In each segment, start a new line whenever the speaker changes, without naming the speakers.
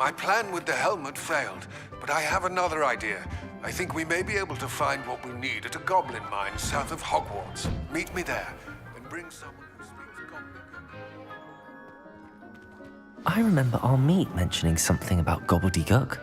My plan with the helmet failed, but I have another idea. I think we may be able to find what we need at a goblin mine south of Hogwarts. Meet me there, and bring someone who speaks goblin.
I remember our meet mentioning something about gobbledygook.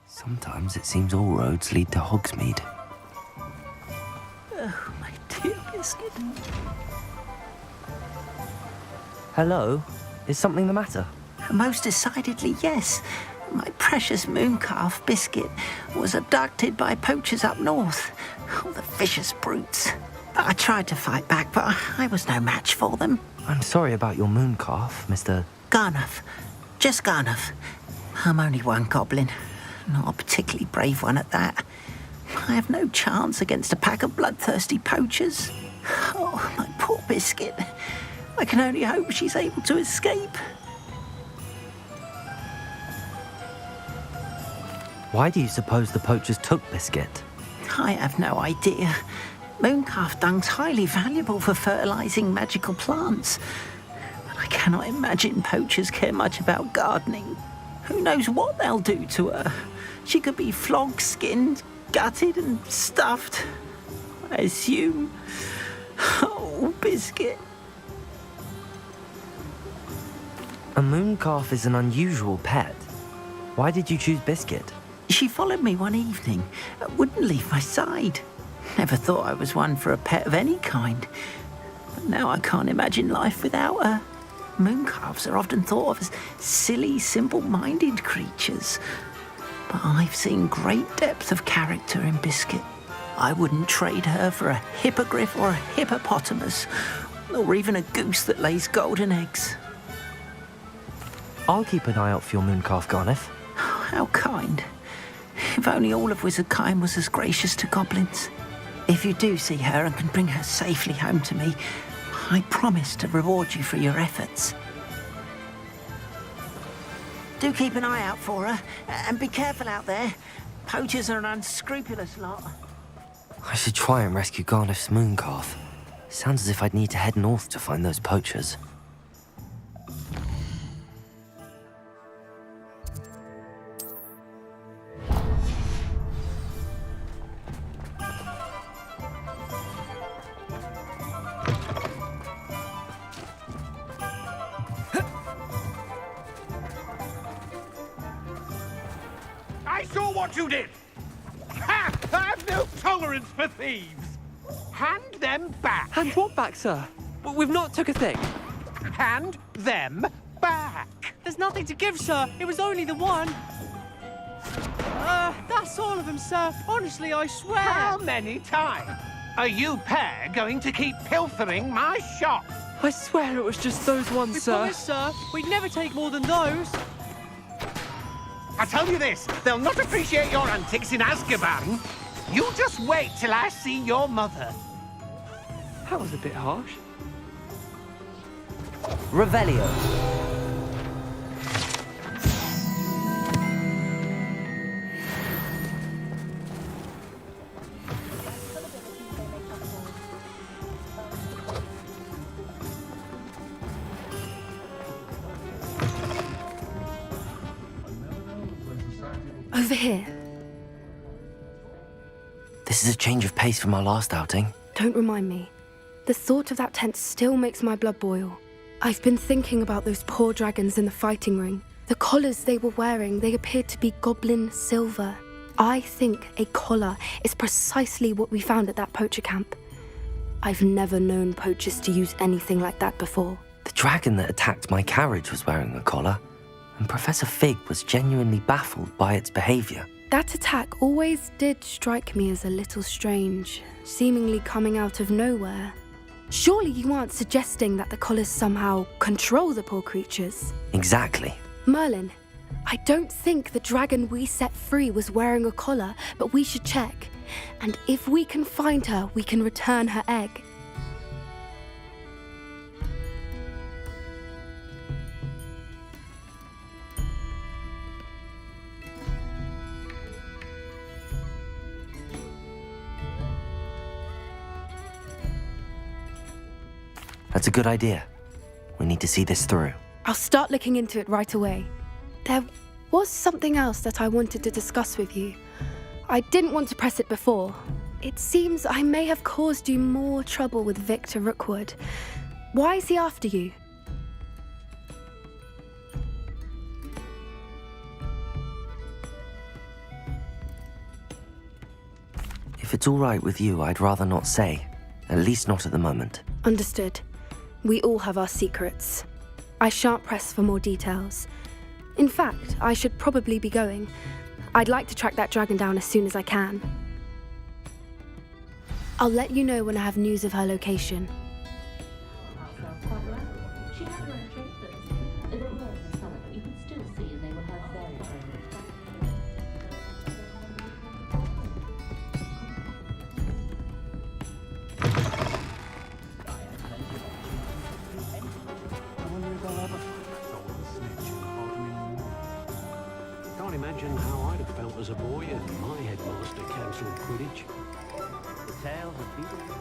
Sometimes it seems all roads lead to Hogsmeade.
Oh, my dear Biscuit.
Hello? Is something the matter?
Most decidedly, yes. My precious mooncalf, Biscuit, was abducted by poachers up north. Oh, the vicious brutes. I tried to fight back, but I was no match for them.
I'm sorry about your mooncalf, Mr.
Garnuff. Just Garnuff. I'm only one goblin. Not a particularly brave one at that. I have no chance against a pack of bloodthirsty poachers. Oh, my poor Biscuit. I can only hope she's able to escape.
Why do you suppose the poachers took Biscuit?
I have no idea. Mooncalf dung's highly valuable for fertilizing magical plants. But I cannot imagine poachers care much about gardening. Who knows what they'll do to her? She could be flogged, skinned, gutted and stuffed. I assume. Oh, Biscuit.
A mooncalf is an unusual pet. Why did you choose Biscuit?
She followed me one evening, wouldn't leave my side. Never thought I was one for a pet of any kind. But now I can't imagine life without her. Mooncalves are often thought of as silly, simple-minded creatures. But I've seen great depth of character in Biscuit. I wouldn't trade her for a hippogriff or a hippopotamus, or even a goose that lays golden eggs.
I'll keep an eye out for your mooncalf, Garnuff.
How kind. If only all of Wizardkind was as gracious to goblins. If you do see her and can bring her safely home to me, I promise to reward you for your efforts. Do keep an eye out for her, and be careful out there. Poachers are an unscrupulous lot.
I should try and rescue Garnuff's mooncalf. Sounds as if I'd need to head north to find those poachers.
I saw what you did! Ha! I have no tolerance for thieves! Hand them back!
Hand what back, sir? We've not took a thing.
Hand them back!
There's nothing to give, sir. It was only the one. That's all of them, sir. Honestly, I swear.
How many times are you pair going to keep pilfering my shop?
I swear it was just those ones, sir. We promise, sir. We'd never take more than those.
I tell you this, they'll not appreciate your antics in Azkaban. You just wait till I see your mother.
That was a bit harsh.
Revelio.
Over here.
This is a change of pace from our last outing.
Don't remind me. The thought of that tent still makes my blood boil. I've been thinking about those poor dragons in the fighting ring. The collars they were wearing, they appeared to be goblin silver. I think a collar is precisely what we found at that poacher camp. I've never known poachers to use anything like that before.
The dragon that attacked my carriage was wearing a collar, and Professor Fig was genuinely baffled by its behavior.
That attack always did strike me as a little strange, seemingly coming out of nowhere. Surely you aren't suggesting that the collars somehow control the poor creatures?
Exactly.
Merlin, I don't think the dragon we set free was wearing a collar, but we should check. And if we can find her, we can return her egg.
That's a good idea. We need to see this through.
I'll start looking into it right away. There was something else that I wanted to discuss with you. I didn't want to press it before. It seems I may have caused you more trouble with Victor Rookwood. Why is he after you?
If it's all right with you, I'd rather not say. At least not at the moment.
Understood. We all have our secrets. I shan't press for more details. In fact, I should probably be going. I'd like to track that dragon down as soon as I can. I'll let you know when I have news of her location.
Can't imagine how I'd have felt as a boy if my headmaster cancelled Quidditch. The tale of Beetle.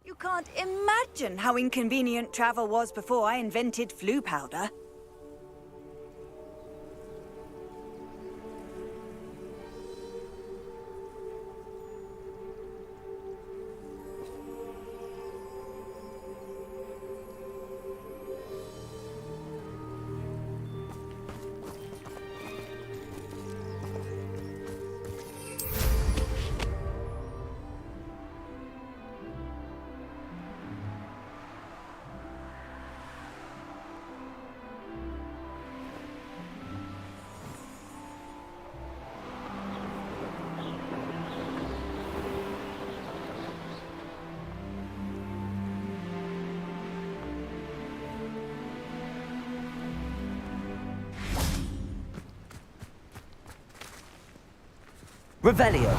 You can't imagine how inconvenient travel was before I invented flu powder.
Revelio.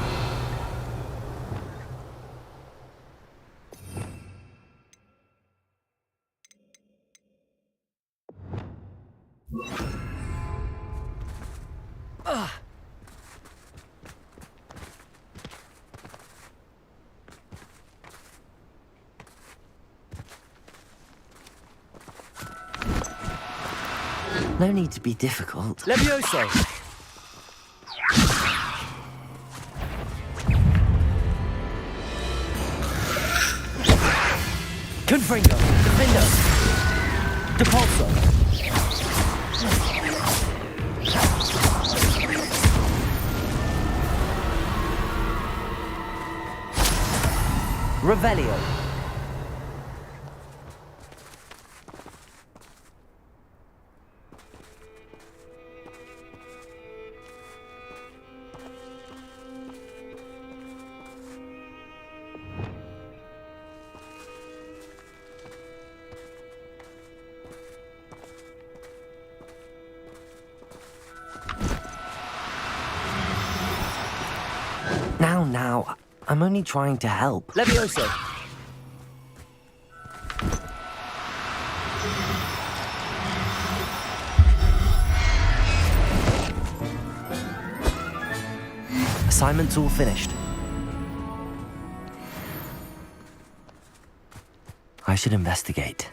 No need to be difficult.
Levioso!
Confringo. Defendo. Depulso. Revelio. Now, I'm only trying to help.
Levioso!
Assignment's all finished. I should investigate.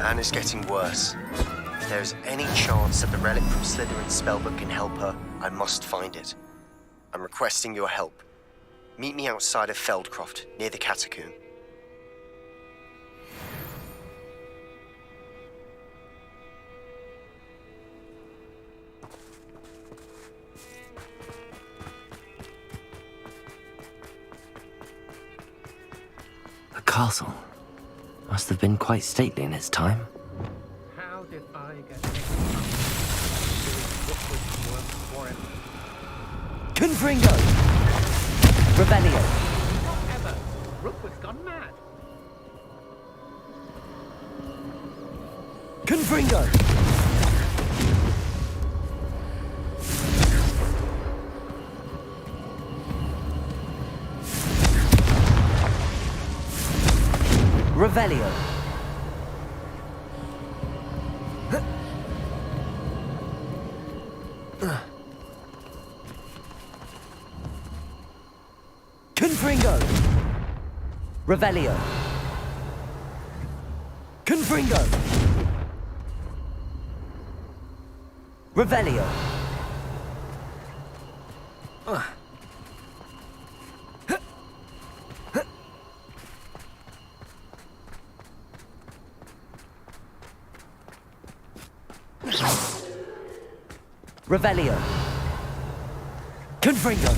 Anna's getting worse. If there is any chance that the relic from Slytherin's spellbook can help her, I must find it. I'm requesting your help. Meet me outside of Feldcroft, near the catacomb.
The castle must have been quite stately in its time.
How did I get doing what was work for him?
Confringo! Revelio.
Not ever. Rookwood's gone mad.
Confringo! Revelio. Confringo. Revelio. Confringo. Revelio. Revelio. Confringo.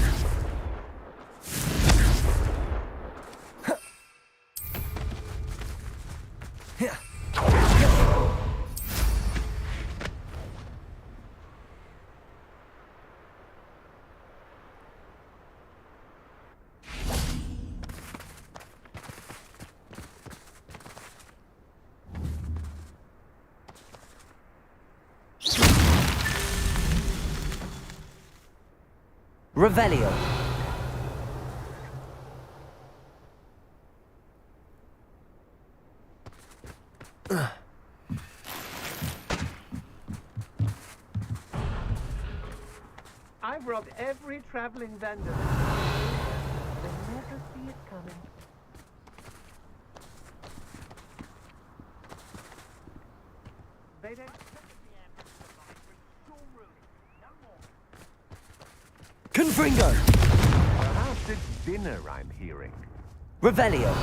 Revelio.
I've robbed every traveling vendor. They never see it coming. They don't.
Confringo.
How's dinner, I'm hearing?
Revelio.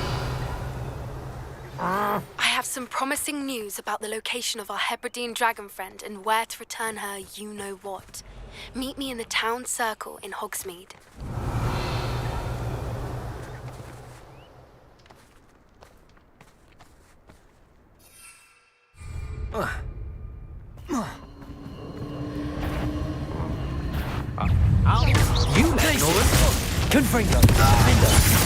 I have some promising news about the location of our Hebridean dragon friend and where to return her you-know-what. Meet me in the town circle in Hogsmeade.
Confringo. Defendo.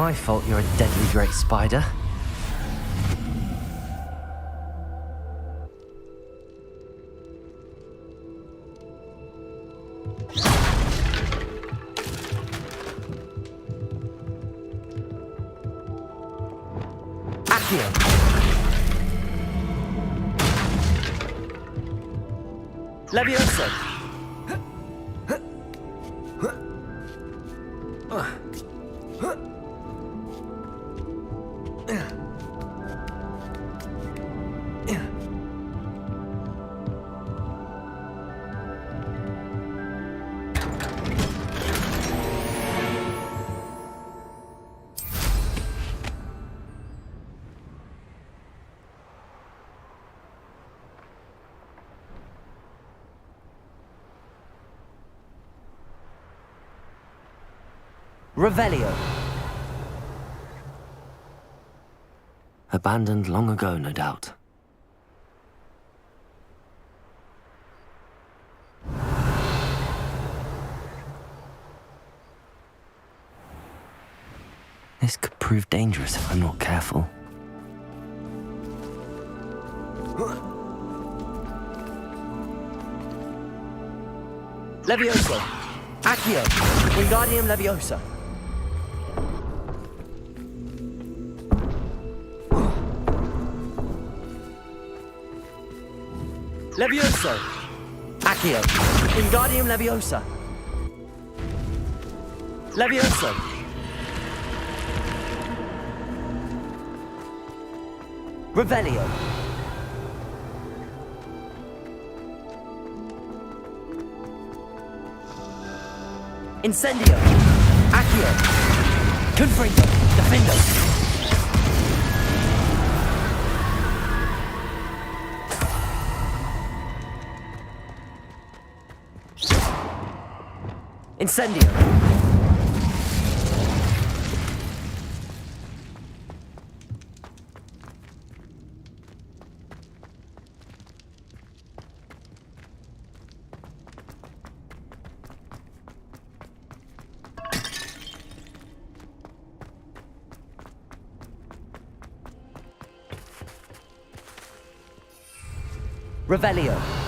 my fault you're a deadly great spider. Accio! Levioso! Revelio. Abandoned long ago, no doubt. This could prove dangerous if I'm not careful. Levioso! Accio! Wingardium Leviosa! Levioso! Accio! Wingardium Leviosa! Levioso! Revelio! Incendio! Accio! Confringo! Defendo! Incendio! Revelio!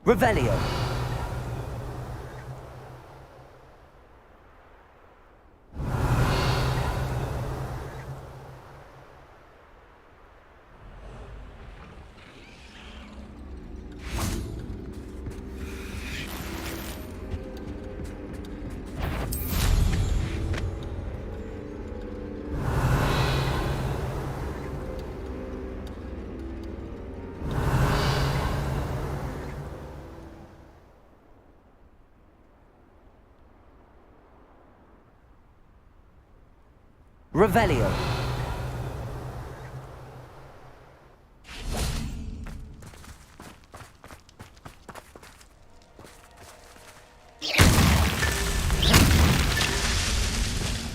Revelio! Revelio!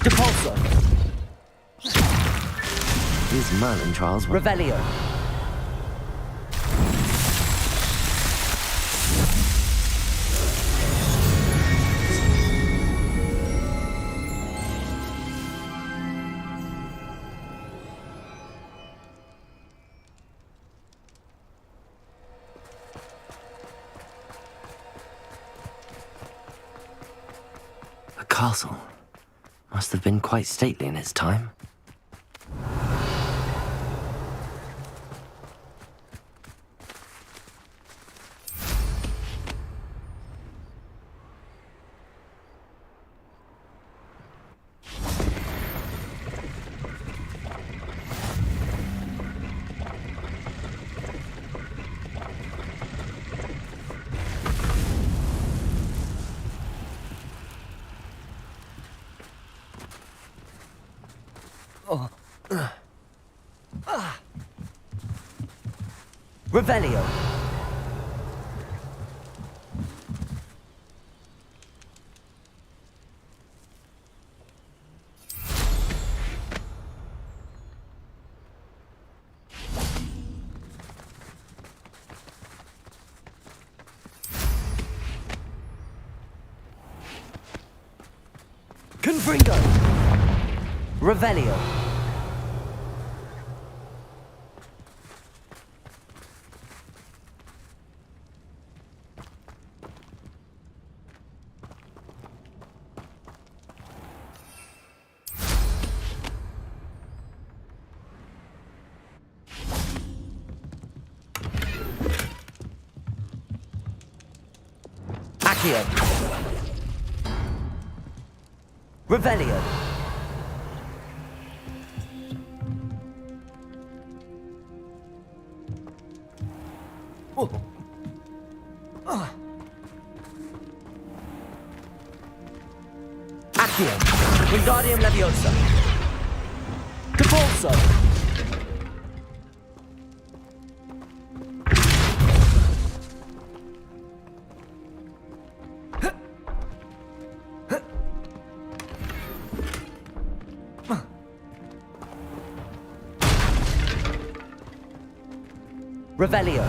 Depulso! These Merlin trials were... Revelio! The castle must have been quite stately in its time. Revelio. Confringo. Revelio. Accio. Revelio. Accio. Wingardium Leviosa. Capulso. Revelio.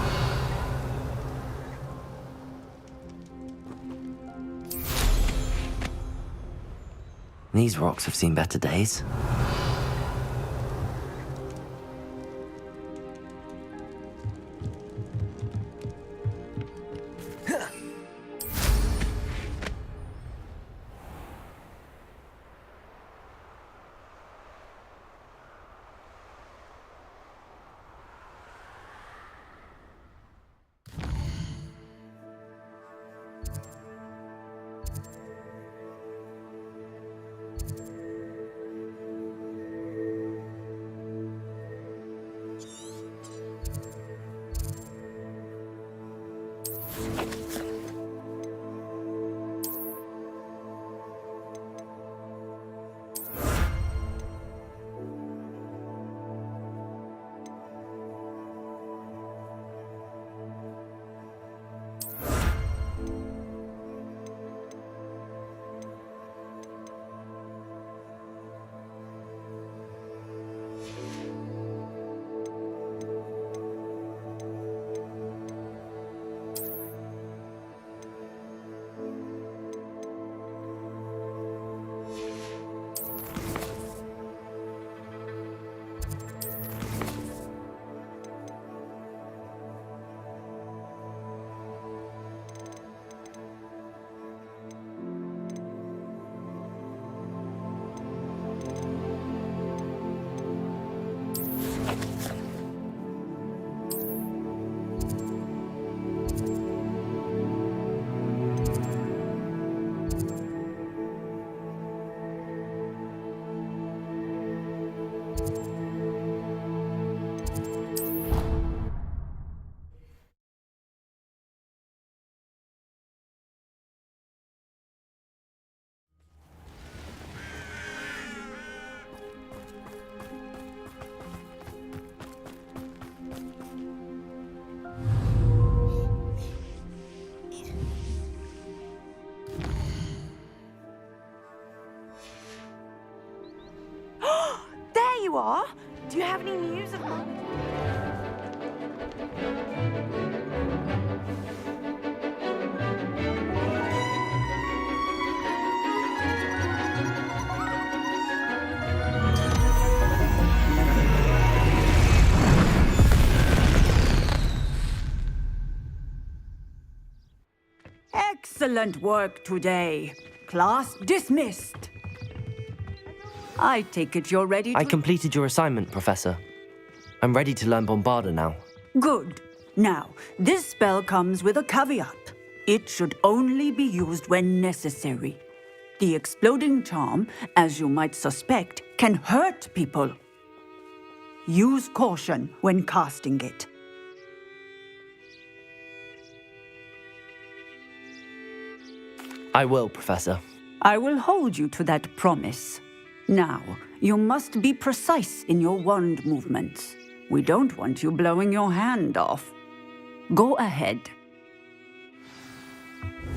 These rocks have seen better days.
There you are! Do you have any news of mine?
Excellent work today. Class dismissed. I take it you're ready to...
I completed your assignment, Professor. I'm ready to learn Bombarda now.
Good. Now, this spell comes with a caveat. It should only be used when necessary. The exploding charm, as you might suspect, can hurt people. Use caution when casting it.
I will, Professor.
I will hold you to that promise. Now, You must be precise in your wand movements. We don't want you blowing your hand off. Go ahead.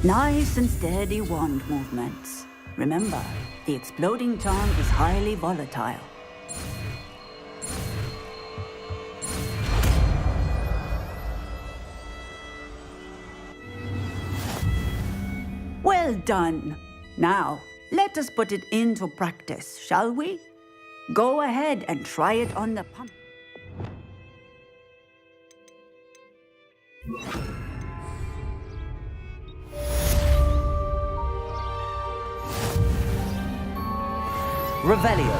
Nice and steady wand movements. Remember, the exploding charm is highly volatile. Well done. Now, let us put it into practice, shall we? Go ahead and try it on the pump.
Revelio.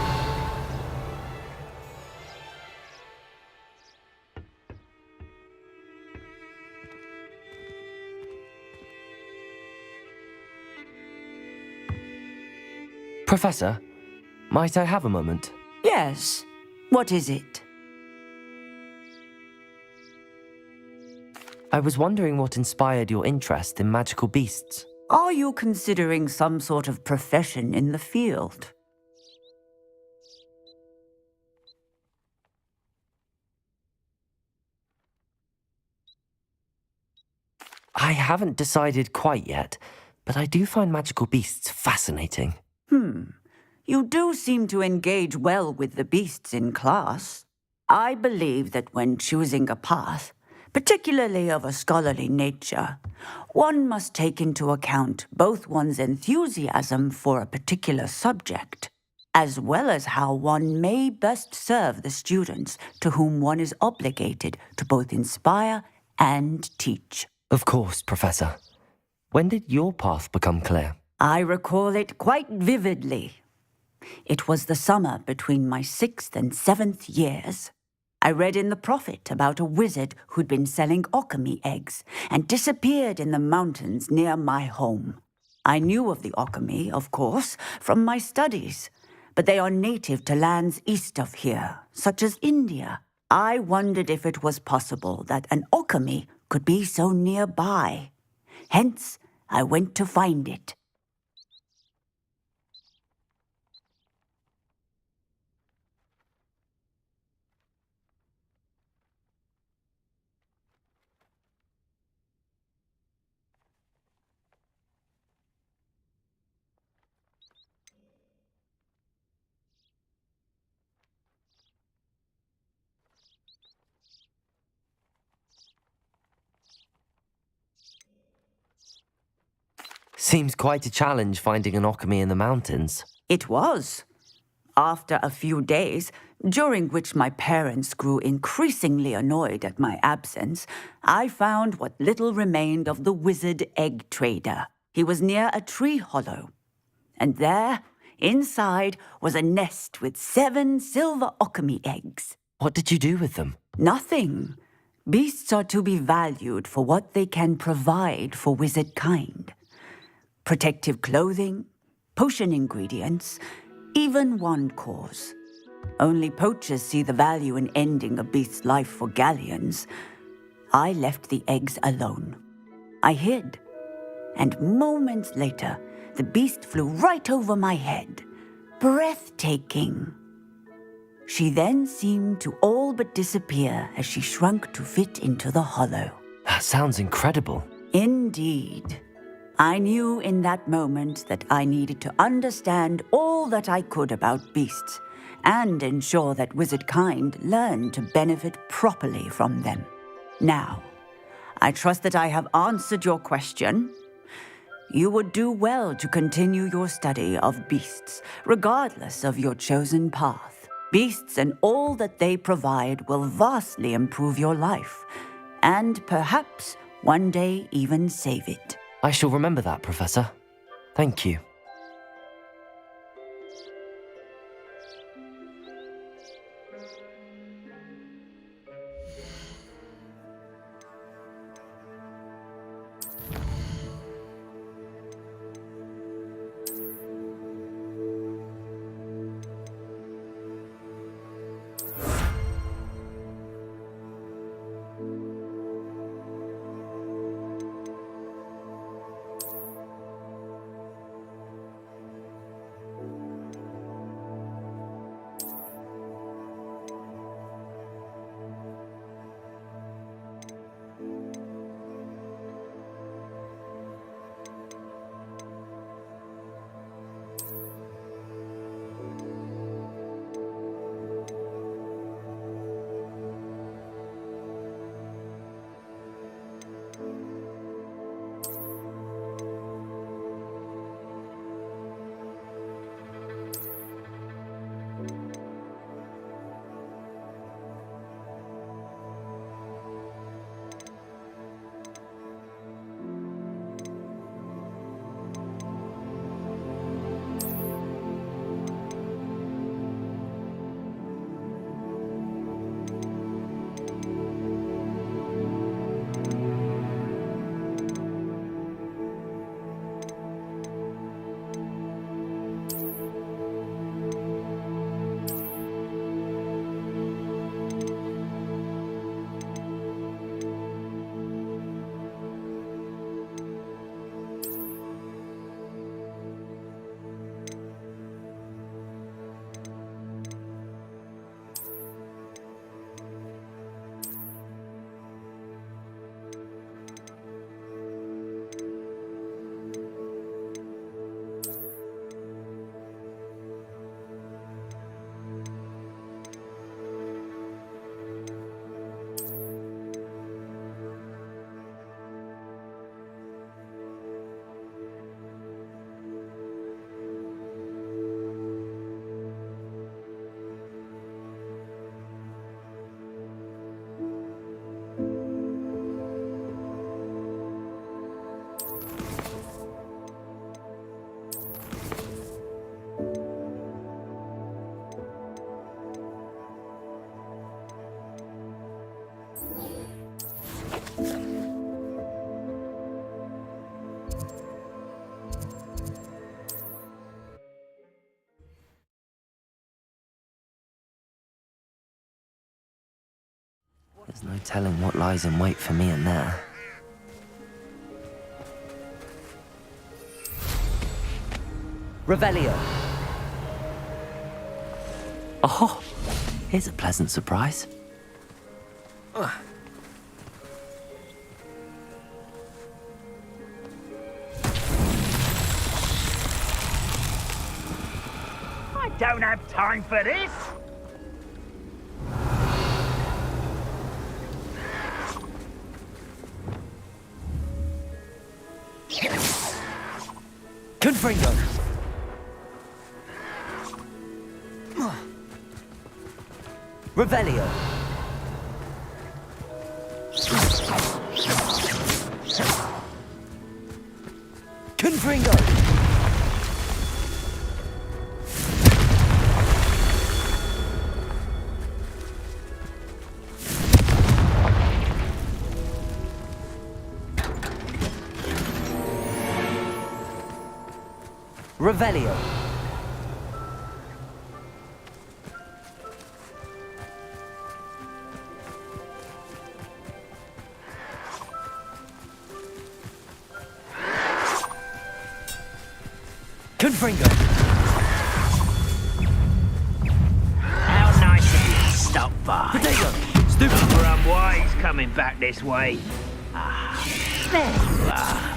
Professor, might I have a moment?
Yes. What is it?
I was wondering what inspired your interest in magical beasts.
Are you considering some sort of profession in the field?
I haven't decided quite yet, but I do find magical beasts fascinating.
You do seem to engage well with the beasts in class. I believe that when choosing a path, particularly of a scholarly nature, one must take into account both one's enthusiasm for a particular subject, as well as how one may best serve the students to whom one is obligated to both inspire and teach.
Of course, Professor. When did your path become clear?
I recall it quite vividly. It was the summer between my 6th and 7th years. I read in the Prophet about a wizard who'd been selling alchemy eggs and disappeared in the mountains near my home. I knew of the alchemy, of course, from my studies, but they are native to lands east of here, such as India. I wondered if it was possible that an alchemy could be so nearby. Hence, I went to find it.
Seems quite a challenge finding an alchemy in the mountains.
It was. After a few days, during which my parents grew increasingly annoyed at my absence, I found what little remained of the wizard egg trader. He was near a tree hollow. And there, inside, was a nest with 7 silver alchemy eggs.
What did you do with them?
Nothing. Beasts are to be valued for what they can provide for wizard kind. Protective clothing, potion ingredients, even wand cores. Only poachers see the value in ending a beast's life for galleons. I left the eggs alone. I hid, and moments later, the beast flew right over my head. Breathtaking. She then seemed to all but disappear as she shrunk to fit into the hollow.
That sounds incredible.
Indeed. I knew in that moment that I needed to understand all that I could about beasts and ensure that wizard kind learned to benefit properly from them. Now, I trust that I have answered your question. You would do well to continue your study of beasts, regardless of your chosen path. Beasts and all that they provide will vastly improve your life, and perhaps one day even save it.
I shall remember that, Professor. Thank you. There's no telling what lies in wait for me in there. Revelio. Oh, here's a pleasant surprise.
I don't have time for this.
Confringo. Revelio. Confringo. Revelio. Confringo.
How nice of you to stop by.
Potato. Stupid.
Number unwise coming back this way. Ah, there you are.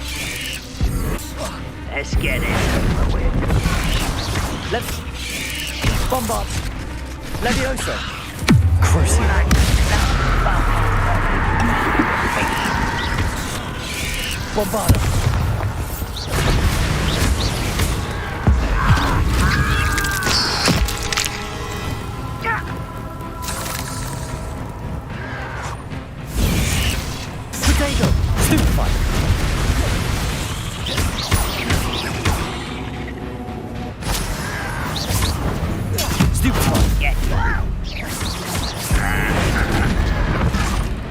Let's get it over with.
Let's... Bombard. Levioso. Crucial. Bombarda. Potato. Stupefy. Stupefy.
Get out.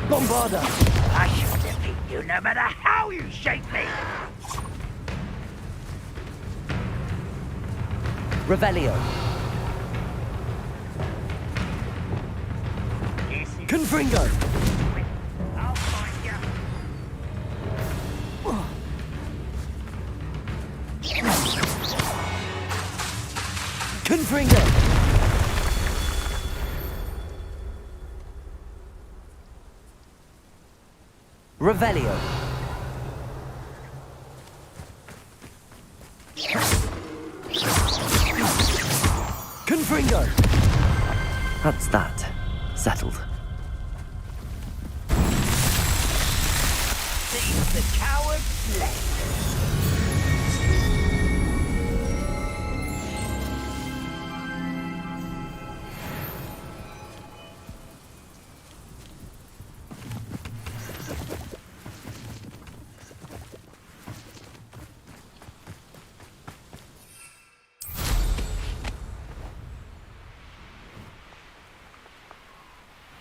Bombarda.
I shall defeat you no matter how you shake me.
Revelio. Confringo.
I'll find you.
Confringo. Revelio. Confringo. That's that. Settled.
Leave the coward fled.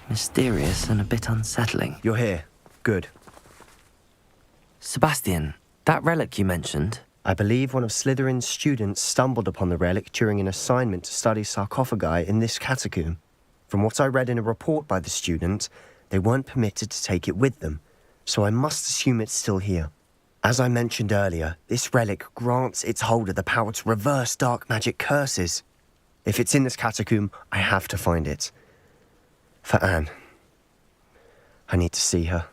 Mysterious and a bit unsettling.
You're here. Good.
Sebastian, that relic you mentioned,
I believe one of Slytherin's students stumbled upon the relic during an assignment to study sarcophagi in this catacomb. From what I read in a report by the student, they weren't permitted to take it with them, so I must assume it's still here. As I mentioned earlier, this relic grants its holder the power to reverse dark magic curses. If it's in this catacomb, I have to find it. For Anne. I need to see her.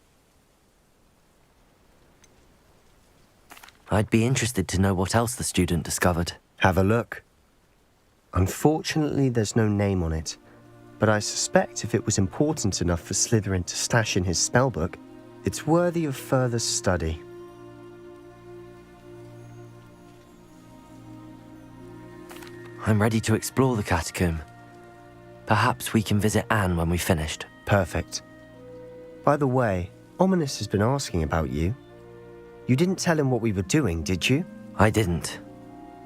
I'd be interested to know what else the student discovered.
Have a look. Unfortunately, there's no name on it, but I suspect if it was important enough for Slytherin to stash in his spellbook, it's worthy of further study.
I'm ready to explore the catacomb. Perhaps we can visit Anne when we've finished.
Perfect. By the way, Ominous has been asking about you. You didn't tell him what we were doing, did you?
I didn't.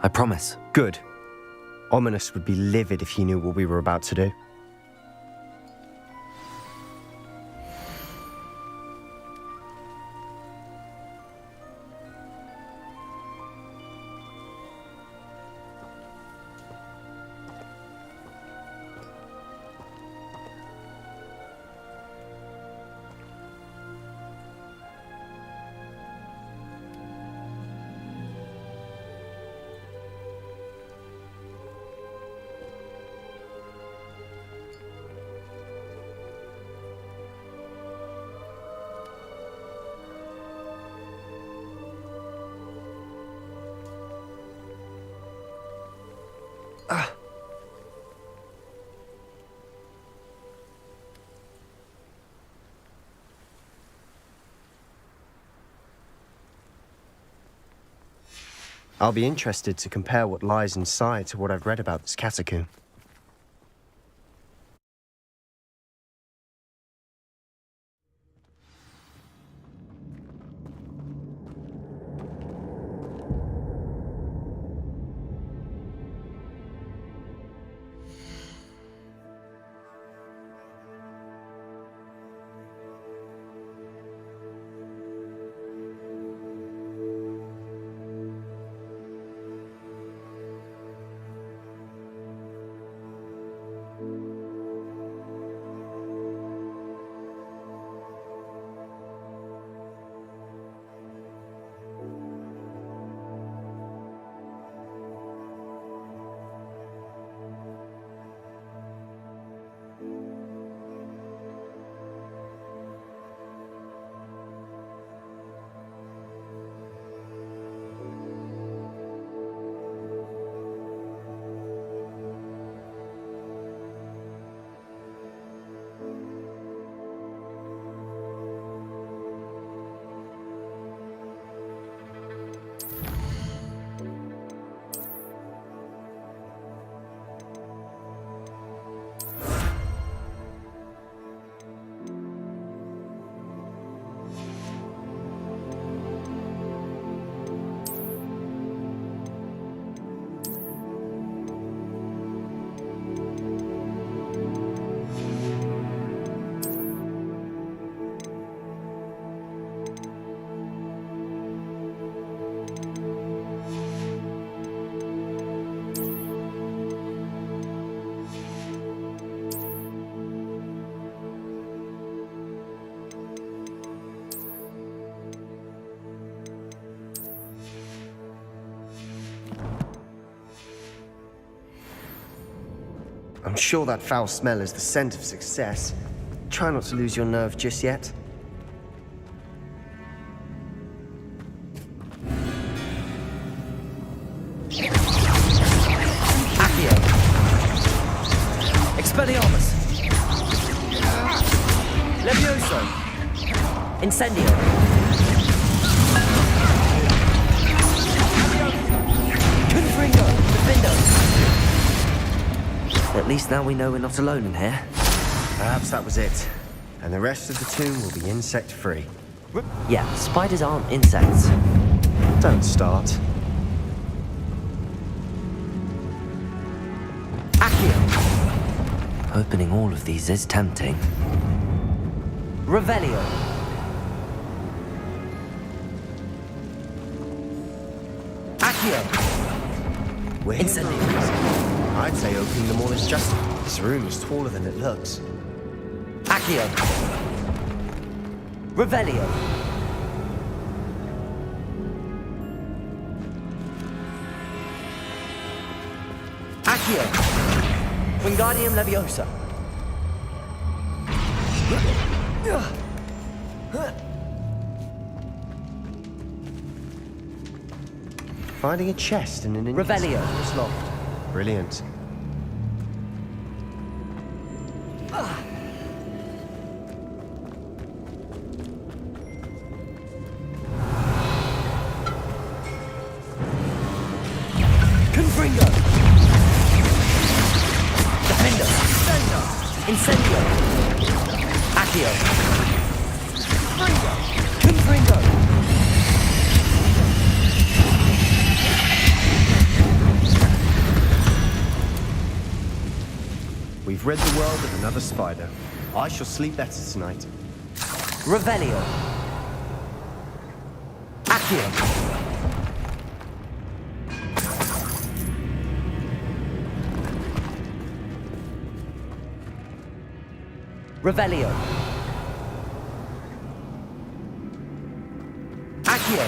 I promise.
Good. Ominous would be livid if he knew what we were about to do. I'll be interested to compare what lies inside to what I've read about this catacomb. I'm sure that foul smell is the scent of success. Try not to lose your nerve just yet.
Accio. Expelliarmus. Levioso. Incendio. Confringo. Defendo. At least now we know we're not alone in here.
Perhaps that was it. And the rest of the tomb will be insect-free.
Yeah, spiders aren't insects.
Don't start.
Accio. Opening all of these is tempting. Revelio. Accio.
We're
Incendio.
I'd say opening them all is just. This room is taller than it looks.
Accio. Revelio. Accio. Wingardium Leviosa.
Finding a chest in an
Revelio.
inconspicuous loft. Brilliant.
Confringo. Defender. Incendio. Accio. Confringo.
We've rid the world of another spider. I shall sleep better tonight.
Revelio. Accio. Revelio. Accio.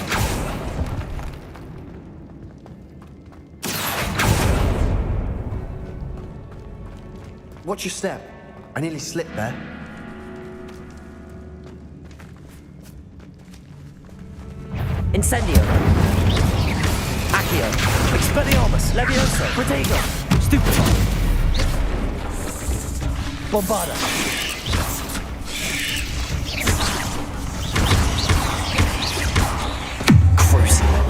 Watch your step. I nearly slipped there.
Incendio. Accio. Expelliarmus. Levioso. Protego. Stupid! Bombarda! Crucible!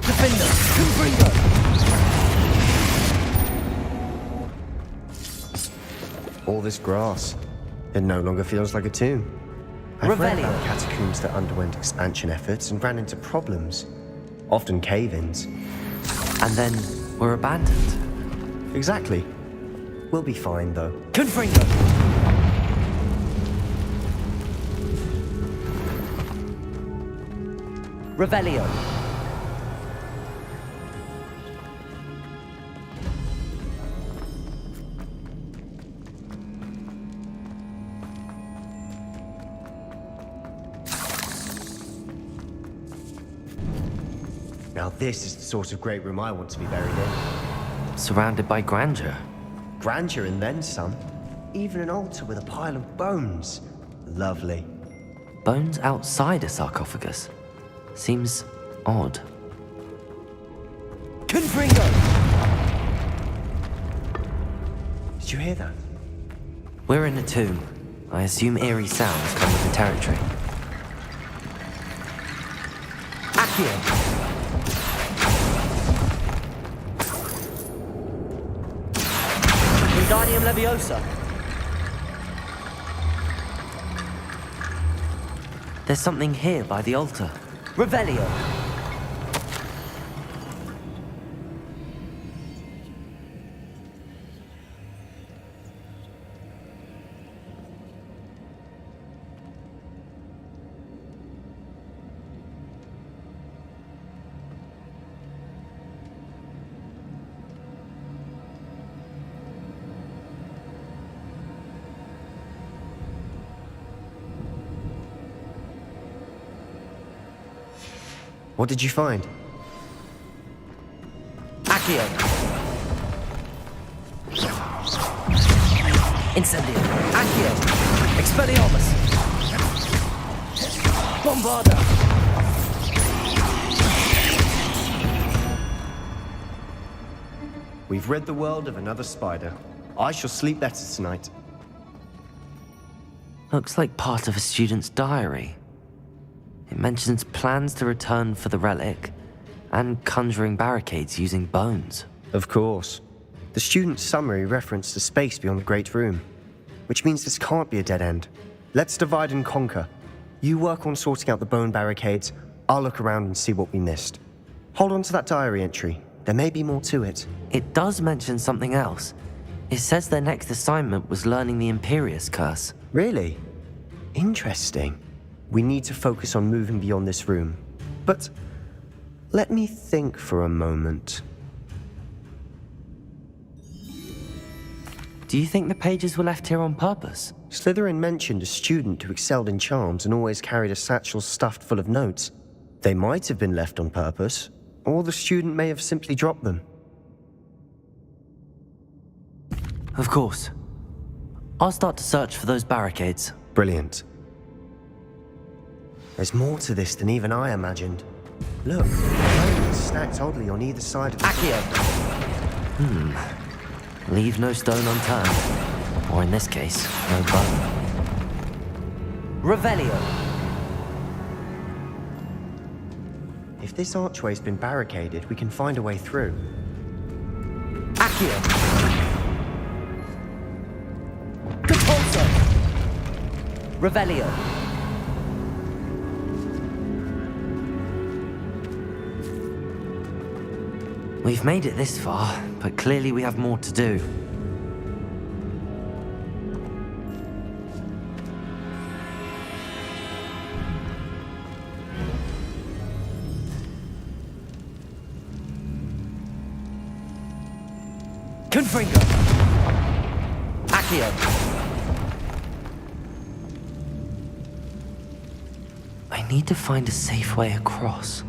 Defender! Confringo!
All this grass. It no longer feels like a tomb. I've read about catacombs that underwent expansion efforts and ran into problems. Often cave-ins.
And then were abandoned.
Exactly. We'll be fine, though.
Confringo! Revelio!
Now this is the sort of great room I want to be buried in.
Surrounded by grandeur.
Grandeur and then some. Even an altar with a pile of bones. Lovely.
Bones outside a sarcophagus. Seems odd. Confringo!
Did you hear that?
We're in a tomb. I assume eerie sounds come with the territory. Accio! Wingardium Leviosa! There's something here by the altar. Revelio!
What did you find?
Accio! Incendio! Accio! Expelliarmus! Bombarda!
We've rid the world of another spider. I shall sleep better tonight.
Looks like part of a student's diary. It mentions plans to return for the relic and conjuring barricades using bones.
Of course. The student's summary referenced a space beyond the Great Room, which means this can't be a dead end. Let's divide and conquer. You work on sorting out the bone barricades, I'll look around and see what we missed. Hold on to that diary entry. There may be more to it.
It does mention something else. It says their next assignment was learning the Imperius Curse.
Really? Interesting. We need to focus on moving beyond this room. But let me think for a moment.
Do you think the pages were left here on purpose?
Slytherin mentioned a student who excelled in charms and always carried a satchel stuffed full of notes. They might have been left on purpose, or the student may have simply dropped them.
Of course. I'll start to search for those barricades.
Brilliant. There's more to this than even I imagined. Look, bones stacked oddly on either side of the...
Accio! Leave no stone unturned. Or in this case, no bone. Revelio!
If this archway's been barricaded, we can find a way through.
Accio! Compulso! Revelio! We've made it this far, but clearly we have more to do. Confringo! Accio! I need to find a safe way across.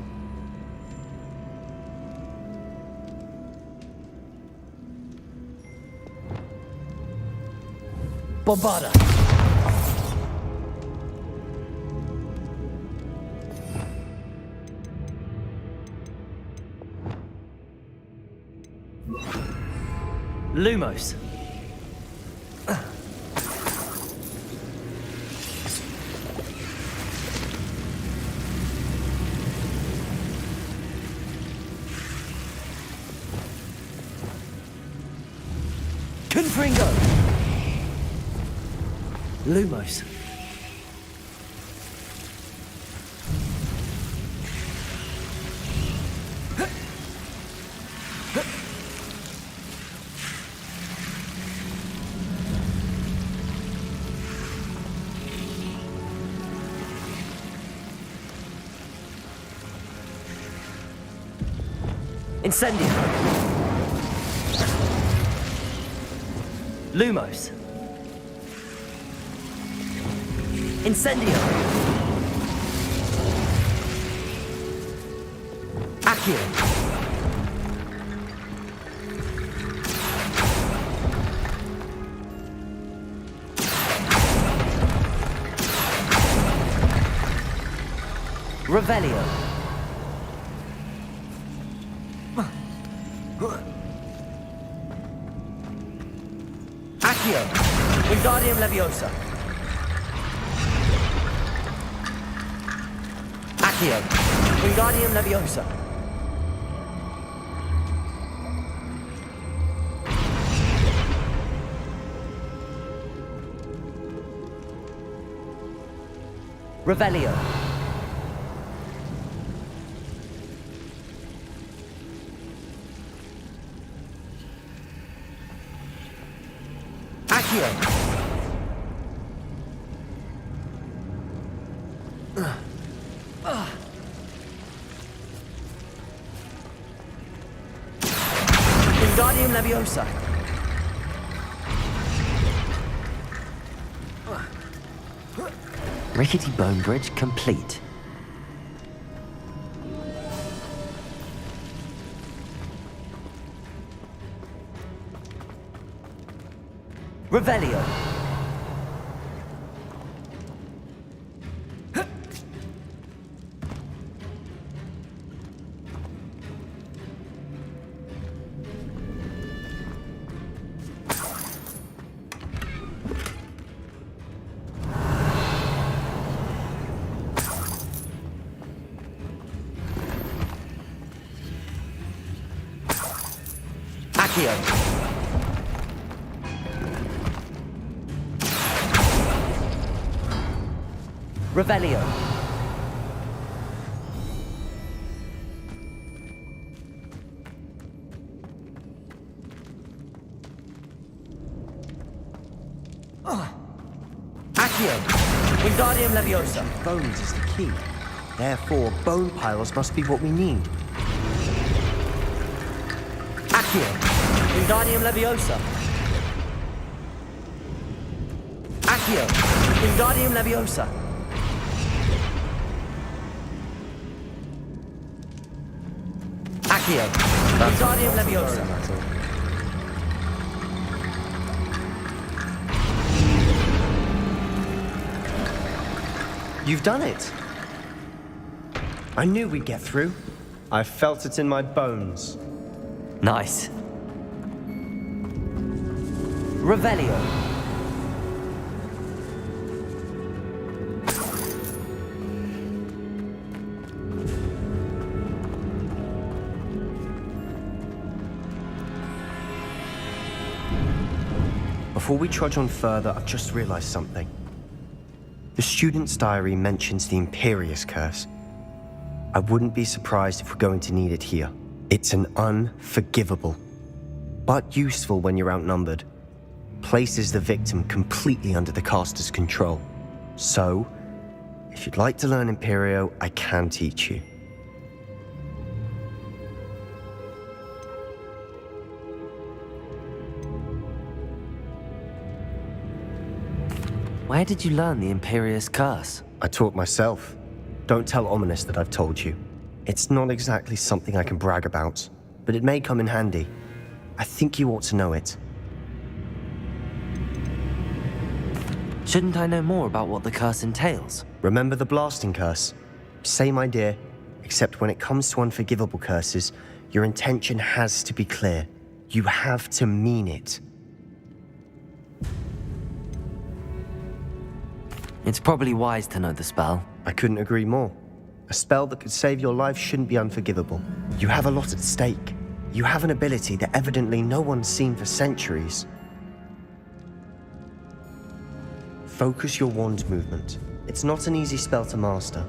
Bombarda! Lumos. Confringo. Lumos. Incendio. Lumos. Incendio. Accio. Revelio. Accio. Wingardium Leviosa. Accio. Wingardium Leviosa. Revelio. Accio. Wingardium Leviosa. Rickety Bone Bridge complete. Revelio. Accio. Revelio. Accio. Wingardium Leviosa.
Bones is the key. Therefore, bone piles must be what we need.
Accio. Wingardium Leviosa. Accio. Wingardium Leviosa. Accio. Wingardium Leviosa.
You've done it. I knew we'd get through. I felt it in my bones.
Nice. Revelio.
Before we trudge on further, I've just realized something. The student's diary mentions the Imperious Curse. I wouldn't be surprised if we're going to need it here. It's an unforgivable, but useful when you're outnumbered. Places the victim completely under the caster's control. So, if you'd like to learn Imperio, I can teach you.
Where did you learn the Imperious Curse?
I taught myself. Don't tell Ominous that I've told you. It's not exactly something I can brag about, but it may come in handy. I think you ought to know it.
Shouldn't I know more about what the curse entails?
Remember the blasting curse? Same idea, except when it comes to unforgivable curses, your intention has to be clear. You have to mean it.
It's probably wise to know the spell.
I couldn't agree more. A spell that could save your life shouldn't be unforgivable. You have a lot at stake. You have an ability that evidently no one's seen for centuries. Focus your wand movement. It's not an easy spell to master.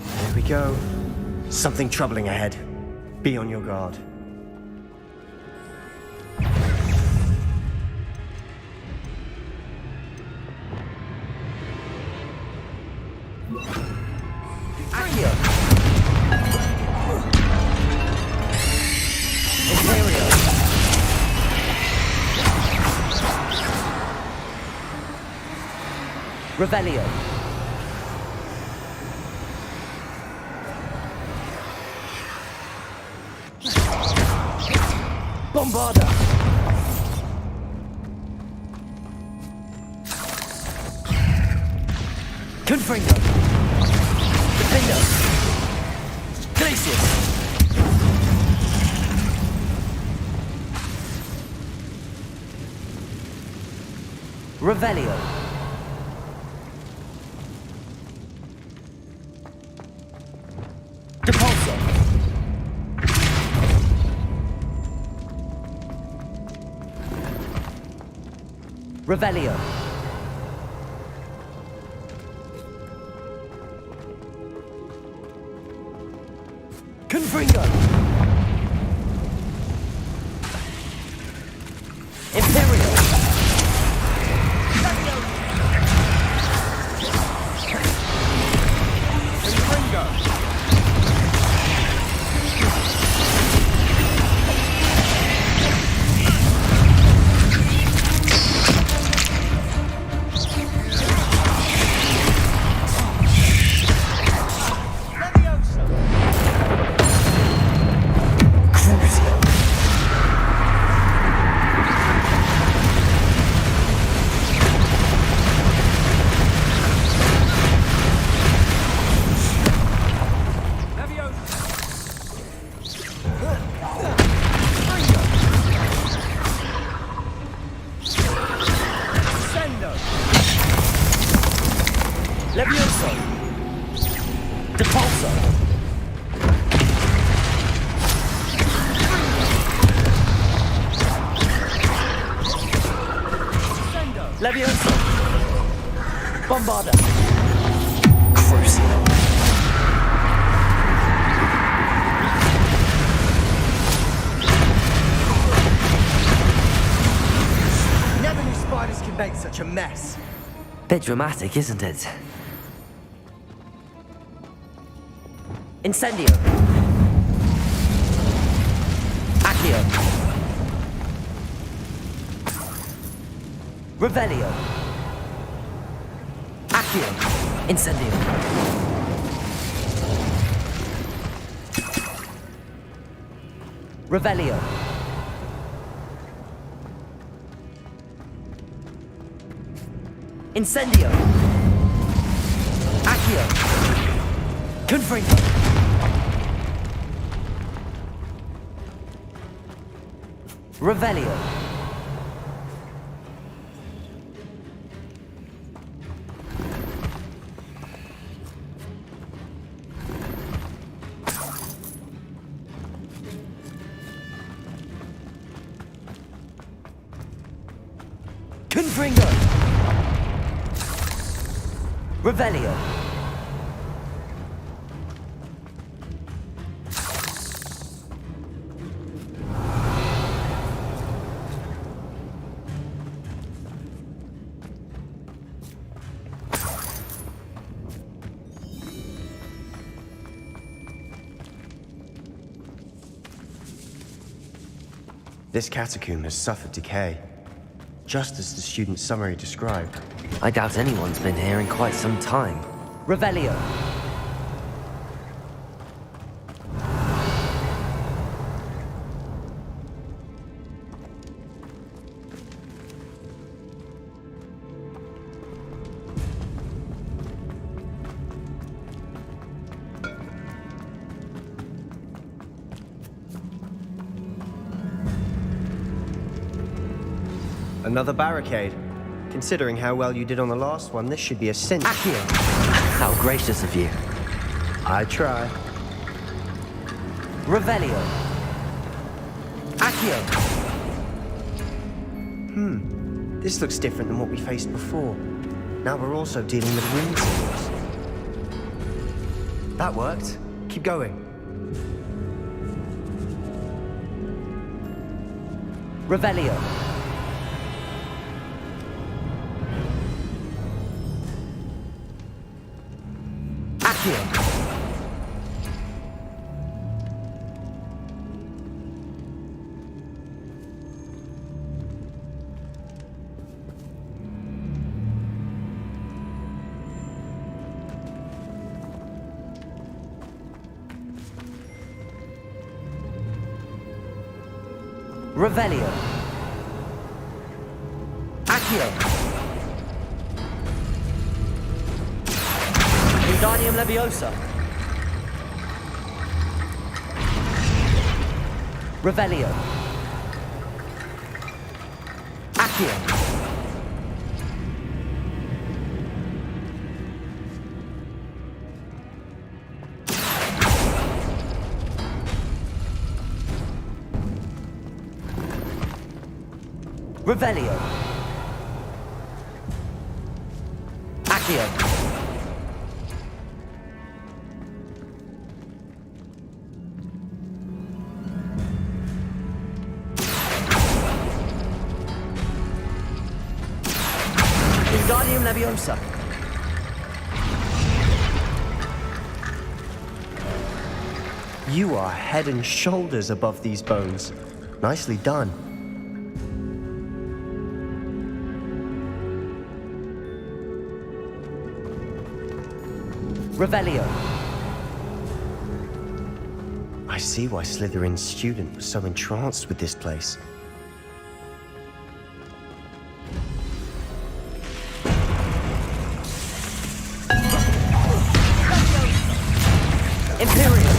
There we go. Something troubling ahead. Be on your guard.
Revelio. Bombarda. Confringo. Defendo. Glacius. Revelio. Depulso. Revelio. Confringo. Imperial. Levioso. Depulso. Levioso. Bombarda. Crucial.
Never knew spiders could make such a mess.
Bit dramatic, isn't it? Incendio. Accio. Revelio. Accio. Incendio. Revelio. Incendio. Accio. Confringo. Revelio. Confringo. Revelio.
This catacomb has suffered decay, just as the student's summary described.
I doubt anyone's been here in quite some time. Revelio.
Another barricade. Considering how well you did on the last one, this should be a cinch.
Accio! How gracious of you.
I try.
Revelio. Accio!
This looks different than what we faced before. Now we're also dealing with wind symbols. That worked. Keep going.
Revelio. Accio. Revelio. Accio. Wingardium Leviosa. Revelio. Accio. Revelio. Accio. Wingardium Leviosa.
You are head and shoulders above these bones. Nicely done.
Revelio.
I see why Slytherin's student was so entranced with this place.
Imperial.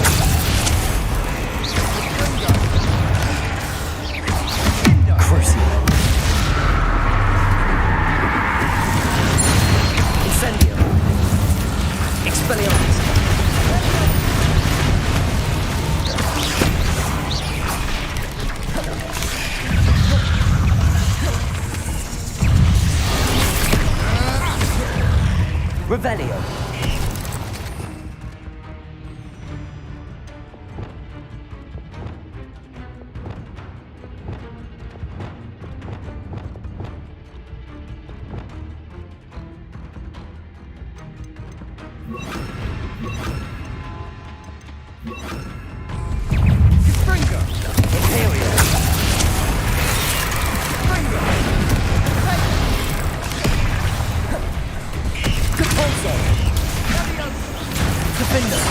Crucio. Incendio. Expelliarmus. Revelio. Imperial. Capulso. Defender.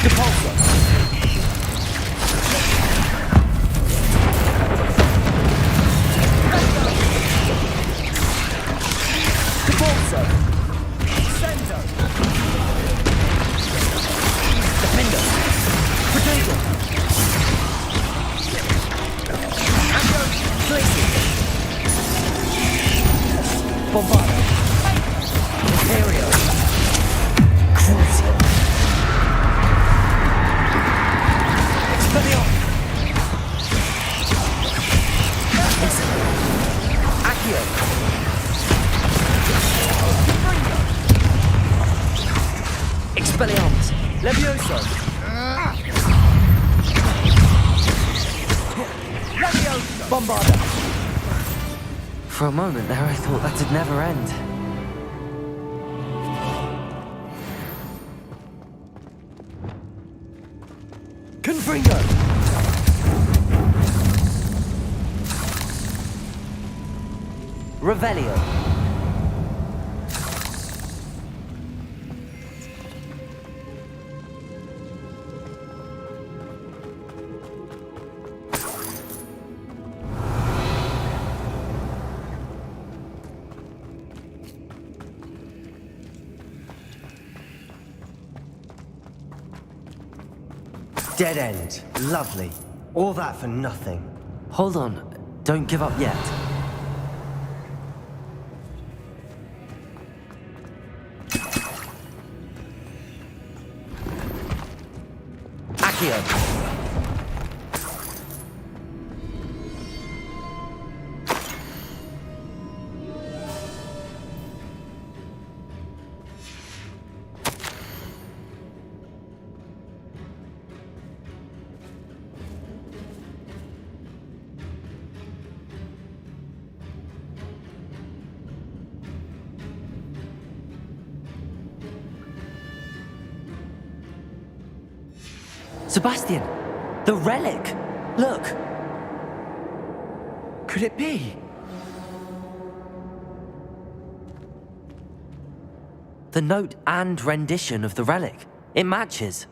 Capulso. Capulso. Defender. Protego. Tracy. Bombardo. Imperio. Crucio. Expelliarmus. Accio. Expelliarmus. Levioso. Levioso. Bombarda. For a moment there, I thought that'd never end. Confringo. Revelio.
Dead end. Lovely. All that for nothing.
Hold on. Don't give up yet. Accio! Sebastian! The relic! Look! Could it be? The note and rendition of the relic. It matches.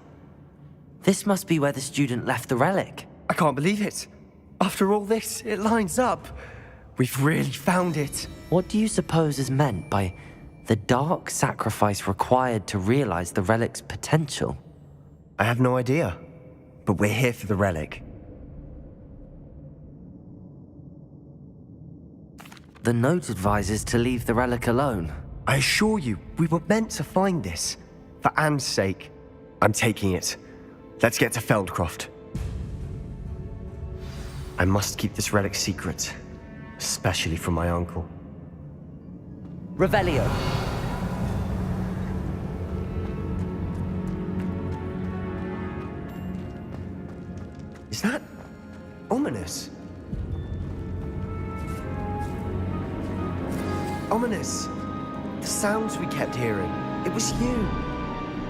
This must be where the student left the relic.
I can't believe it. After all this, it lines up. We've really found it.
What do you suppose is meant by the dark sacrifice required to realize the relic's potential?
I have no idea. But we're here for the relic.
The note advises to leave the relic alone.
I assure you, we were meant to find this. For Anne's sake. I'm taking it. Let's get to Feldcroft. I must keep this relic secret. Especially from my uncle.
Revelio!
Is that ominous? Ominous. The sounds we kept hearing. It was you.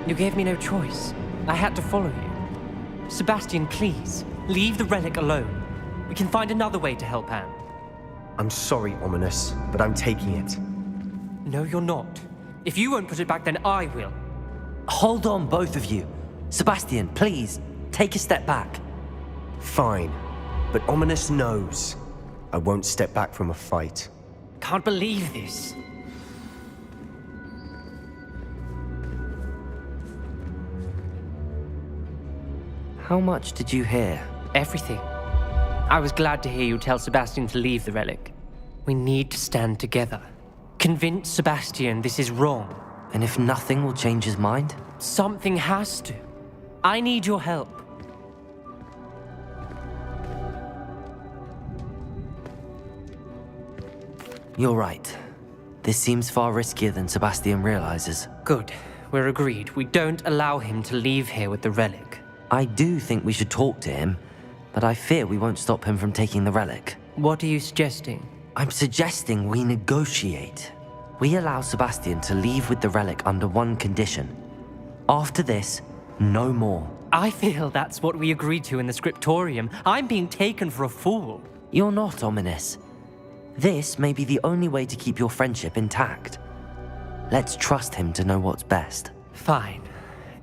You gave me no choice. I had to follow you. Sebastian, please, leave the relic alone. We can find another way to help Anne.
I'm sorry, Ominous, but I'm taking it.
No, you're not. If you won't put it back, then I will.
Hold on, both of you. Sebastian, please, take a step back.
Fine, but Ominous knows I won't step back from a fight.
Can't believe this.
How much did you hear?
Everything. I was glad to hear you tell Sebastian to leave the relic. We need to stand together. Convince Sebastian this is wrong.
And if nothing will change his mind?
Something has to. I need your help.
You're right. This seems far riskier than Sebastian realizes.
Good. We're agreed. We don't allow him to leave here with the relic.
I do think we should talk to him, but I fear we won't stop him from taking the relic.
What are you suggesting?
I'm suggesting we negotiate. We allow Sebastian to leave with the relic under one condition. After this, no more.
I feel that's what we agreed to in the scriptorium. I'm being taken for a fool.
You're not, Ominous. This may be the only way to keep your friendship intact. Let's trust him to know what's best.
Fine.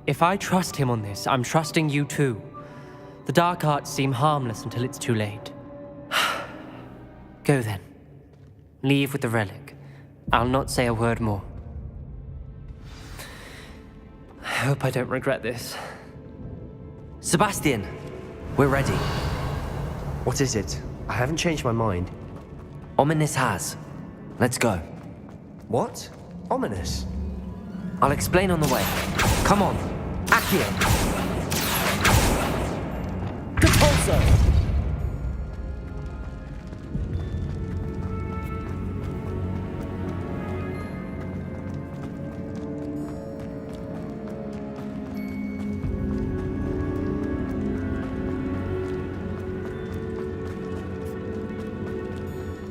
If I trust him on this, I'm trusting you too. The dark arts seem harmless until it's too late. Go then. Leave with the relic. I'll not say a word more. I hope I don't regret this.
Sebastian, we're ready.
What is it? I haven't changed my mind.
Ominous has. Let's go.
What? Ominous?
I'll explain on the way. Come on. Accio! Compulso!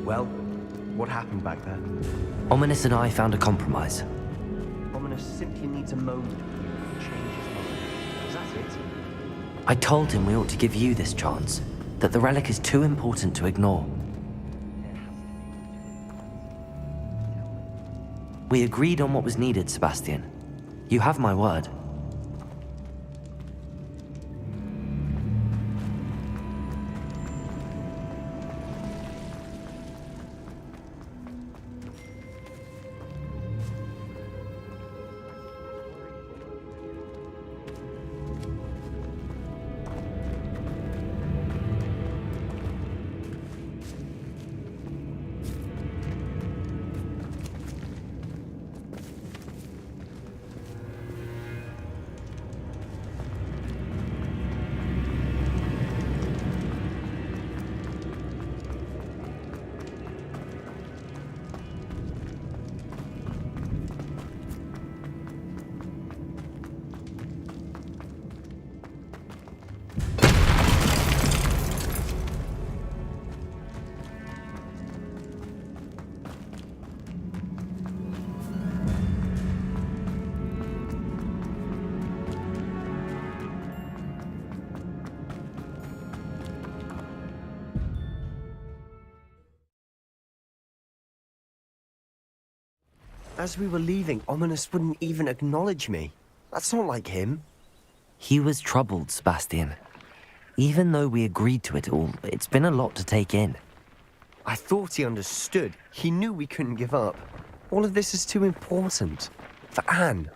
Well, what happened back there?
Ominous and I found a compromise.
Ominous simply needs a moment to change his mind. Is that it?
I told him we ought to give you this chance, that the relic is too important to ignore. We agreed on what was needed, Sebastian. You have my word.
As we were leaving, Ominous wouldn't even acknowledge me. That's not like him.
He was troubled, Sebastian. Even though we agreed to it all, it's been a lot to take in.
I thought he understood. He knew we couldn't give up. All of this is too important. For Anne.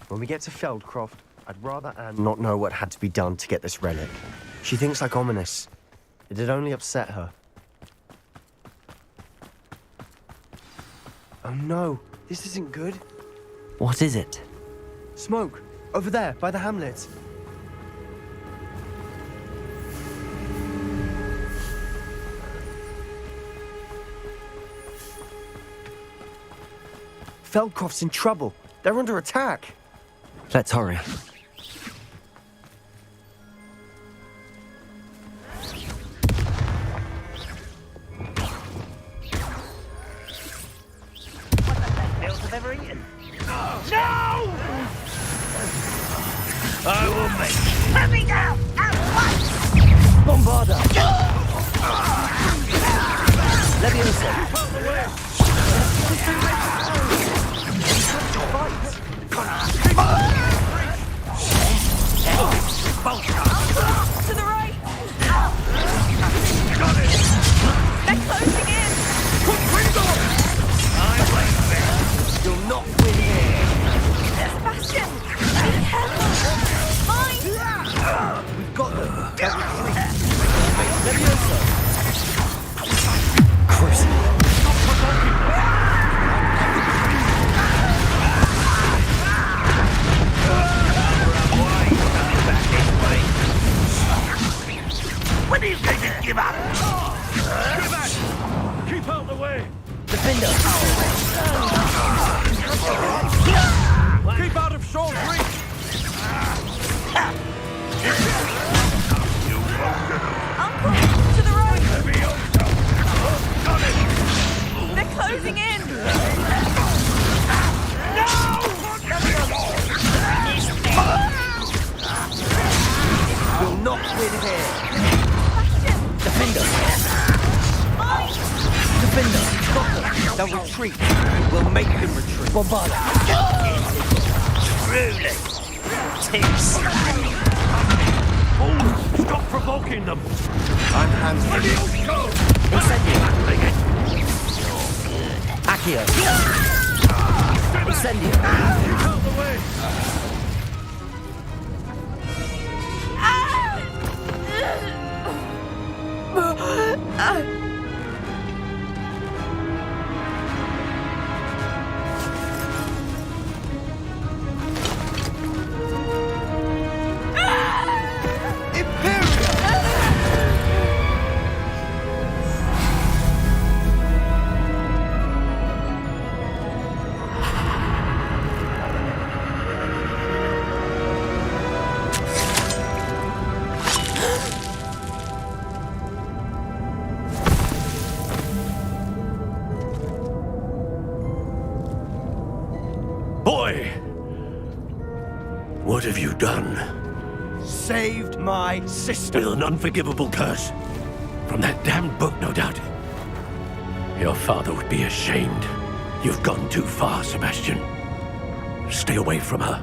When we get to Feldcroft, I'd rather Anne not know what had to be done to get this relic. She thinks like Ominous. It'd only upset her. Oh no, this isn't good.
What is it?
Smoke, over there, by the hamlet. Feldcroft's in trouble. They're under attack.
Let's hurry.
Bills have ever eaten. No! I will make. Let me down at once!
Bombarda! Leviosa!
To the right!
Got it!
They're closing in!
You'll not win here!
Sebastian! Be careful! Mine!
We've got them! Leviosa!
When do you think you'd give up? Give back! Keep out the way!
Defender!
Keep out of short reach!
Uncle! To the right!
Got it!
They're closing in!
You'll not win here!
Sebastian!
Defender!
Mine!
Defender! Stop them! They'll retreat! We'll make them retreat! Bombarda!
Truly! Tips! Oh, stop provoking them!
I'm hands-free.
Incendio!
Accio! Incendio!
Keep out the way! Boy! What have you done?
Saved my sister!
With an unforgivable curse. From that damned book, no doubt. Your father would be ashamed. You've gone too far, Sebastian. Stay away from her.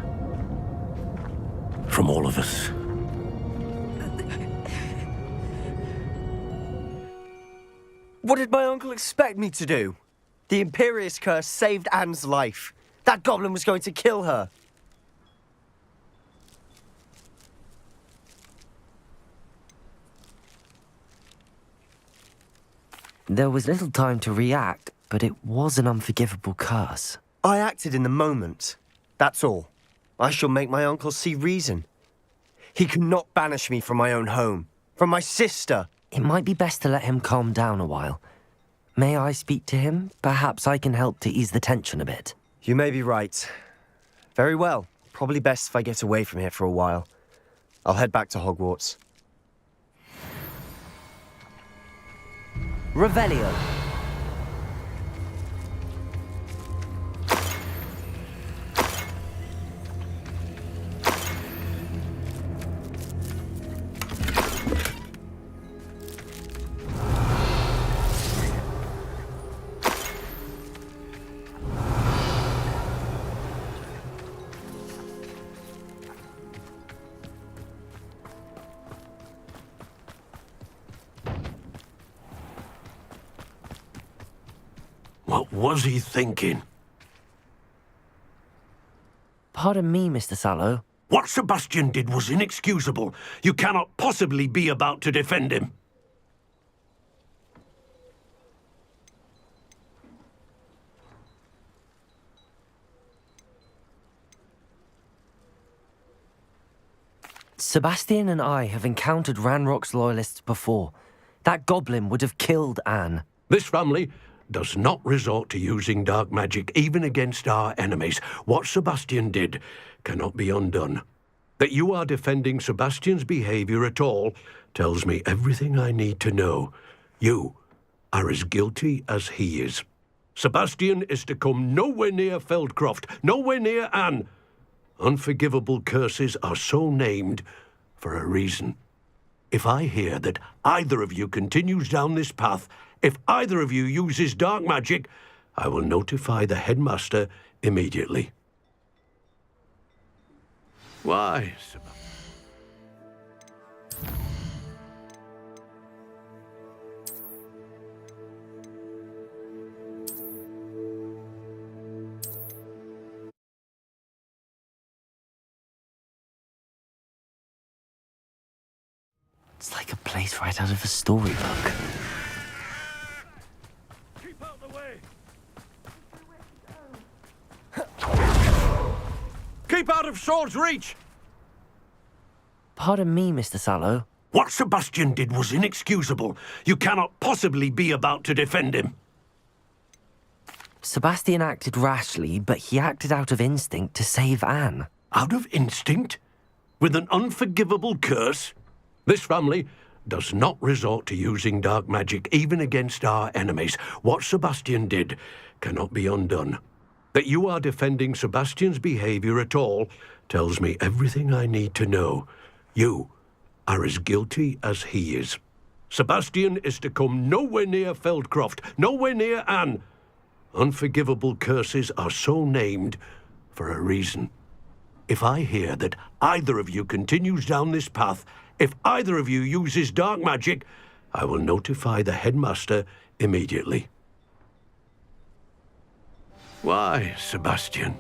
From all of us.
What did my uncle expect me to do? The Imperious curse saved Anne's life. That goblin was going to kill her.
There was little time to react, but it was an unforgivable curse.
I acted in the moment. That's all. I shall make my uncle see reason. He cannot banish me from my own home, from my sister.
It might be best to let him calm down a while. May I speak to him? Perhaps I can help to ease the tension a bit.
You may be right. Very well. Probably best if I get away from here for a while. I'll head back to Hogwarts.
Revelio.
What was he thinking?
Pardon me, Mr. Sallow.
What Sebastian did was inexcusable. You cannot possibly be about to defend him.
Sebastian and I have encountered Ranrock's loyalists before. That goblin would have killed Anne.
This family does not resort to using dark magic even against our enemies. What Sebastian did cannot be undone. That you are defending Sebastian's behavior at all tells me everything I need to know. You are as guilty as he is. Sebastian is to come nowhere near Feldcroft, nowhere near Anne. Unforgivable curses are so named for a reason. If I hear that either of you continues down this path, if either of you uses dark magic, I will notify the headmaster immediately. Why,
It's like a place right out of a storybook.
Keep out the way! Keep out of sword's reach!
Pardon me, Mr. Sallow.
What Sebastian did was inexcusable. You cannot possibly be about to defend him.
Sebastian acted rashly, but he acted out of instinct to save Anne.
Out of instinct? With an unforgivable curse? This family does not resort to using dark magic even against our enemies. What Sebastian did cannot be undone. That you are defending Sebastian's behavior at all tells me everything I need to know. You are as guilty as he is. Sebastian is to come nowhere near Feldcroft, nowhere near Anne. Unforgivable curses are so named for a reason. If I hear that either of you continues down this path, if either of you uses dark magic, I will notify the headmaster immediately. Why, Sebastian?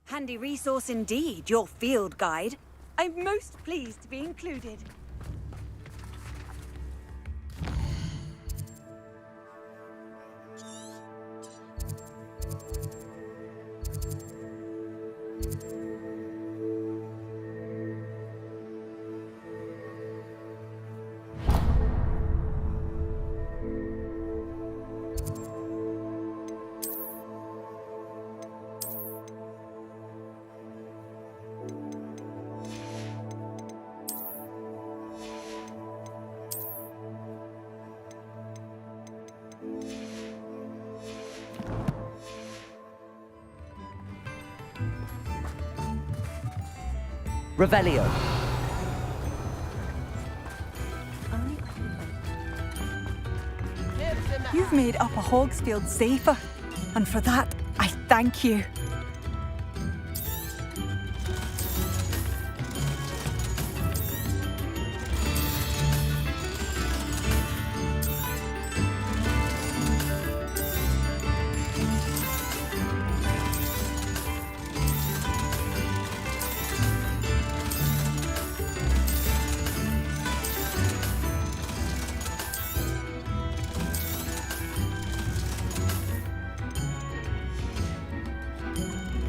Handy resource indeed, your field guide. I'm most pleased to be included.
Revelio.
You've made Upper Hogsfield safer, and for that, I thank you.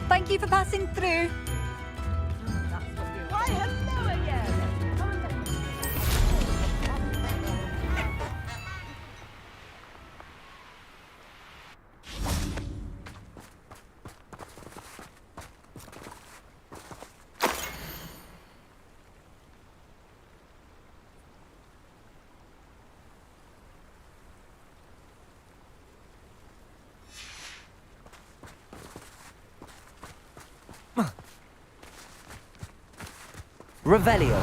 Thank you for passing through.
Why, hello again!
Revelio.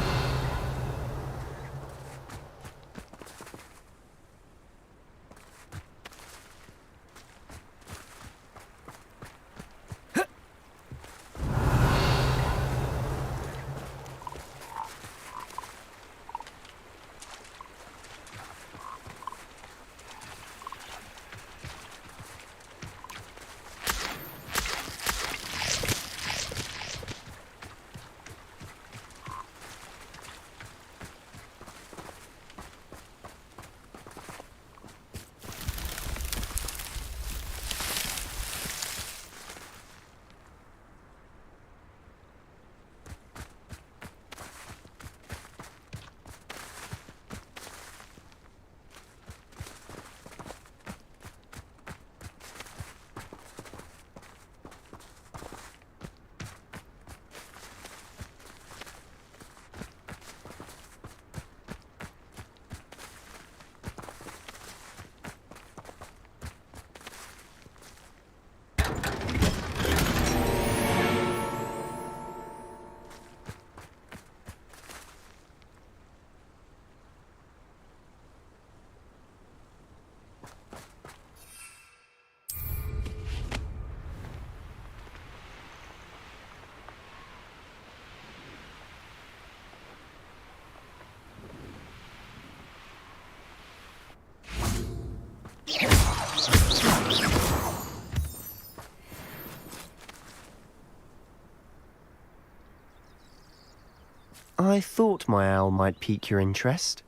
I thought my owl might pique your interest.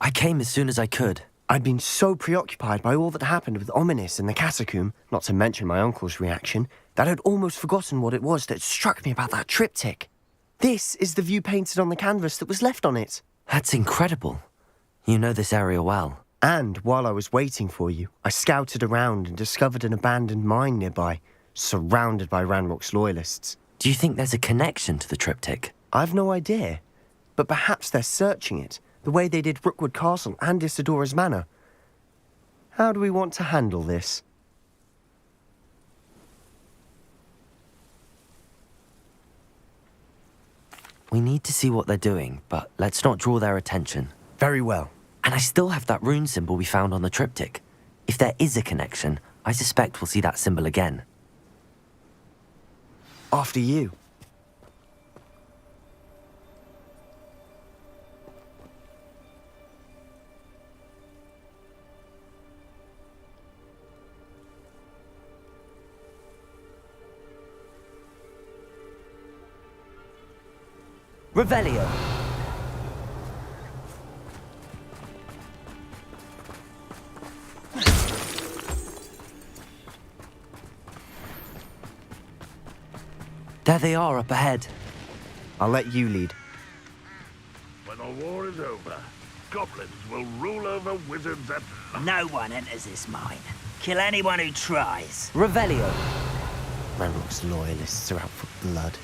I came as soon as I could.
I'd been so preoccupied by all that happened with Ominis in the catacomb, not to mention my uncle's reaction, that I'd almost forgotten what it was that struck me about that triptych. This is the view painted on the canvas that was left on it.
That's incredible. You know this area well.
And while I was waiting for you, I scouted around and discovered an abandoned mine nearby, surrounded by Ranrock's loyalists.
Do you think there's a connection to the triptych?
I've no idea, but perhaps they're searching it, the way they did Rookwood Castle and Isidora's Manor. How do we want to handle this?
We need to see what they're doing, but let's not draw their attention.
Very well.
And I still have that rune symbol we found on the triptych. If there is a connection, I suspect we'll see that symbol again.
After you.
Revelio. There they are up ahead.
I'll let you lead.
When the war is over, goblins will rule over wizards at
No one enters this mine. Kill anyone who tries.
Revelio.
Ranrock's loyalists are out for blood.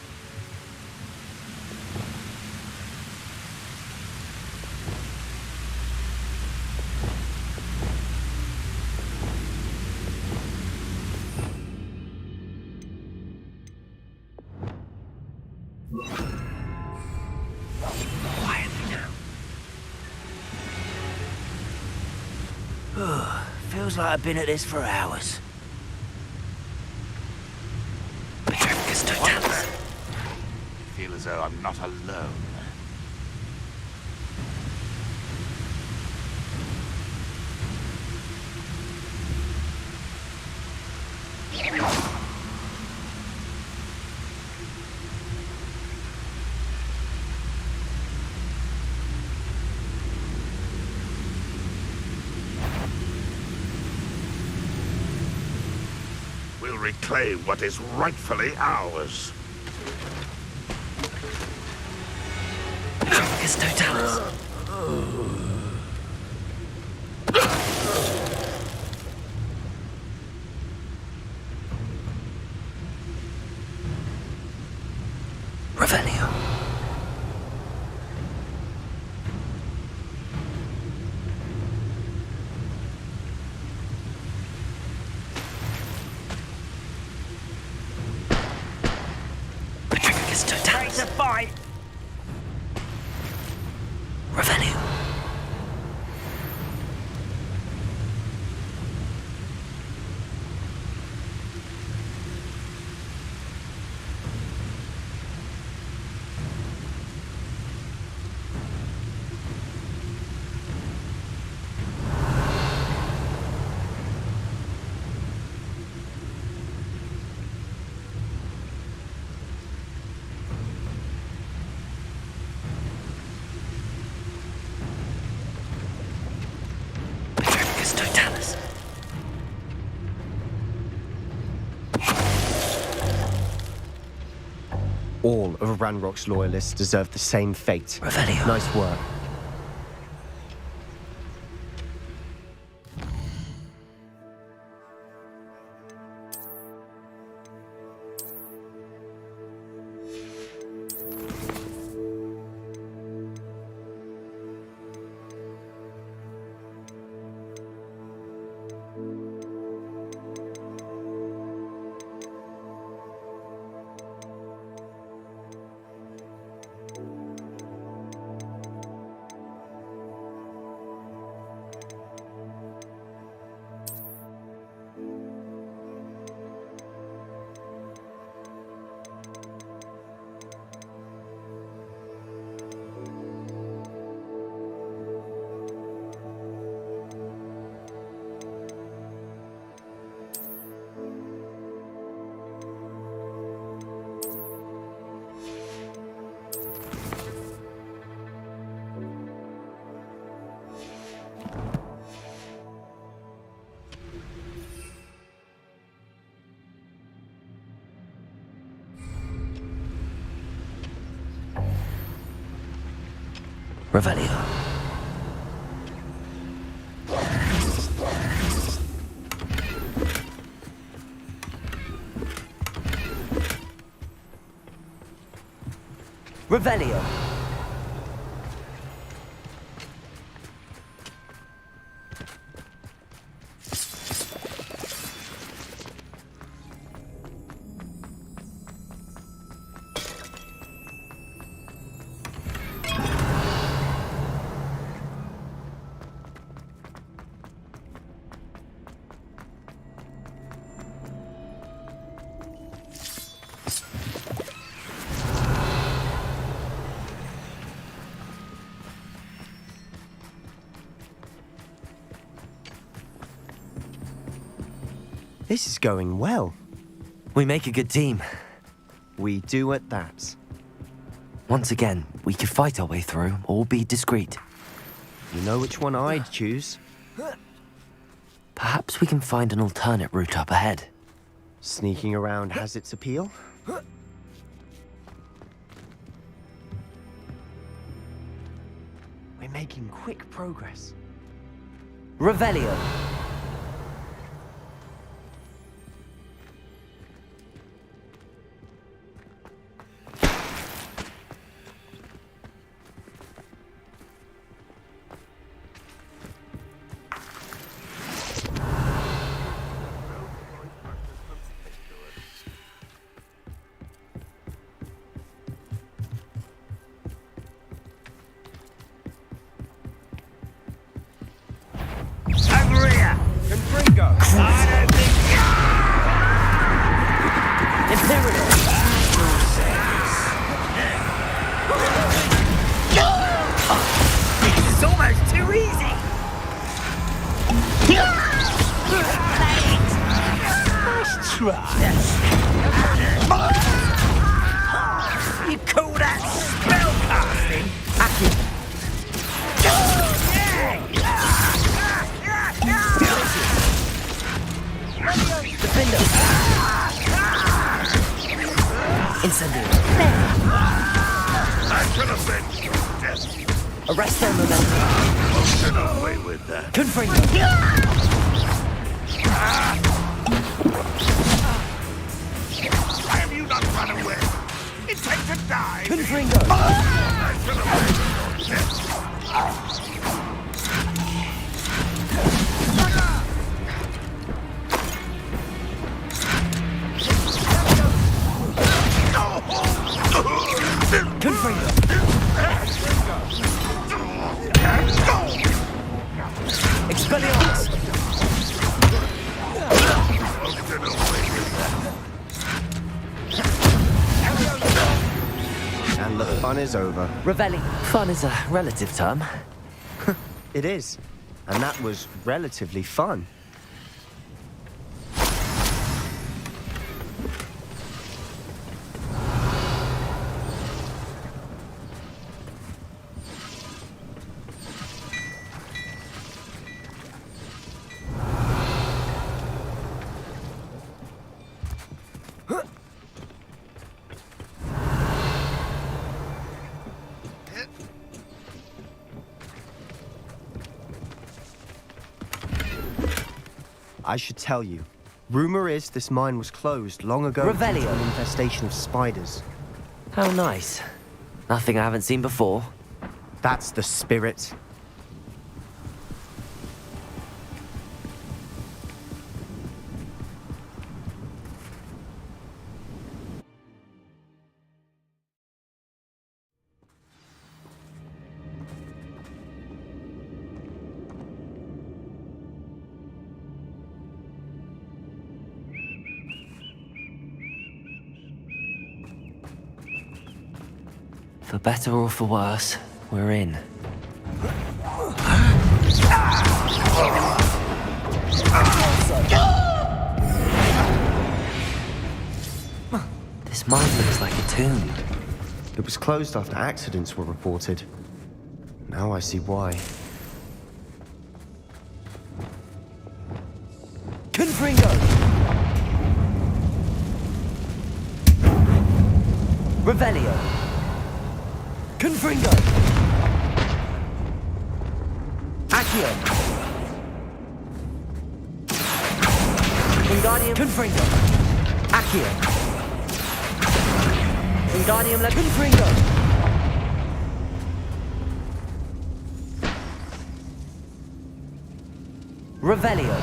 Feels like I've been at this for hours.
feel as though I'm not alone. We'll reclaim what is rightfully ours.
Revelio. Patricus Totalis.
Break the fight!
Revelio. Totalis.
All of Ranrock's loyalists deserve the same fate.
Revelio.
Nice work.
Revelio. Revelio.
This is going well.
We make a good team.
We do at that.
Once again, we could fight our way through or be discreet.
You know which one I'd choose.
Perhaps we can find an alternate route up ahead.
Sneaking around has its appeal. We're making quick progress.
Revelio.
You call that spellcasting?
Defender. Incendio.
I should have been death.
Arresto momentum.
Get away with that.
Confringo.
Why have you not run away? Intend to die.
Confringo.
I should have been death.
Confringo. Expelliarmus.
And the fun is over.
Revelli. Fun is a relative term.
It is. And that was relatively fun. I should tell you. Rumor is this mine was closed long ago due to
Revelio.
an infestation of spiders.
How nice. Nothing I haven't seen before.
That's the spirit.
For better or for worse, we're in. This mine looks like a tomb.
It was closed after accidents were reported. Now I see why.
Confringo! Revelio! Confringo! Accio! Wingardium Confringo! Accio! Wingardium La Confringo! Revelio!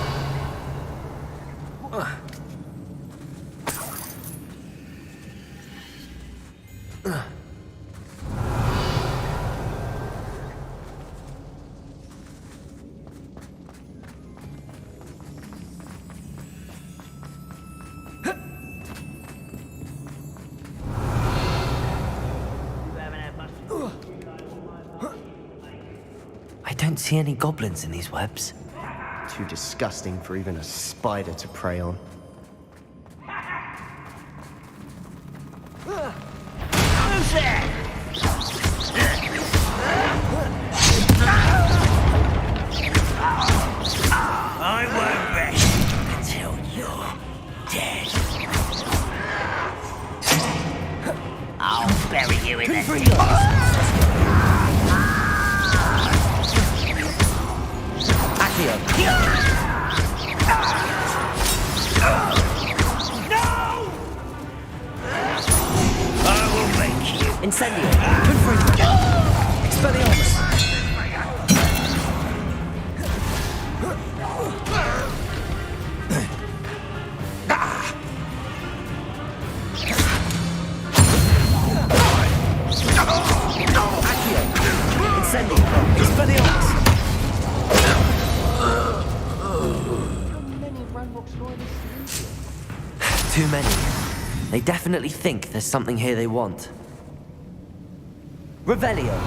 I don't see any goblins in these webs.
Too disgusting for even a spider to prey on.
Who's there?
Too many. They definitely think there's something here they want. Revelio.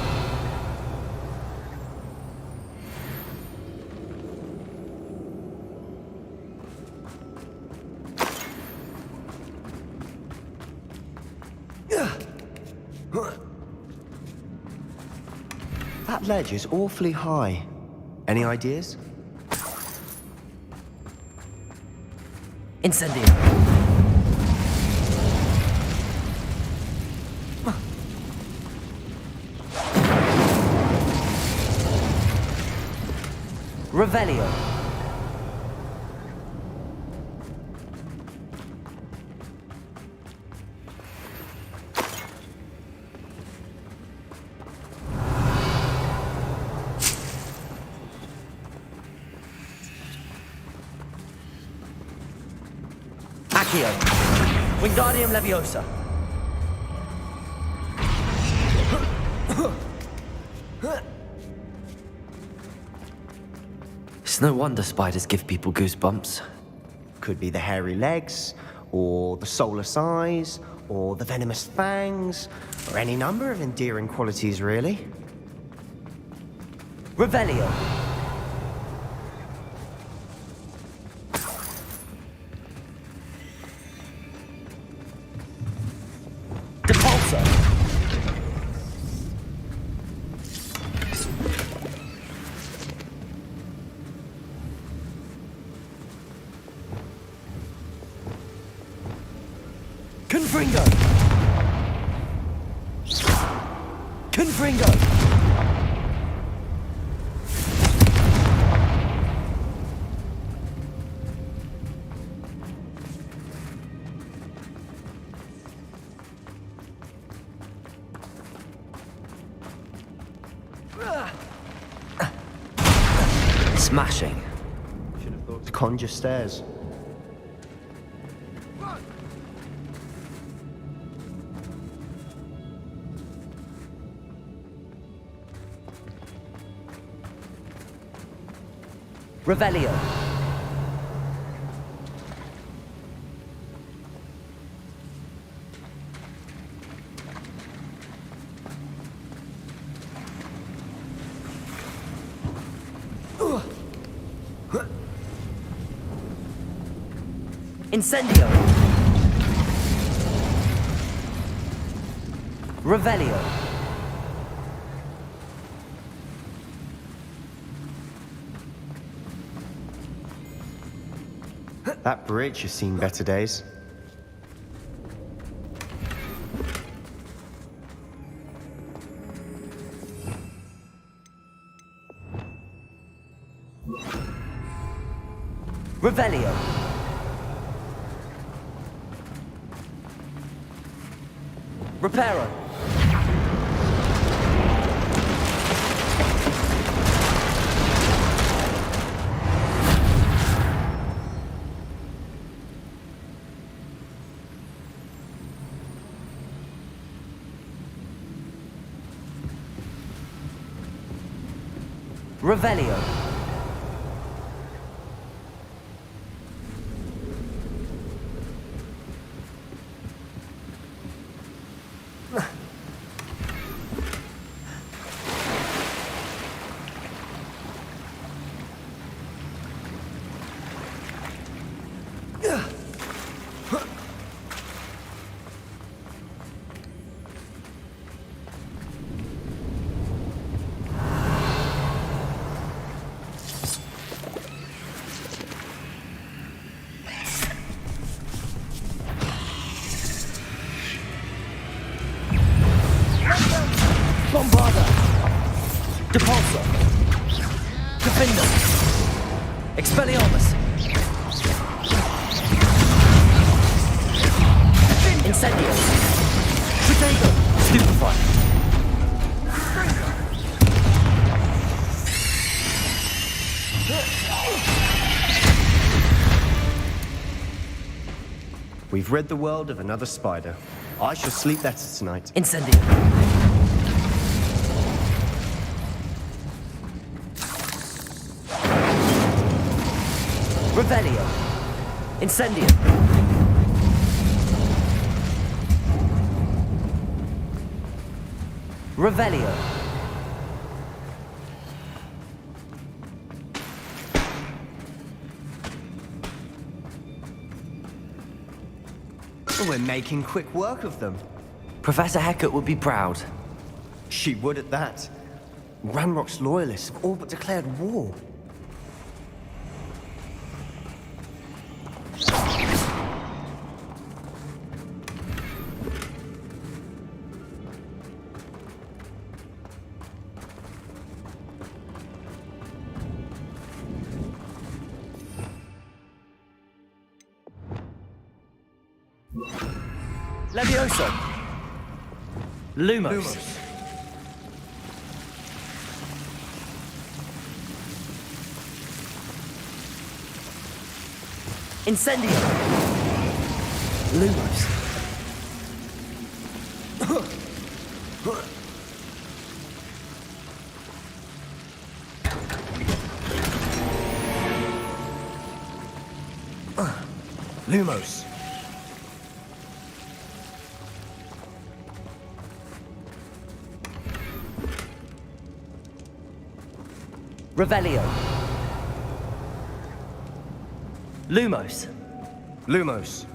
That ledge is awfully high. Any ideas?
Incendio. Revelio. Accio. Wingardium Leviosa. It's no wonder spiders give people goosebumps.
Could be the hairy legs, or the soulless eyes, or the venomous fangs, or any number of endearing qualities, really.
Revelio. Depulso. Confringo. Confringo. Smashing.
To conjure stairs.
Revelio. Incendio. Revelio.
That bridge has seen better days.
Revelio. Reparo. Revelio. Bombarda. Depulso. Defender. Expelliarmus. Incendio. Protego. Stupefy.
We've rid the world of another spider. I shall sleep better tonight.
Incendio. Revelio. Incendio. Revelio.
We're making quick work of them.
Professor Hecat would be proud.
She would at that. Ranrock's loyalists have all but declared war.
Levioso. Lumos. Incendio. Lumos.
Lumos.
Revelio. Lumos.
Lumos.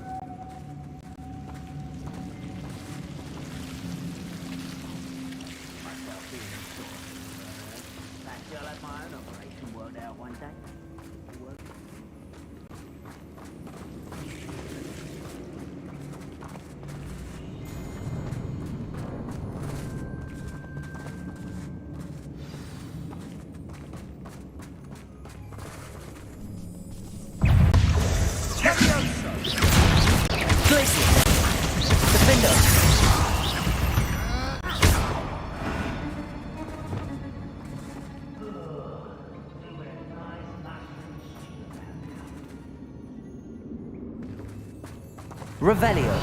Revelio.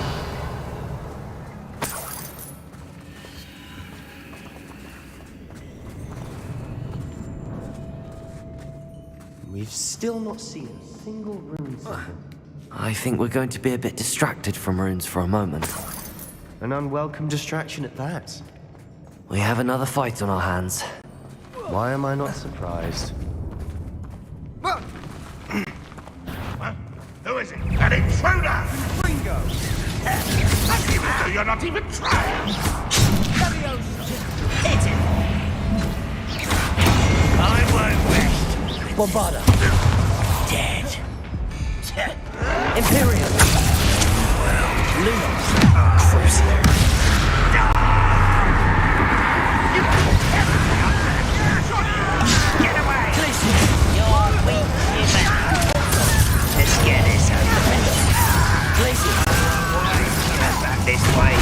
We've still not seen a single rune symbol.
I think we're going to be a bit distracted from runes for a moment.
An unwelcome distraction at that.
We have another fight on our hands.
Why am I not surprised?
Who is it? An intruder! Ringo! Even though you're not even trying!
Hit him!
I won't rest!
Bombarda. Dead. Imperium. Lumos. Crusader.
Get away!
You're weak, human.
Let's get this over with.
Glacier.
Back this way.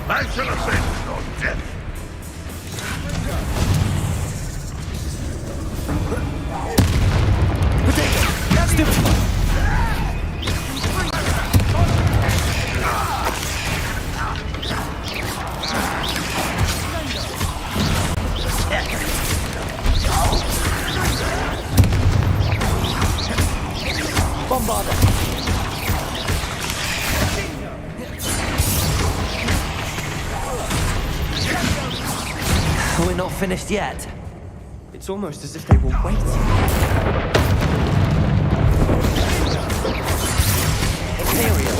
I shall avenge your death.
Bombarda. We're not finished yet.
It's almost as if they were waiting.
Imperial.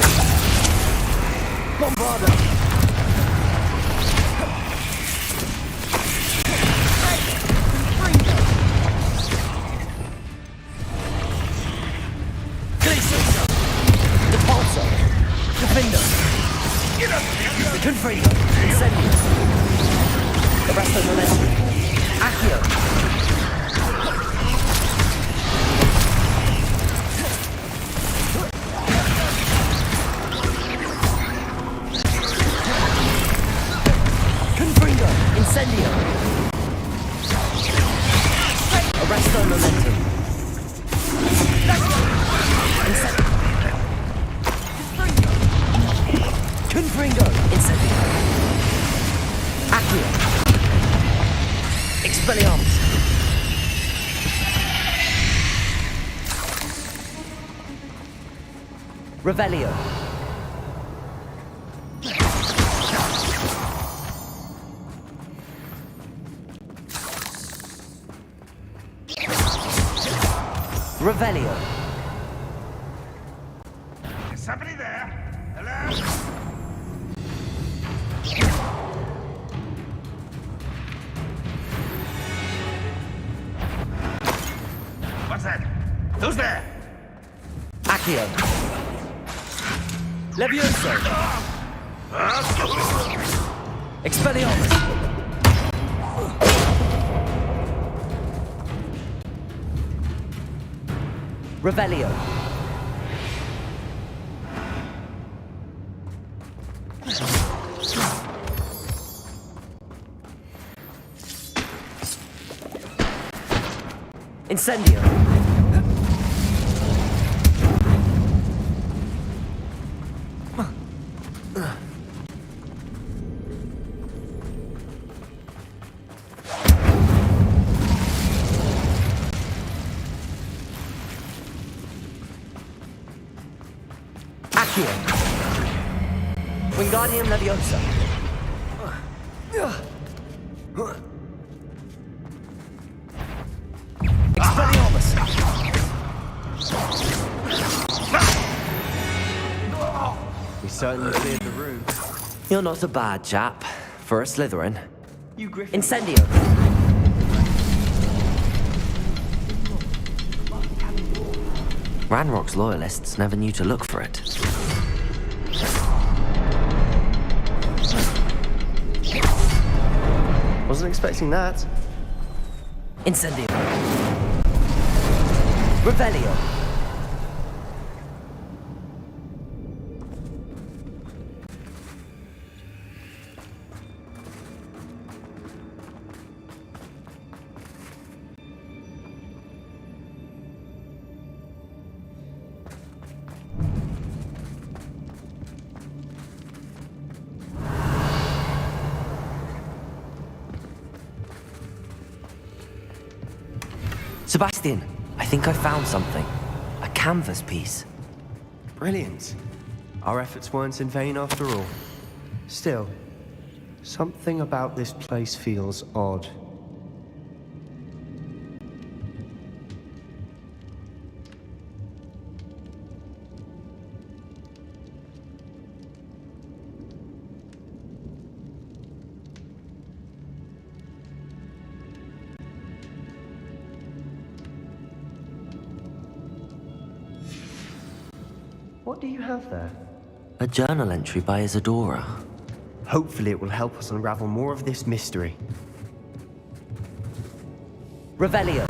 Bombarda. Glacier. Depulso. Defender. Confringo. Incendius. The rest of the list. Accio. Confringo. Incendio. Arresto Momentum. Incendio. Confringo! Incendio! Accio! Expelliarmus! Revelio! Revelio!
Is somebody there? Hello? What's that? Who's there?
Accio! Levioso! Expelliarmus! Revelio! Incendio! Accio! Wingardium Leviosa! Expelliarmus!
We certainly cleared the room.
You're not a bad chap for a Slytherin.
You Griffin.
Incendio! Ranrock's loyalists never knew to look for it.
Wasn't expecting that.
Incendio! Revelio! Sebastian, I think I found something. A canvas piece.
Brilliant. Our efforts weren't in vain after all. Still, something about this place feels odd. What do you have there?
A journal entry by Isadora.
Hopefully it will help us unravel more of this mystery.
Revelio!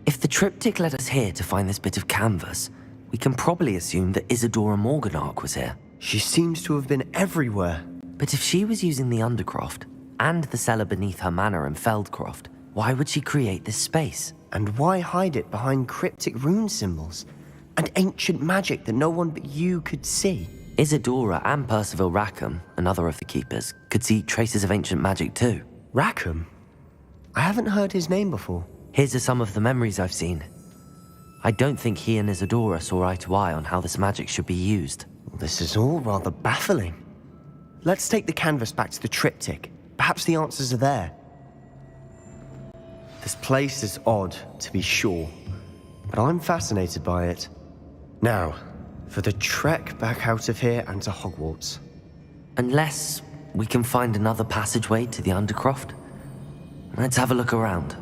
If the triptych led us here to find this bit of canvas, we can probably assume that Isadora Morganark was here.
She seems to have been everywhere.
But if she was using the Undercroft, and the cellar beneath her manor in Feldcroft, why would she create this space?
And why hide it behind cryptic rune symbols? And ancient magic that no one but you could see?
Isadora and Percival Rackham, another of the Keepers, could see traces of ancient magic too.
Rackham? I haven't heard his name before.
His are some of the memories I've seen. I don't think he and Isadora saw eye to eye on how this magic should be used.
This is all rather baffling. Let's take the canvas back to the triptych. Perhaps the answers are there. This place is odd, to be sure, but I'm fascinated by it. Now, for the trek back out of here and to Hogwarts.
Unless we can find another passageway to the Undercroft. Let's have a look around.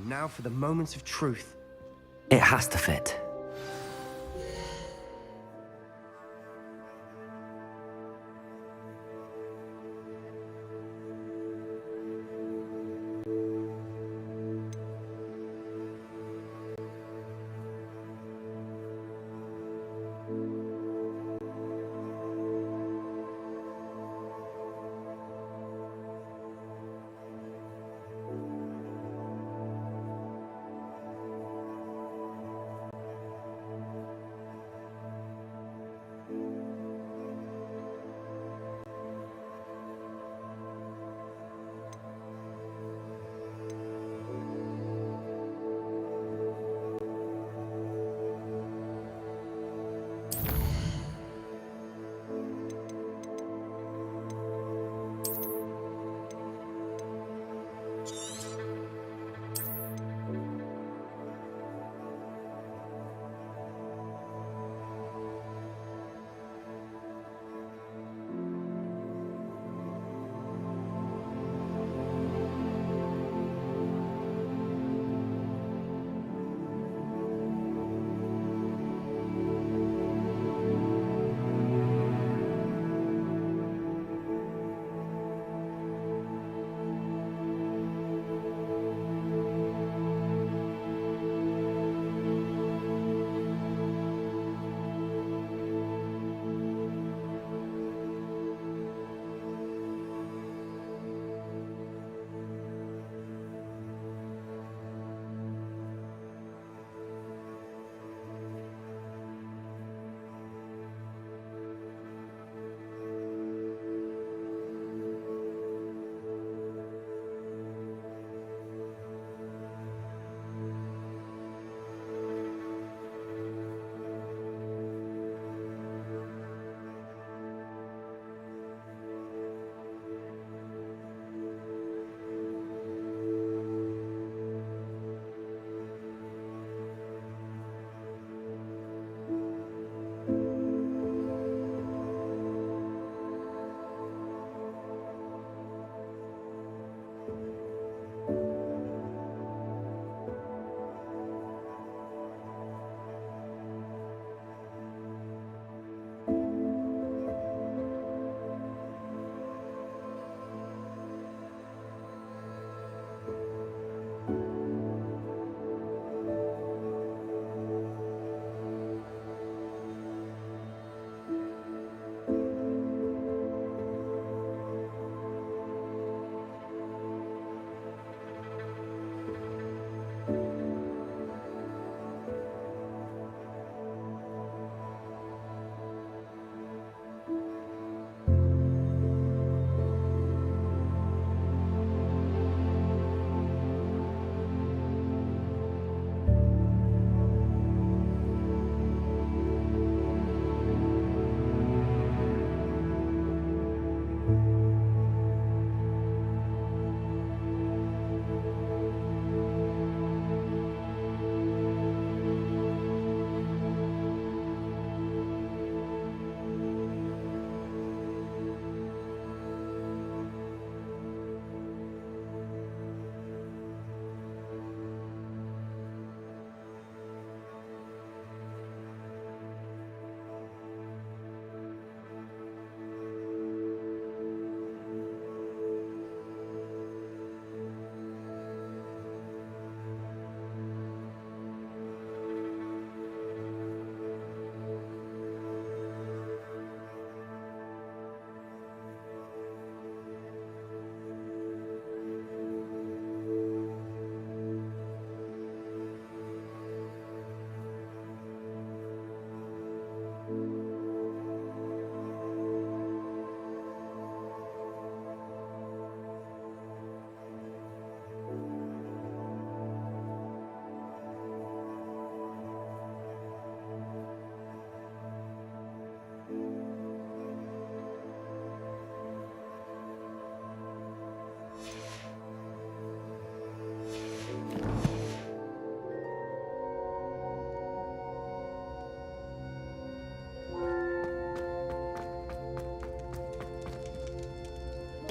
And now for the moments of truth.
It has to fit.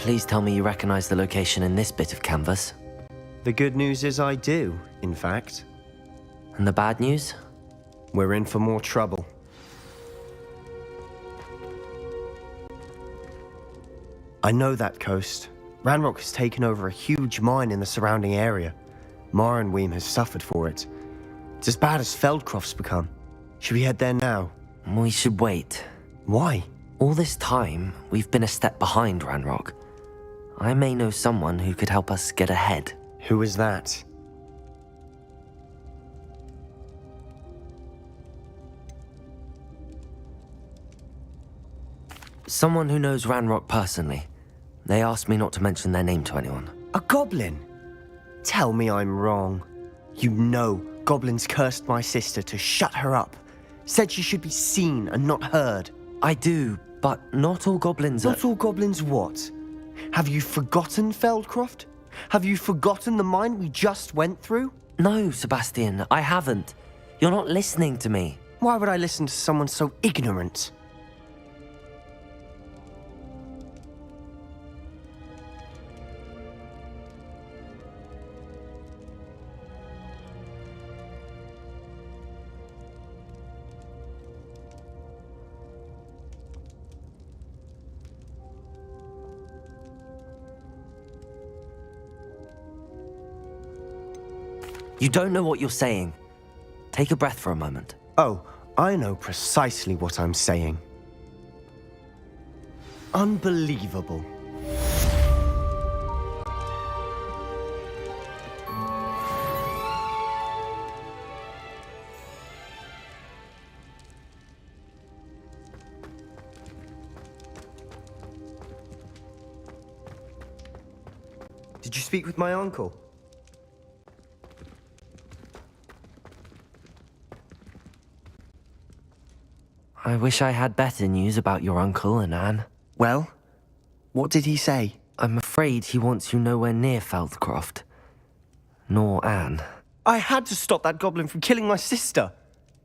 Please tell me you recognize the location in this bit of canvas.
The good news is I do, in fact.
And the bad news?
We're in for more trouble. I know that coast. Ranrock has taken over a huge mine in the surrounding area. Marrenweem has suffered for it. It's as bad as Feldcroft's become. Should we head there now?
We should wait.
Why?
All this time, we've been a step behind Ranrock. I may know someone who could help us get ahead.
Who is that?
Someone who knows Ranrock personally. They asked me not to mention their name to anyone.
A goblin? Tell me I'm wrong. You know goblins cursed my sister to shut her up. Said she should be seen and not heard.
I do, but not all goblins are...
Not all goblins what? Have you forgotten Feldcroft? Have you forgotten the mine we just went through?
No, Sebastian, I haven't. You're not listening to me.
Why would I listen to someone so ignorant?
You don't know what you're saying. Take a breath for a moment.
Oh, I know precisely what I'm saying. Unbelievable. Did you speak with my uncle?
I wish I had better news about your uncle and Anne.
Well, what did he say?
I'm afraid he wants you nowhere near Feldcroft. Nor Anne.
I had to stop that goblin from killing my sister.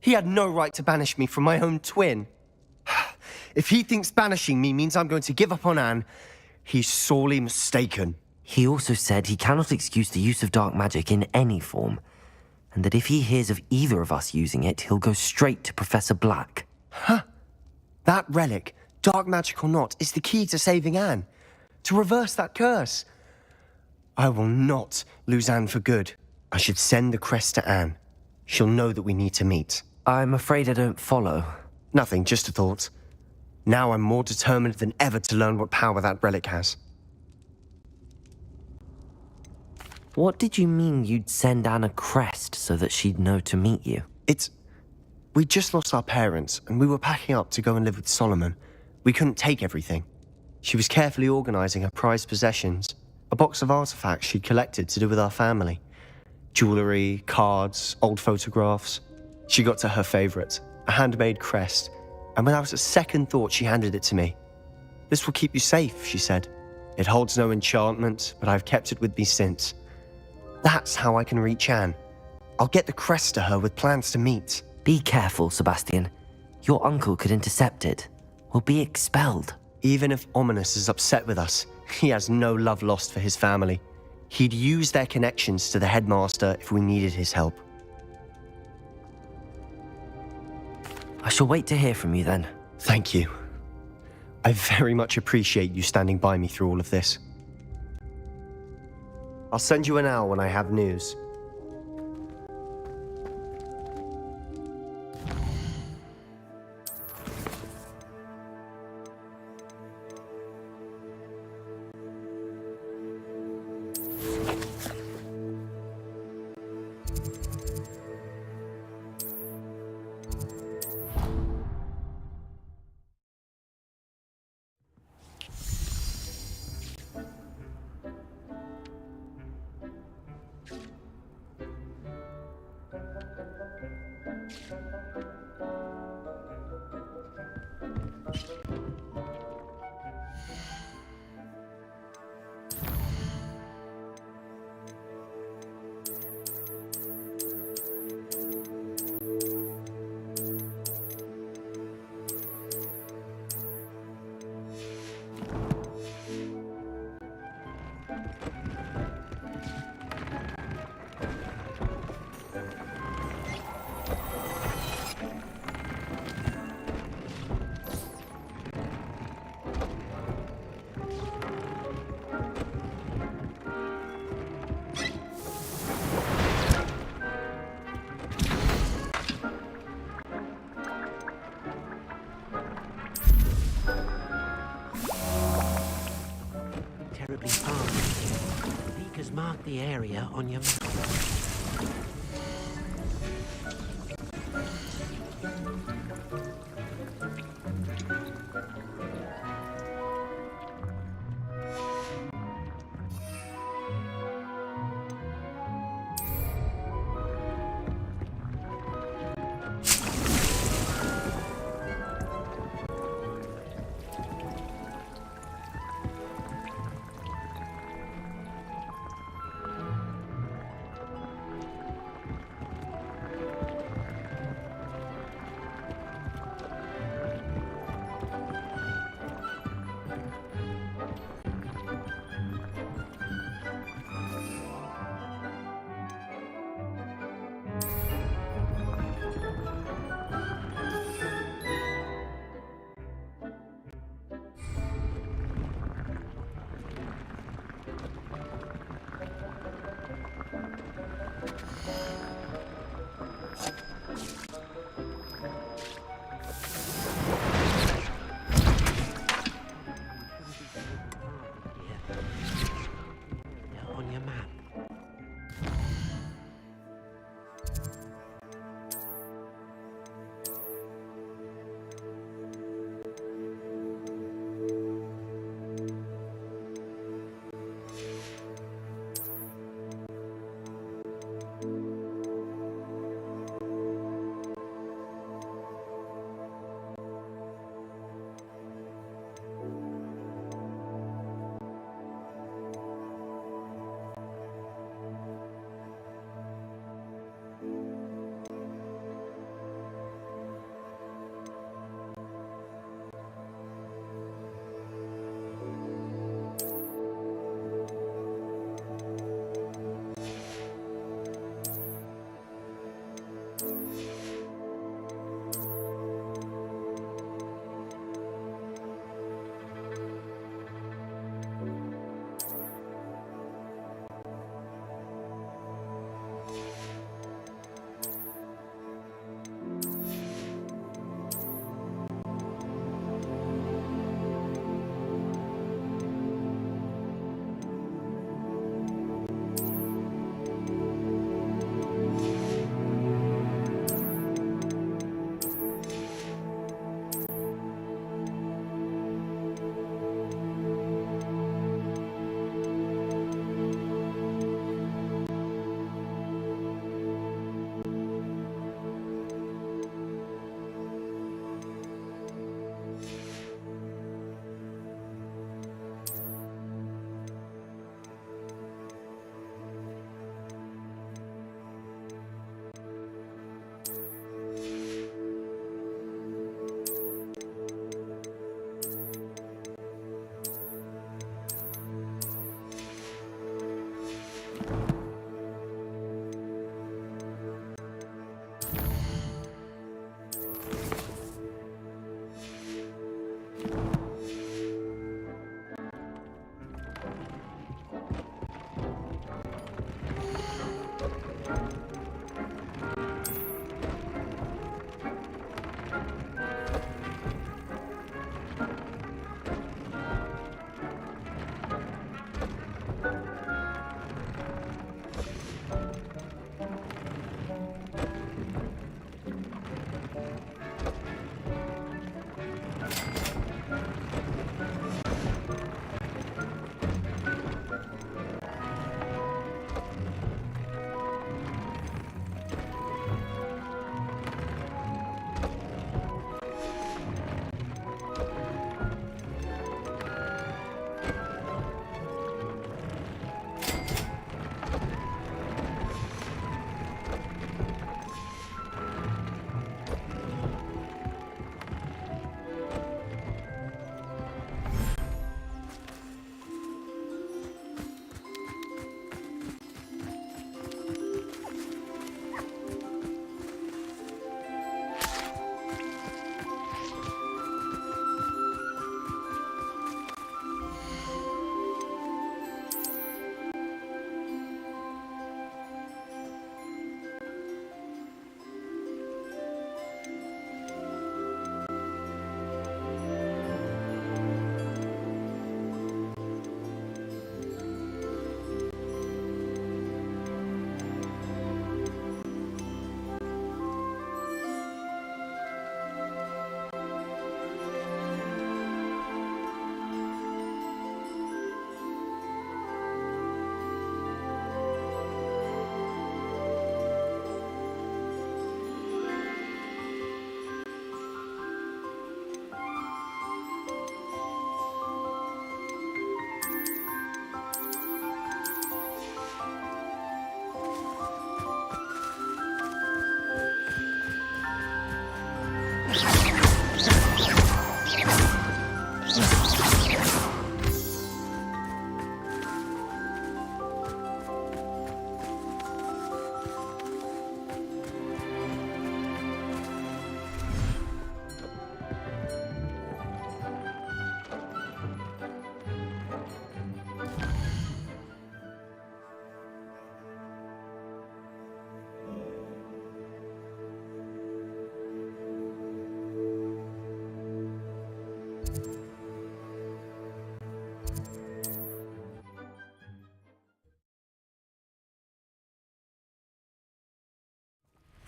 He had no right to banish me from my own twin. If he thinks banishing me means I'm going to give up on Anne, he's sorely mistaken.
He also said he cannot excuse the use of dark magic in any form, and that if he hears of either of us using it, he'll go straight to Professor Black.
Huh. That relic, dark magic or not, is the key to saving Anne. To reverse that curse. I will not lose Anne for good. I should send the crest to Anne. She'll know that we need to meet.
I'm afraid I don't follow.
Nothing, just a thought. Now I'm more determined than ever to learn what power that relic has.
What did you mean you'd send Anne a crest so that she'd know to meet you?
We just lost our parents, and we were packing up to go and live with Solomon. We couldn't take everything. She was carefully organizing her prized possessions, a box of artifacts she'd collected to do with our family. Jewelry, cards, old photographs. She got to her favorite, a handmade crest, and without a second thought she handed it to me. This will keep you safe, she said. It holds no enchantment, but I've kept it with me since. That's how I can reach Anne. I'll get the crest to her with plans to meet.
Be careful, Sebastian. Your uncle could intercept it. We'll be expelled.
Even if Ominous is upset with us, he has no love lost for his family. He'd use their connections to the headmaster if we needed his help.
I shall wait to hear from you then.
Thank you. I very much appreciate you standing by me through all of this. I'll send you an owl when I have news.
terribly far. The beakers mark the area on your map.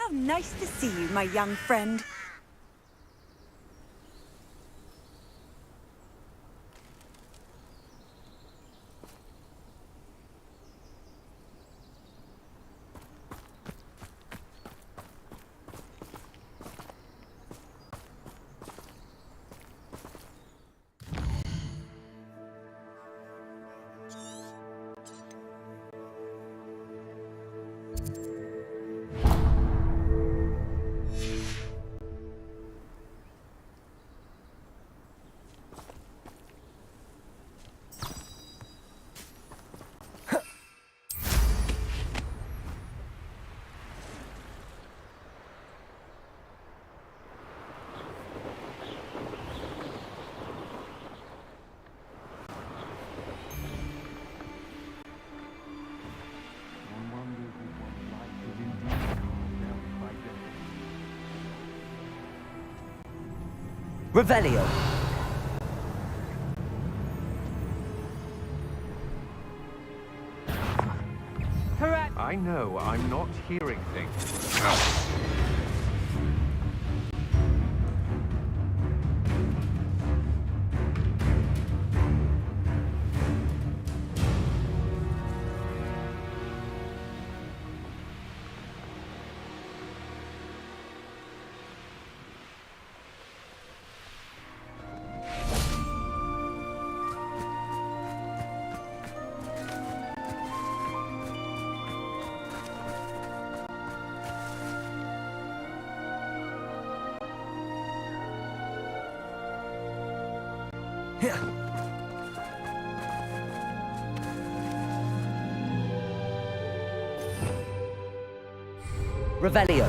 How nice to see you, my young friend.
Revelio.
I know, I'm not hearing things.
Revelio.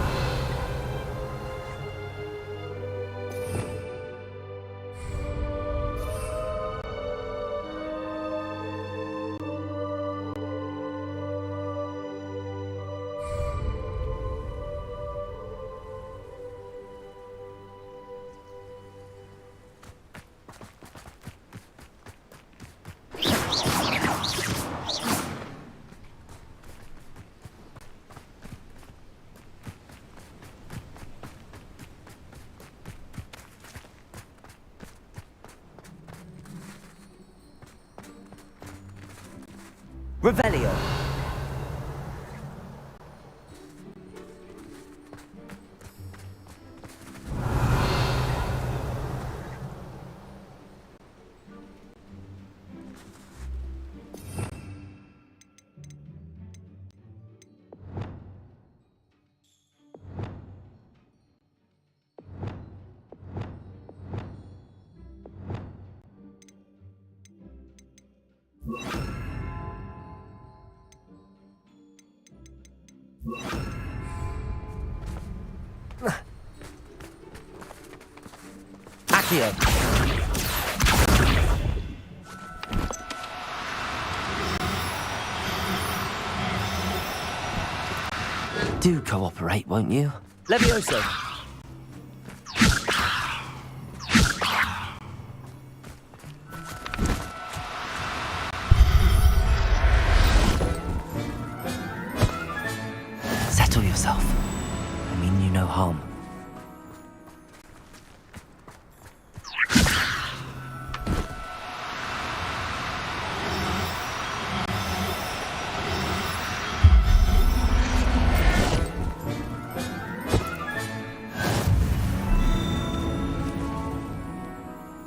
Revelio. Accio. Do cooperate, won't you? Levioso. Settle yourself. I mean you no harm.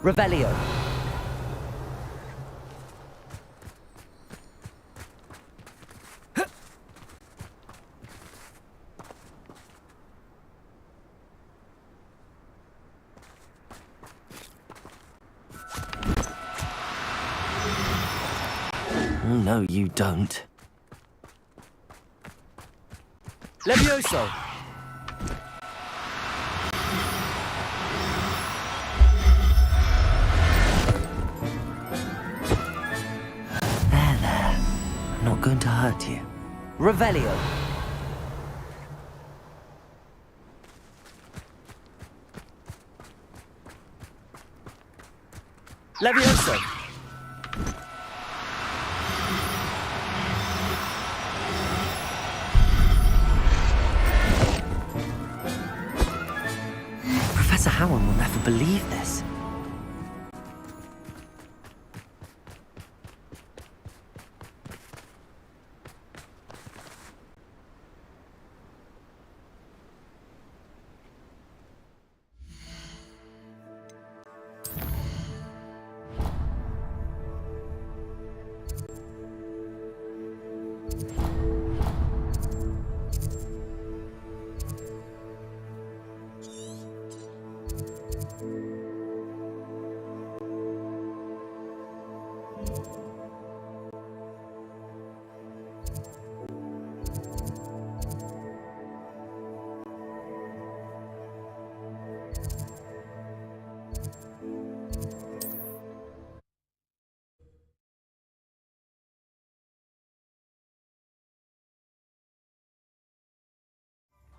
Revelio. No, you don't. Levioso. I'm not going to hurt you. Revelio. Levioso. believe this.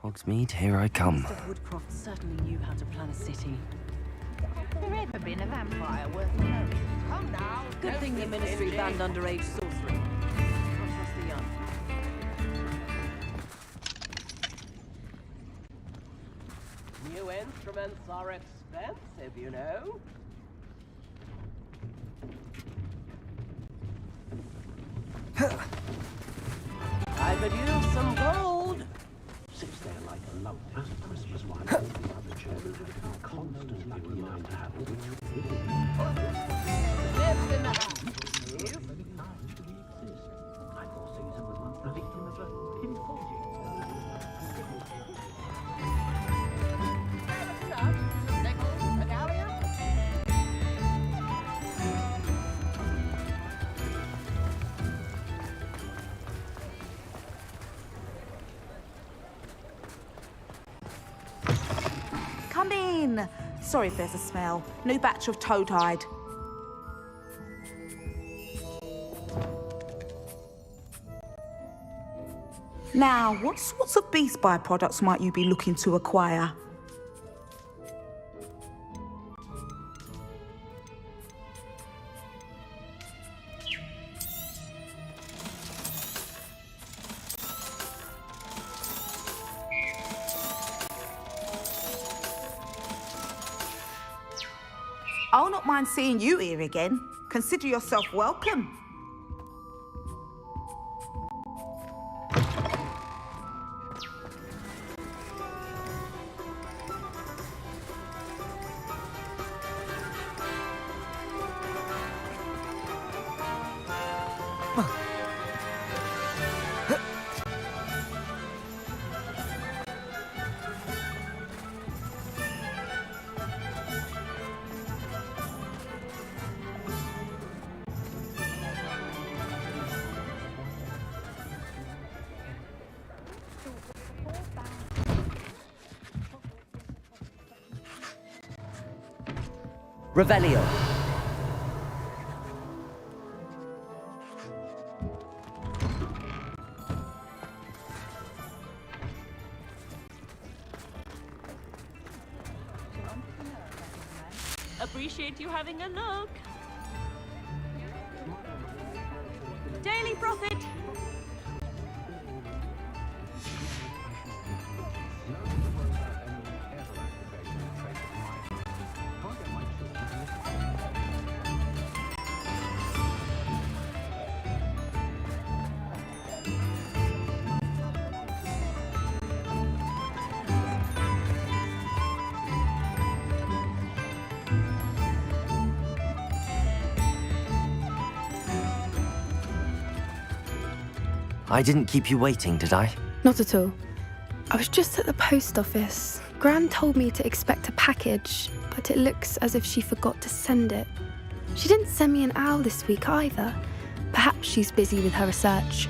Hogsmeade, here I come.
Mr. Woodcroft certainly knew how to plan a city.
There ever been a vampire worth knowing? Come now.
Good thing the Ministry banned underage sorcery. Don't trust the young.
New instruments are expensive, you know. I could use some gold. Sits there like a lump as a Christmas one. All the other children constantly remind her which lives in the house. Is very nice to exist. I thought Caesar was once the victim of a pinfalling. A galleon?
Come in. Sorry if there's a smell. New batch of toad-hide. Now, what sorts of beast byproducts might you be looking to acquire? I'll not mind seeing you here again. Consider yourself welcome.
Revelio.
Appreciate you having a look. Daily profit.
I didn't keep you waiting, did I?
Not at all. I was just at the post office. Gran told me to expect a package, but it looks as if she forgot to send it. She didn't send me an owl this week either. Perhaps she's busy with her research.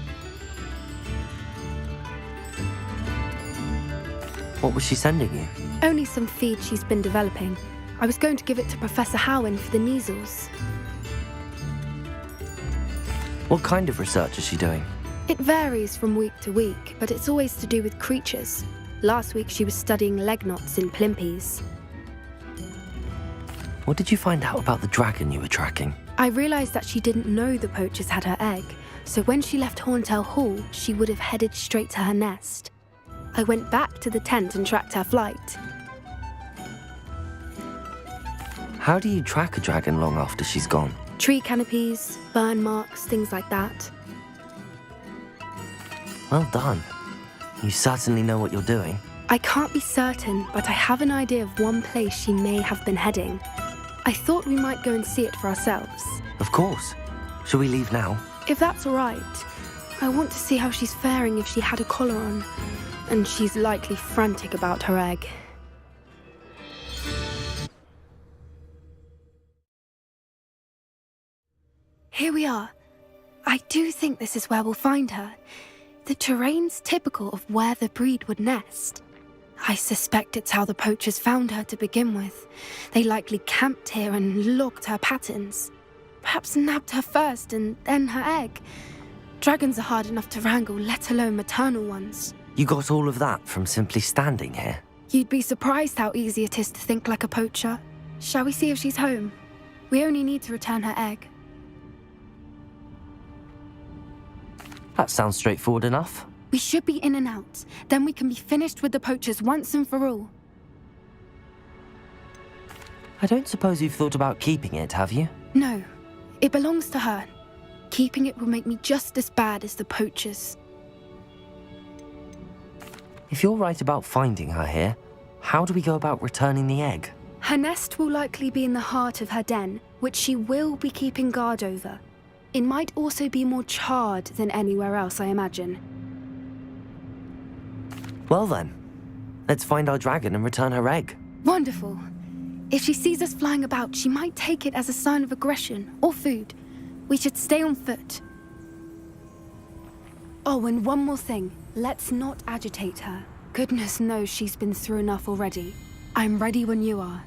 What was she sending you?
Only some feed she's been developing. I was going to give it to Professor Howin for the measles.
What kind of research is she doing?
It varies from week to week, but it's always to do with creatures. Last week she was studying leg knots in plimpies.
What did you find out about the dragon you were tracking?
I realised that she didn't know the poachers had her egg, so when she left Horntail Hall, she would have headed straight to her nest. I went back to the tent and tracked her flight.
How do you track a dragon long after she's gone?
Tree canopies, burn marks, things like that.
Well done. You certainly know what you're doing.
I can't be certain, but I have an idea of one place she may have been heading. I thought we might go and see it for ourselves.
Of course. Shall we leave now?
If that's all right. I want to see how she's faring if she had a collar on. And she's likely frantic about her egg. Here we are. I do think this is where we'll find her. The terrain's typical of where the breed would nest. I suspect it's how the poachers found her to begin with. They likely camped here and logged her patterns. Perhaps nabbed her first and then her egg. Dragons are hard enough to wrangle, let alone maternal ones.
You got all of that from simply standing here?
You'd be surprised how easy it is to think like a poacher. Shall we see if she's home? We only need to return her egg.
That sounds straightforward enough.
We should be in and out. Then we can be finished with the poachers once and for all.
I don't suppose you've thought about keeping it, have you?
No. It belongs to her. Keeping it will make me just as bad as the poachers.
If you're right about finding her here, how do we go about returning the egg?
Her nest will likely be in the heart of her den, which she will be keeping guard over. It might also be more charred than anywhere else, I imagine.
Well then, let's find our dragon and return her egg.
Wonderful. If she sees us flying about, she might take it as a sign of aggression or food. We should stay on foot. Oh, and one more thing. Let's not agitate her. Goodness knows she's been through enough already. I'm ready when you are.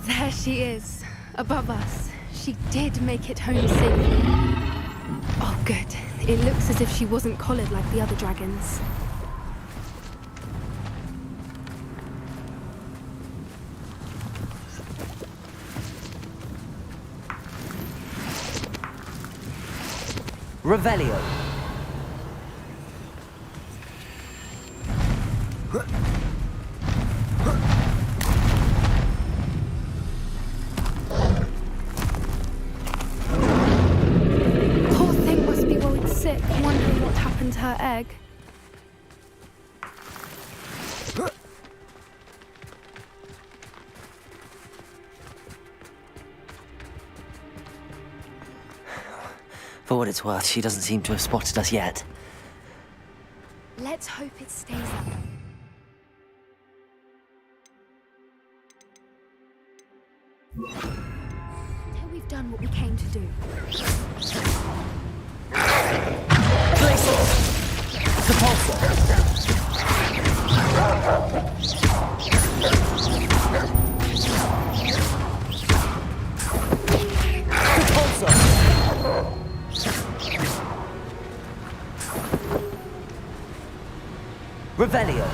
There she is, above us. She did make it home safely. Oh, good. It looks as if she wasn't collared like the other dragons.
Revelio.
Poor thing must be worried sick, wondering what happened to her egg.
For what it's worth, she doesn't seem to have spotted us yet.
Let's hope it stays up. Till we've done what we came to do.
Revelio.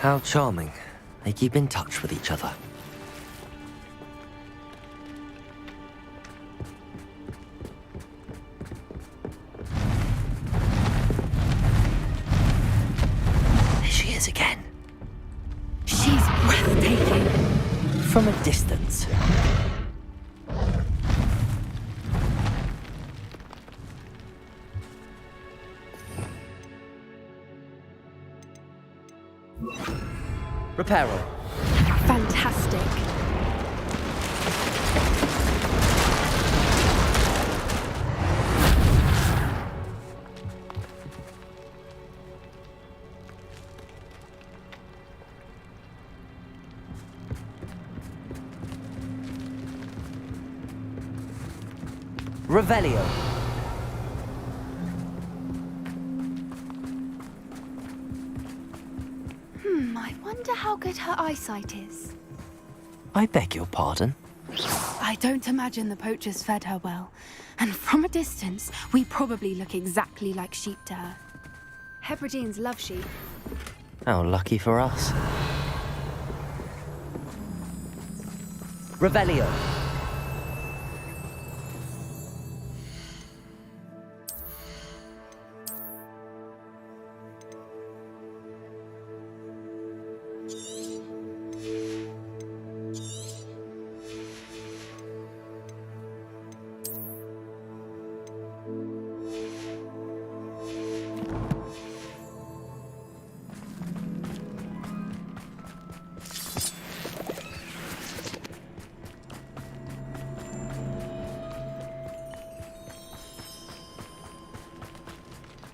How charming. They keep in touch with each other. There she is again.
She's breathtaking.
From a distance. Reparo.
Fantastic.
Revelio.
I wonder how good her eyesight is.
I beg your pardon?
I don't imagine the poachers fed her well. And from a distance, we probably look exactly like sheep to her. Hebrideans love sheep.
How lucky for us. Revelio.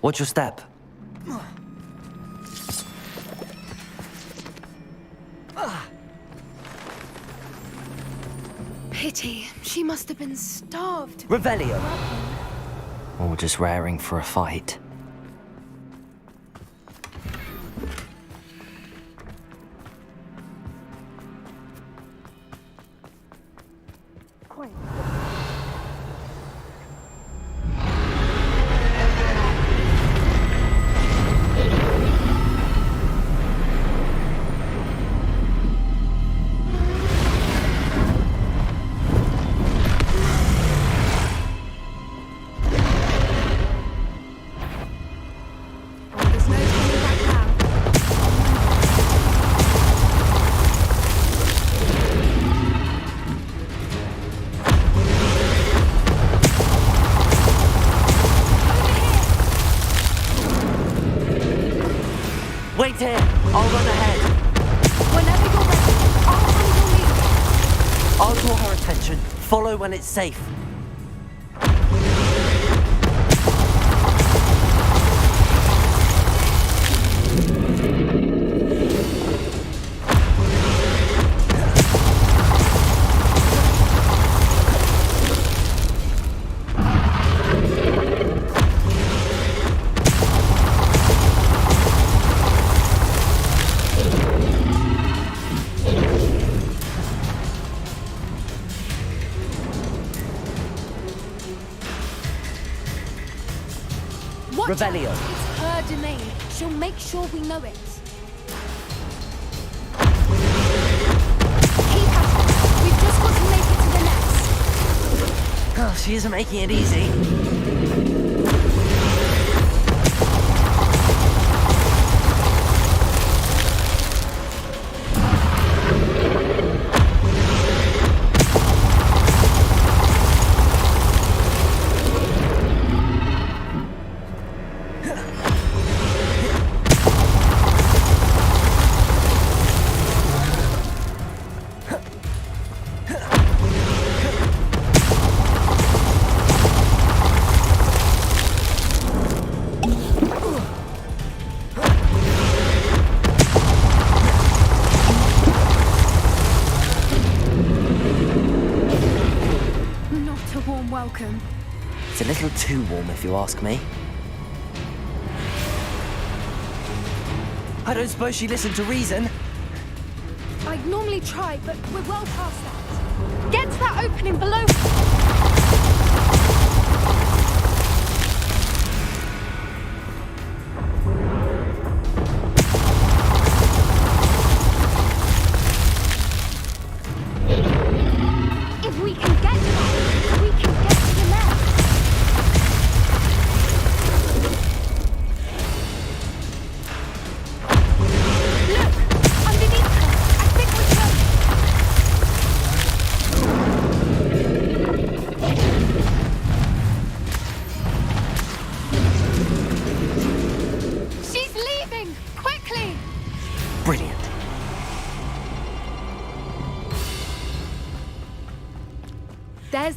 Watch your step.
Pity. She must have been starved.
Revelio. Or just raring for a fight. Wait here. I'll run ahead.
Whenever you're ready, I'll handle you.
I'll draw her attention. Follow when it's safe. Revelio.
It's her domain. She'll make sure we know it. Keep at it. We've just got to make it to the nest.
Oh, she isn't making it easy.
Welcome.
It's a little too warm, if you ask me. I don't suppose she listened to reason.
I'd normally try, but we're well past that. Get to that opening below.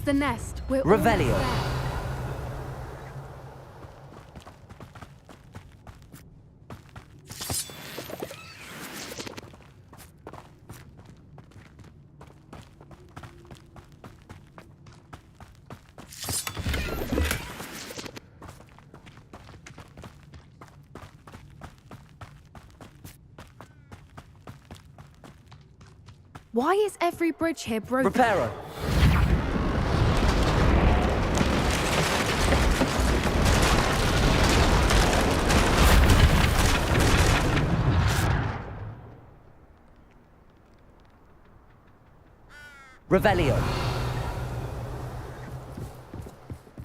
the nest. We're
Revelio.
almost there. Why is every bridge here broken?
Reparo. Revelio.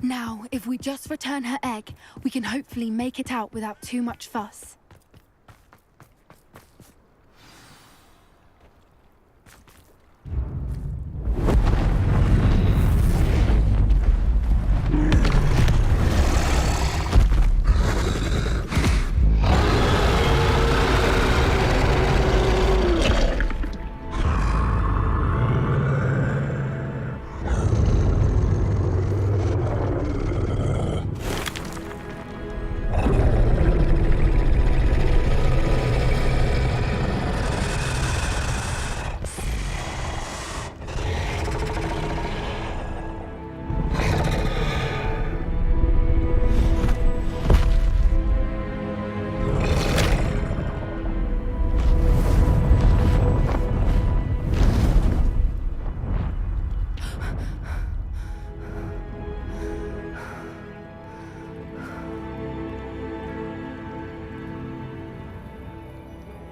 Now, if we just return her egg, we can hopefully make it out without too much fuss.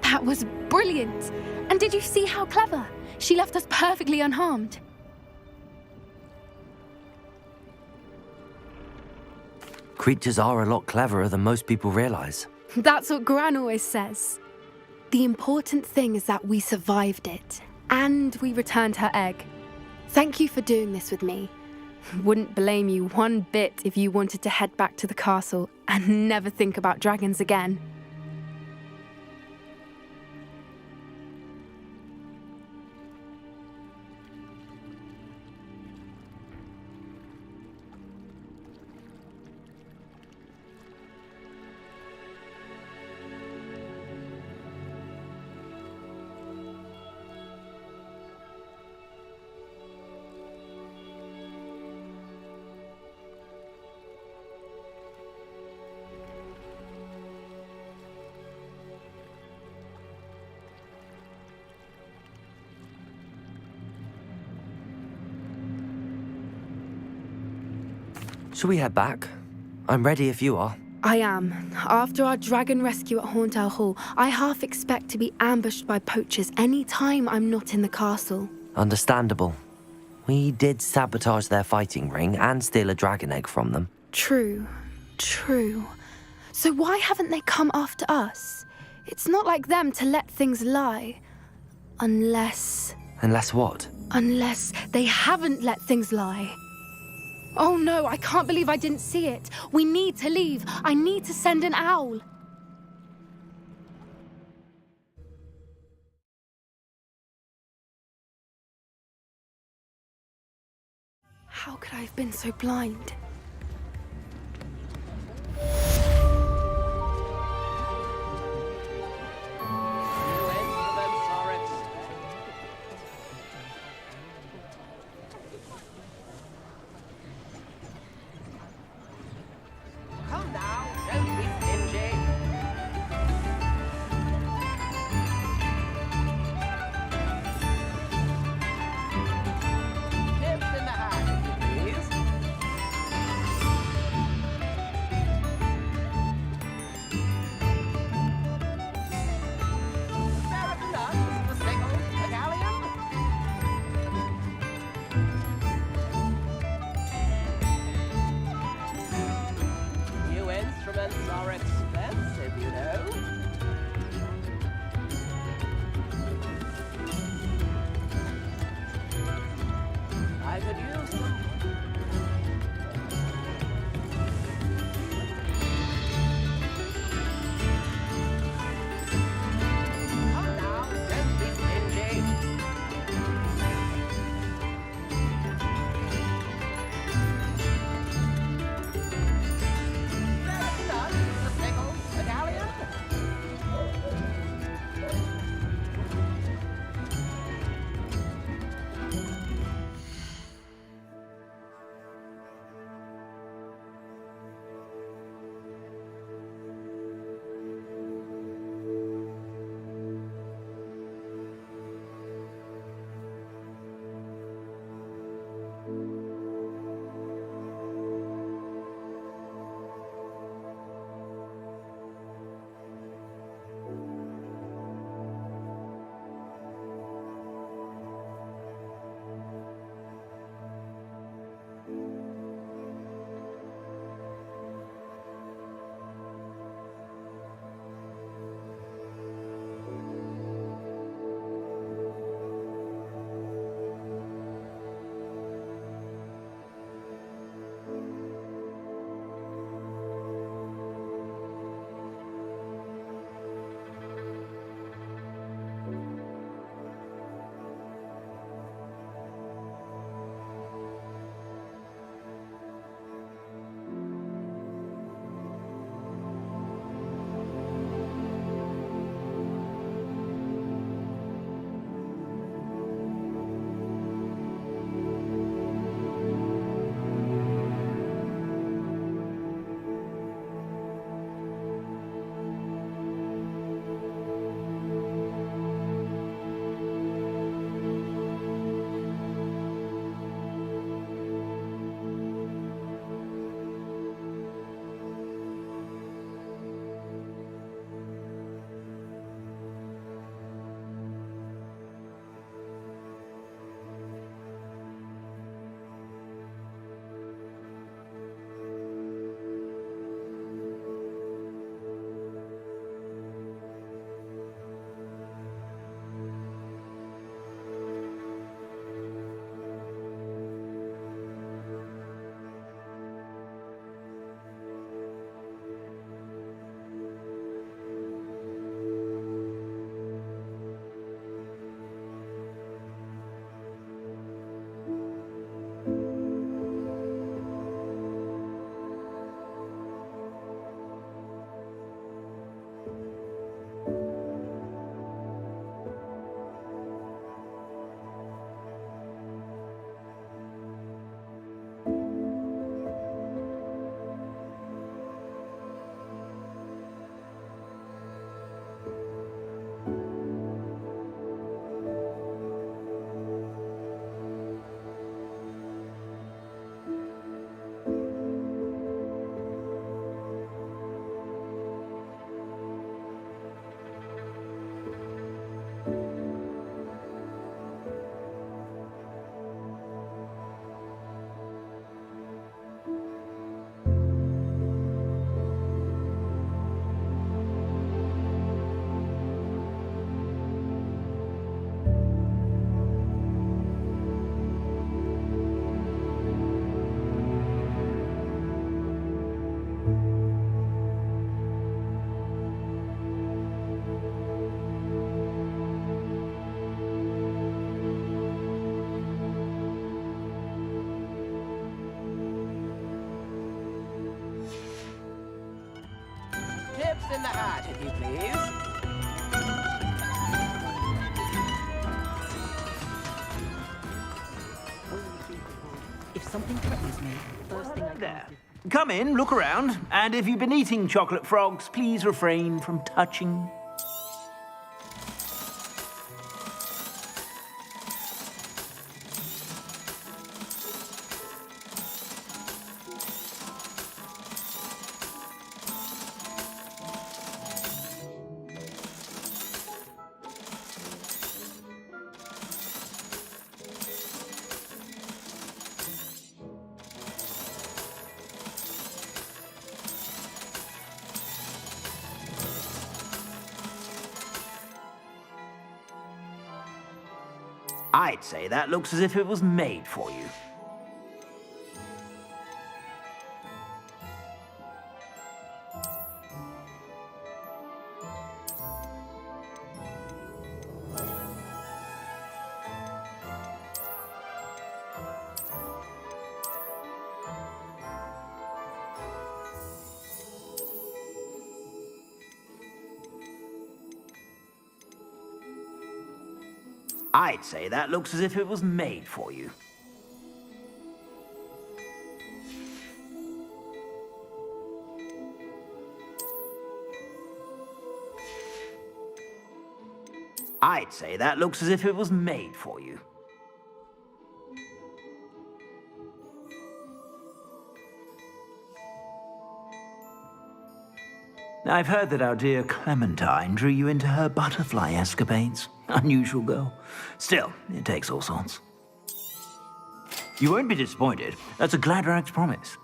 That was brilliant! And did you see how clever? She left us perfectly unharmed.
Creatures are a lot cleverer than most people realize.
That's what Gran always says. The important thing is that we survived it, and we returned her egg. Thank you for doing this with me. Wouldn't blame you one bit if you wanted to head back to the castle and never think about dragons again.
Shall we head back? I'm ready if you are.
I am. After our dragon rescue at Hauntow Hall, I half expect to be ambushed by poachers any time I'm not in the castle.
Understandable. We did sabotage their fighting ring and steal a dragon egg from them.
True. So why haven't they come after us? It's not like them to let things lie. Unless
what?
Unless they haven't let things lie. Oh no, I can't believe I didn't see it. We need to leave. I need to send an owl. How could I have been so blind?
Come now, don't be stingy. Tips in the hat, please.
if you please.
If something threatens me, first thing I
There. Come in, look around, and if you've been eating chocolate frogs, please refrain from touching. I'd say that looks as if it was made for you. I'd say that looks as if it was made for you. I'd say that looks as if it was made for you. I've heard that our dear Clementine drew you into her butterfly escapades. Unusual girl. Still, it takes all sorts. You won't be disappointed. That's a Gladrag's promise.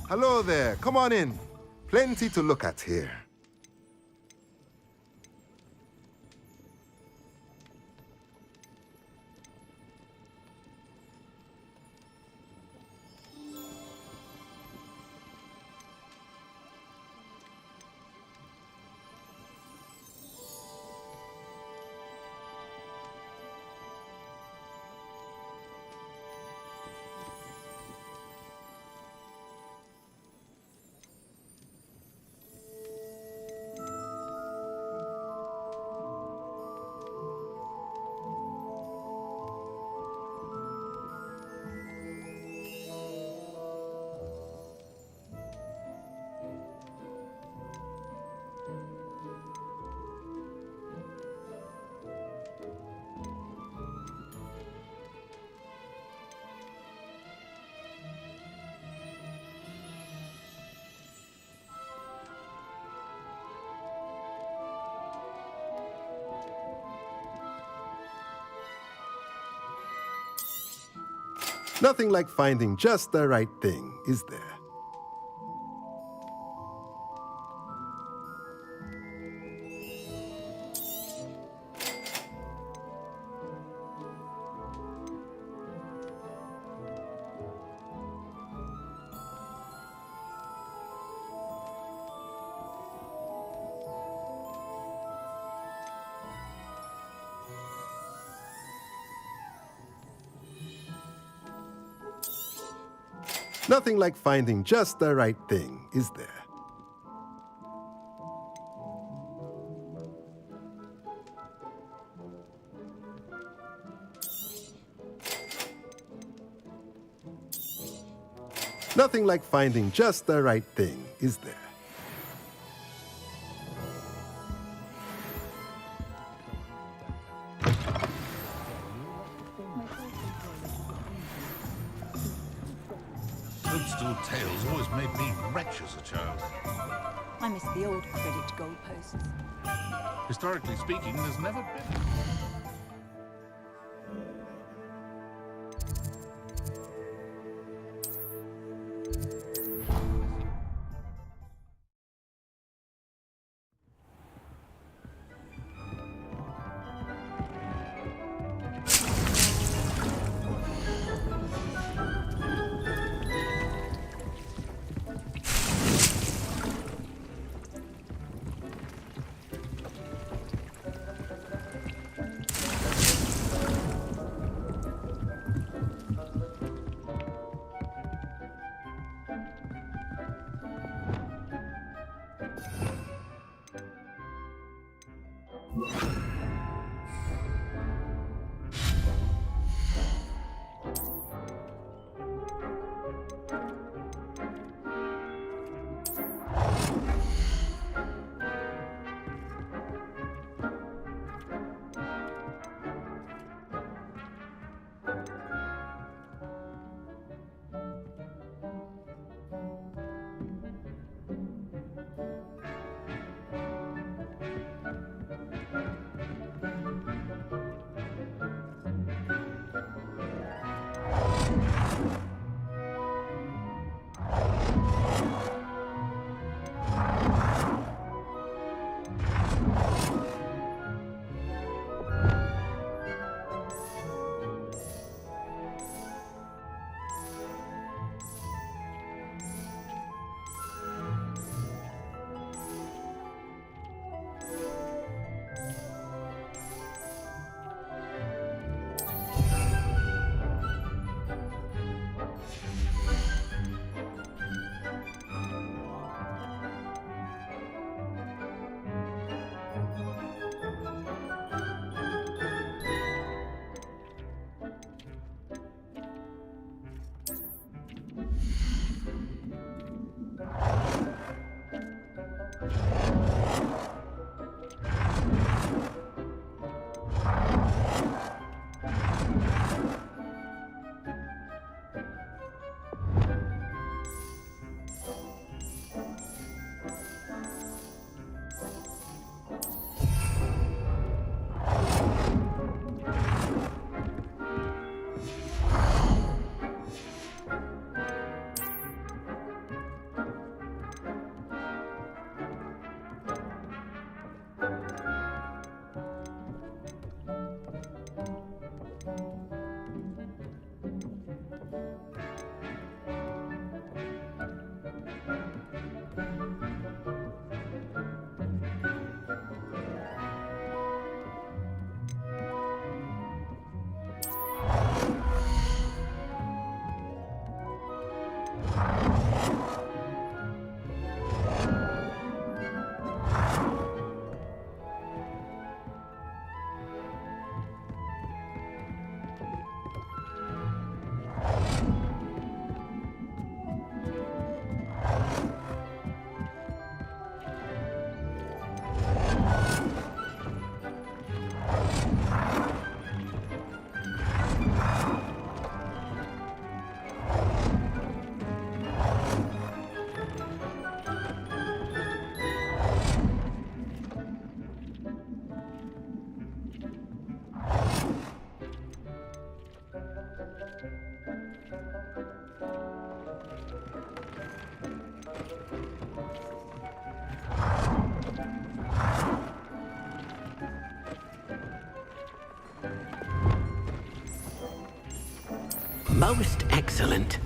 Hello there, come on in. Plenty to look at here. Nothing like finding just the right thing, is there? Nothing like finding just the right thing, is there? Nothing like finding just the right thing, is there?
crystal tales always made me wretch as a child.
I miss the old Quidditch goalposts.
Historically speaking, there's never been.
Most excellent.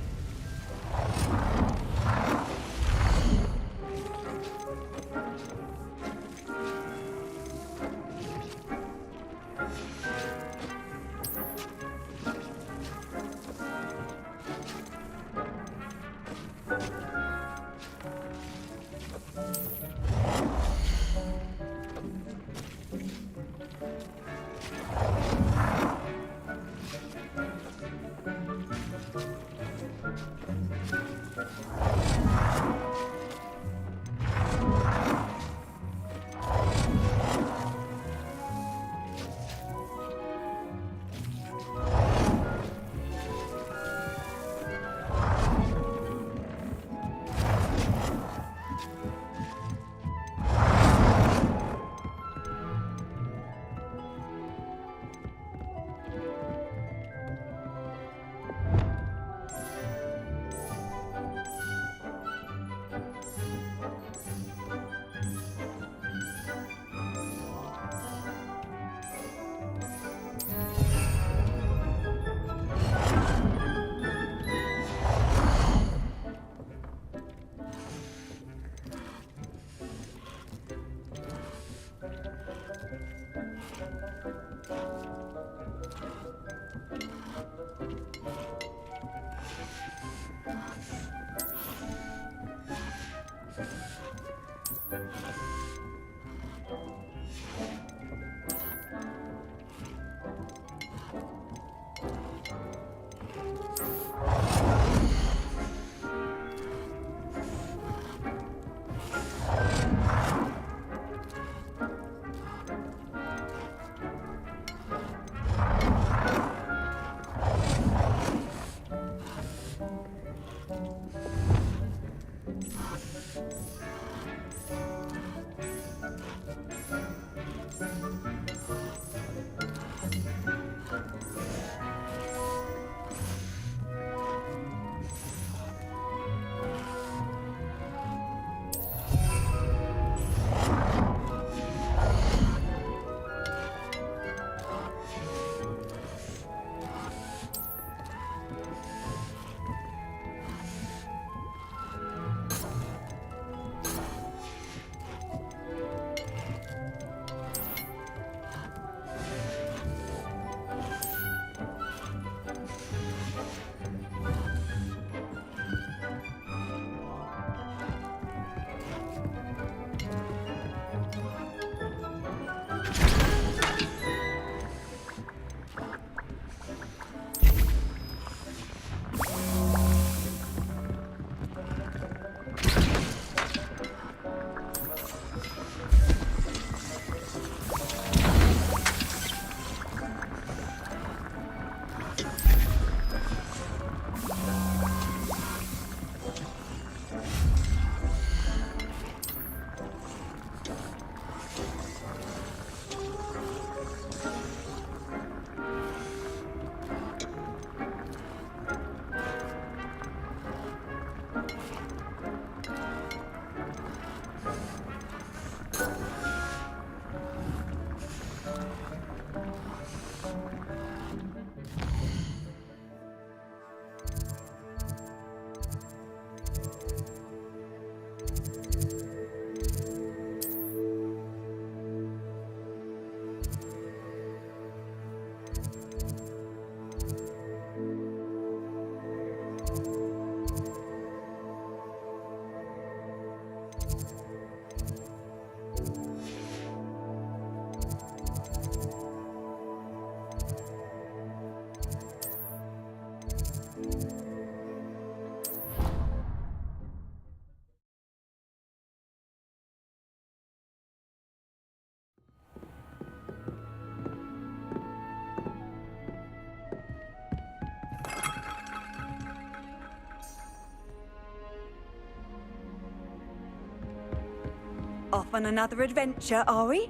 Off on another adventure, are we?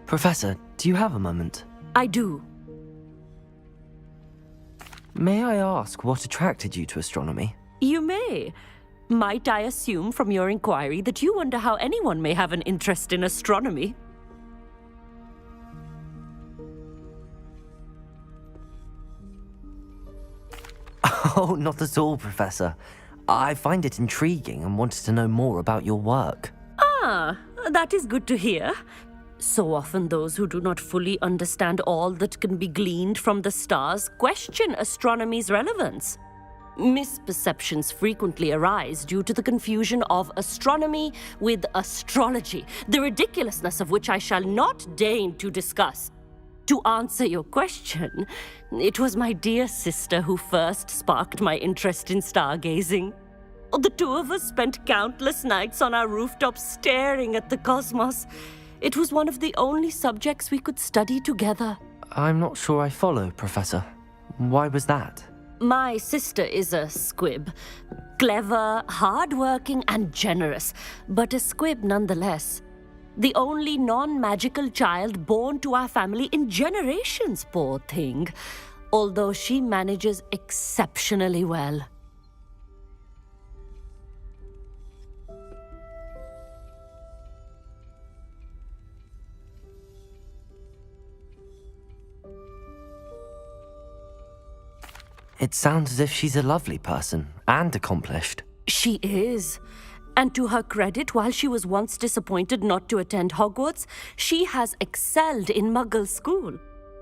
Professor, do you have a moment?
I do.
May I ask what attracted you to astronomy?
You may. Might I assume from your inquiry that you wonder how anyone may have an interest in astronomy?
Oh, not at all, Professor. I find it intriguing and wanted to know more about your work.
Ah, that is good to hear. So often those who do not fully understand all that can be gleaned from the stars question astronomy's relevance. Misperceptions frequently arise due to the confusion of astronomy with astrology, the ridiculousness of which I shall not deign to discuss. To answer your question, it was my dear sister who first sparked my interest in stargazing. The two of us spent countless nights on our rooftops staring at the cosmos. It was one of the only subjects we could study together.
I'm not sure I follow, Professor. Why was that?
My sister is a squib. Clever, hardworking, and generous, but a squib nonetheless. The only non-magical child born to our family in generations, poor thing. Although she manages exceptionally well.
It sounds as if she's a lovely person and accomplished.
She is. And to her credit, while she was once disappointed not to attend Hogwarts, she has excelled in Muggle school.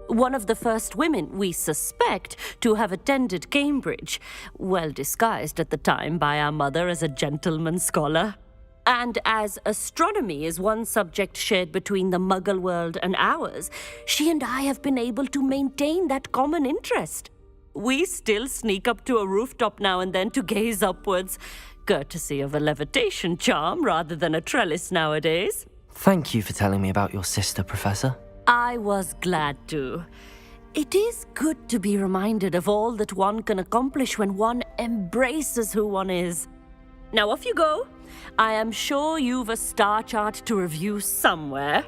One of the first women, we suspect, to have attended Cambridge, well disguised at the time by our mother as a gentleman scholar. And as astronomy is one subject shared between the Muggle world and ours, she and I have been able to maintain that common interest. We still sneak up to a rooftop now and then to gaze upwards, courtesy of a levitation charm rather than a trellis nowadays.
Thank you for telling me about your sister, Professor.
I was glad to. It is good to be reminded of all that one can accomplish when one embraces who one is. Now off you go. I am sure you've a star chart to review somewhere.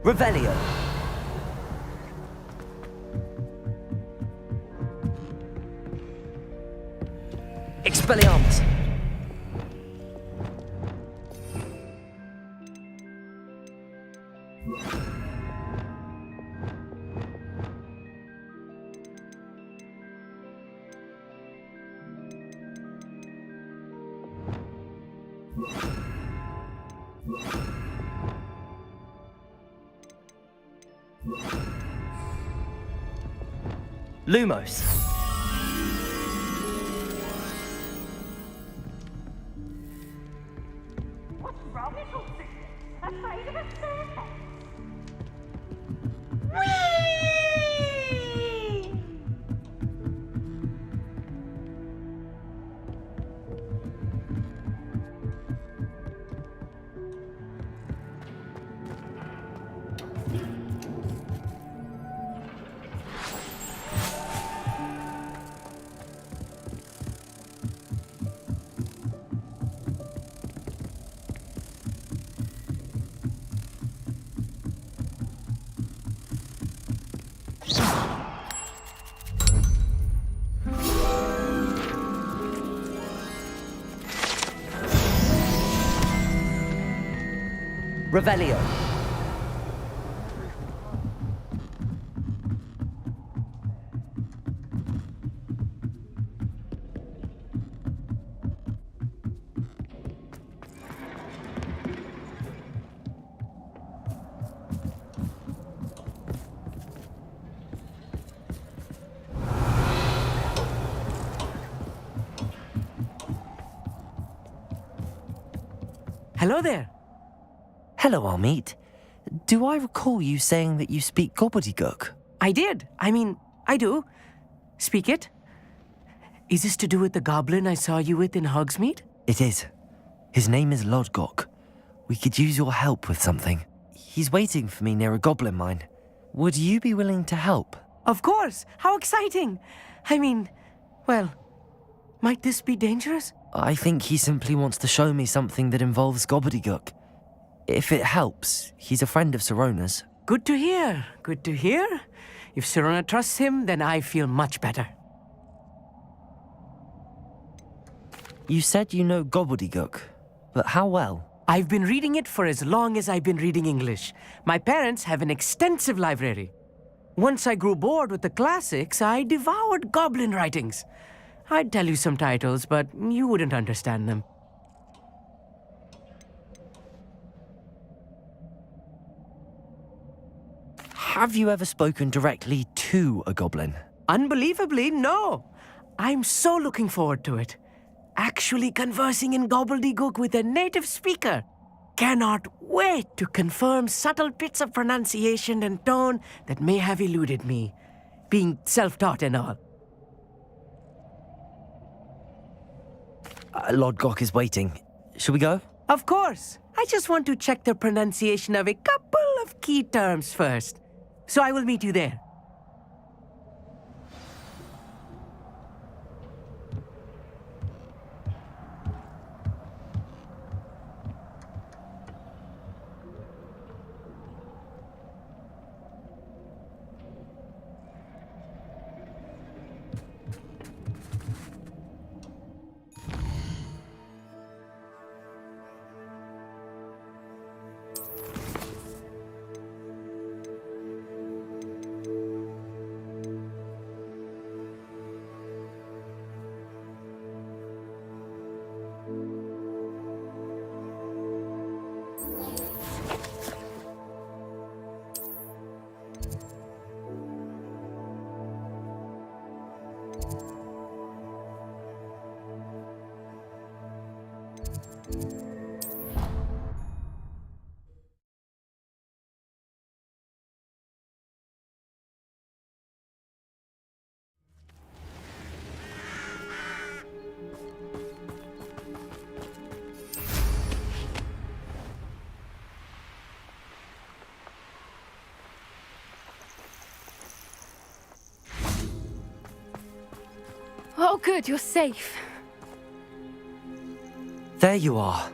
Revelio. Expelliarmus. Lumos.
What's wrong, little sister? Afraid of a staircase?
Revelio.
Hello there.
Hello, Armeet. Do I recall you saying that you speak gobbledygook?
I did. I do. Speak it. Is this to do with the goblin I saw you with in Hogsmeade?
It is. His name is Lodgok. We could use your help with something. He's waiting for me near a goblin mine. Would you be willing to help?
Of course. How exciting. Well, might this be dangerous?
I think he simply wants to show me something that involves gobbledygook. If it helps, he's a friend of Sirona's.
Good to hear. Good to hear. If Sirona trusts him, then I feel much better.
You said you know gobbledygook, but how well?
I've been reading it for as long as I've been reading English. My parents have an extensive library. Once I grew bored with the classics, I devoured goblin writings. I'd tell you some titles, but you wouldn't understand them.
Have you ever spoken directly to a goblin?
Unbelievably, no. I'm so looking forward to it. Actually conversing in gobbledygook with a native speaker. Cannot wait to confirm subtle bits of pronunciation and tone that may have eluded me, being self-taught and all.
Lodgok is waiting. Shall we go?
Of course. I just want to check the pronunciation of a couple of key terms first. So I will meet you there.
Oh, good, you're safe.
There you are.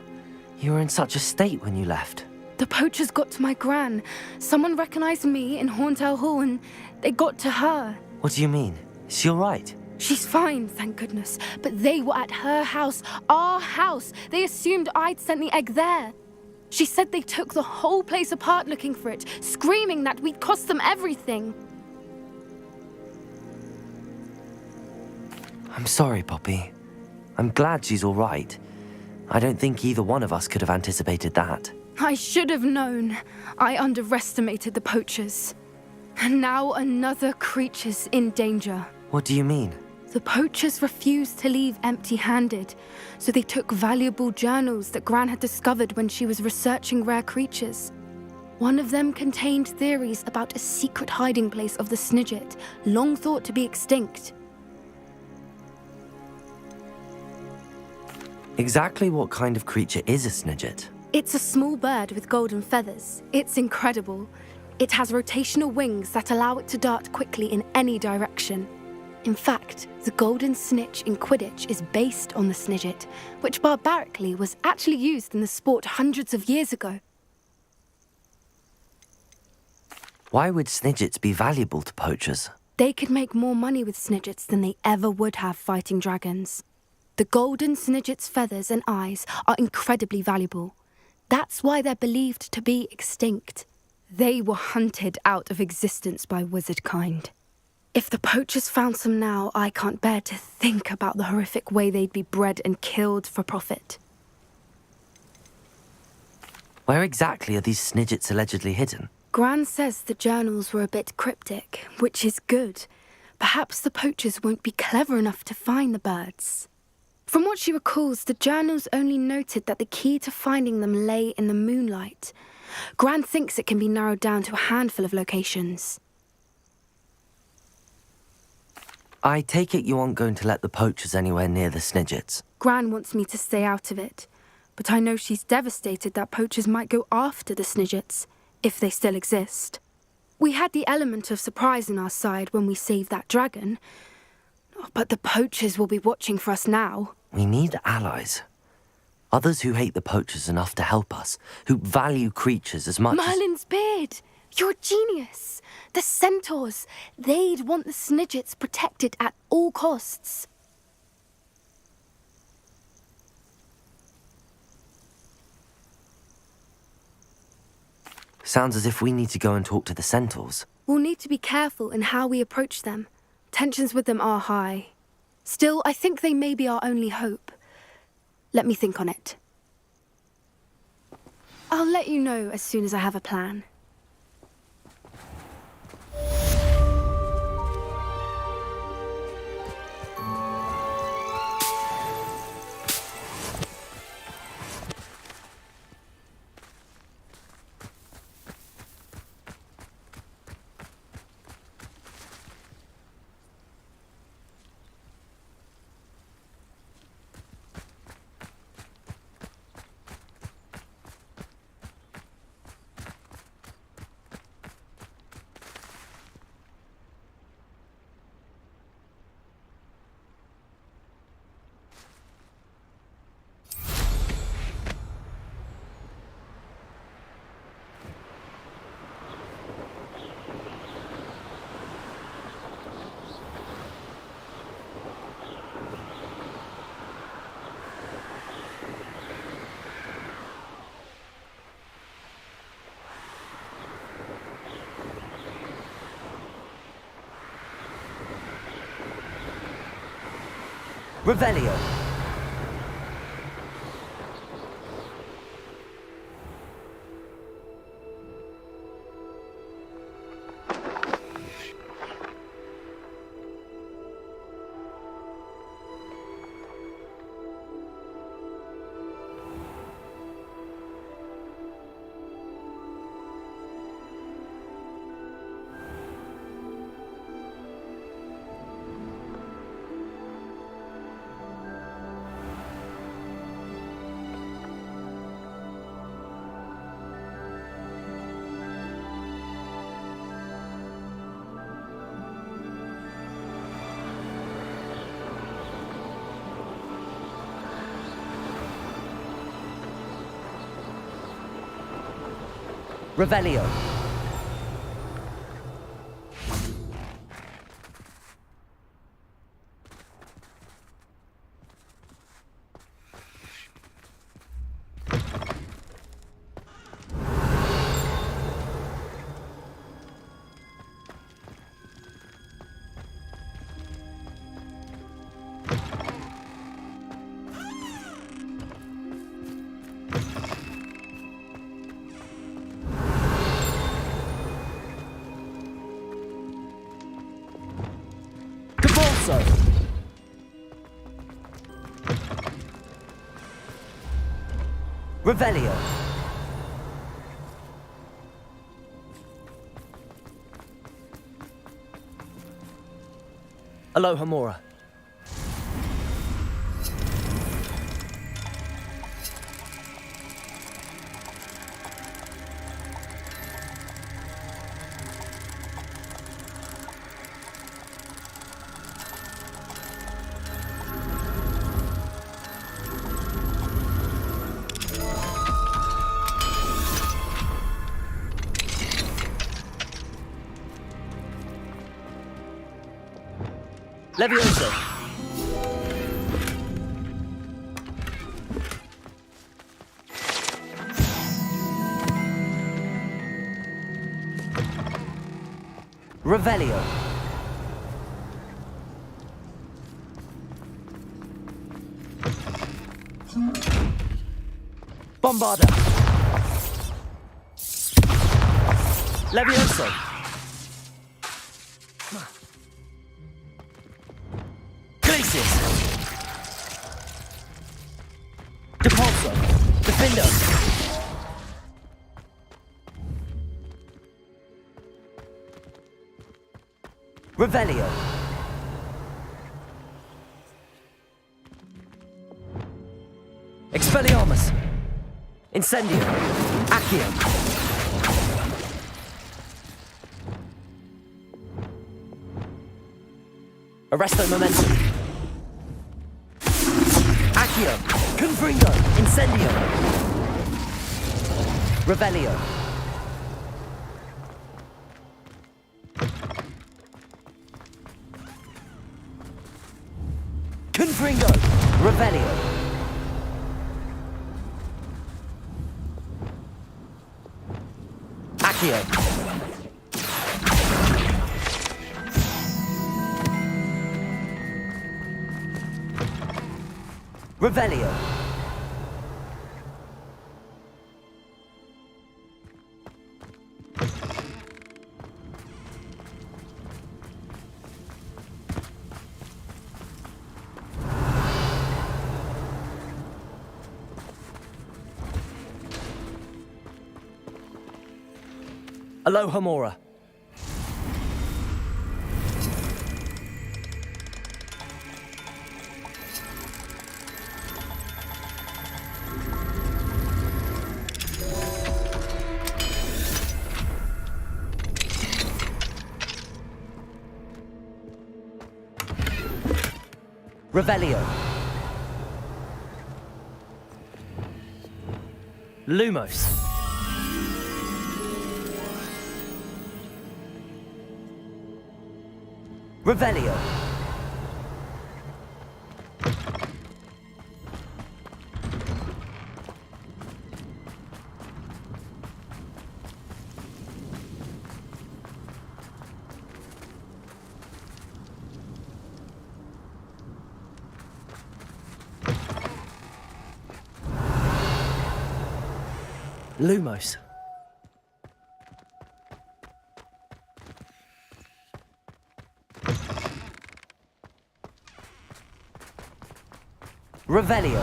You were in such a state when you left.
The poachers got to my gran. Someone recognized me in Horntail Hall and they got to her.
What do you mean? Is she all right?
She's fine, thank goodness. But they were at her house, our house. They assumed I'd sent the egg there. She said they took the whole place apart looking for it, screaming that we'd cost them everything.
I'm sorry, Poppy. I'm glad she's all right. I don't think either one of us could have anticipated that.
I should have known. I underestimated the poachers. And now another creature's in danger.
What do you mean?
The poachers refused to leave empty-handed, so they took valuable journals that Gran had discovered when she was researching rare creatures. One of them contained theories about a secret hiding place of the Snidget, long thought to be extinct.
Exactly what kind of creature is a Snidget?
It's a small bird with golden feathers. It's incredible. It has rotational wings that allow it to dart quickly in any direction. In fact, the golden snitch in Quidditch is based on the Snidget, which barbarically was actually used in the sport hundreds of years ago.
Why would Snidgets be valuable to poachers?
They could make more money with Snidgets than they ever would have fighting dragons. The golden Snidget's feathers and eyes are incredibly valuable. That's why they're believed to be extinct. They were hunted out of existence by wizard kind. If the poachers found some now, I can't bear to think about the horrific way they'd be bred and killed for profit.
Where exactly are these Snidgets allegedly hidden?
Gran says the journals were a bit cryptic, which is good. Perhaps the poachers won't be clever enough to find the birds. From what she recalls, the journals only noted that the key to finding them lay in the moonlight. Gran thinks it can be narrowed down to a handful of locations.
I take it you aren't going to let the poachers anywhere near the Snidgets.
Gran wants me to stay out of it, but I know she's devastated that poachers might go after the Snidgets, if they still exist. We had the element of surprise on our side when we saved that dragon, but the poachers will be watching for us now.
We need allies. Others who hate the poachers enough to help us, who value creatures as much
Merlin's beard! You're a genius! The centaurs! They'd want the Snidgets protected at all costs.
Sounds as if we need to go and talk to the centaurs.
We'll need to be careful in how we approach them. Tensions with them are high. Still, I think they may be our only hope. Let me think on it. I'll let you know as soon as I have a plan.
Revelio! Revelio. Revelio. Aloha Mora. Levioso. Revelio. Bombarda. Levioso. Depulso. Defender. Revelio. Expelliarmus. Incendio. Accio. Arresto momentum. Accio. Confringo. Incendio. Revelio. Confringo. Revelio. Accio. Revelio. Aloha Mora. Revelio. Lumos. Revelio. Lumos. Revelio.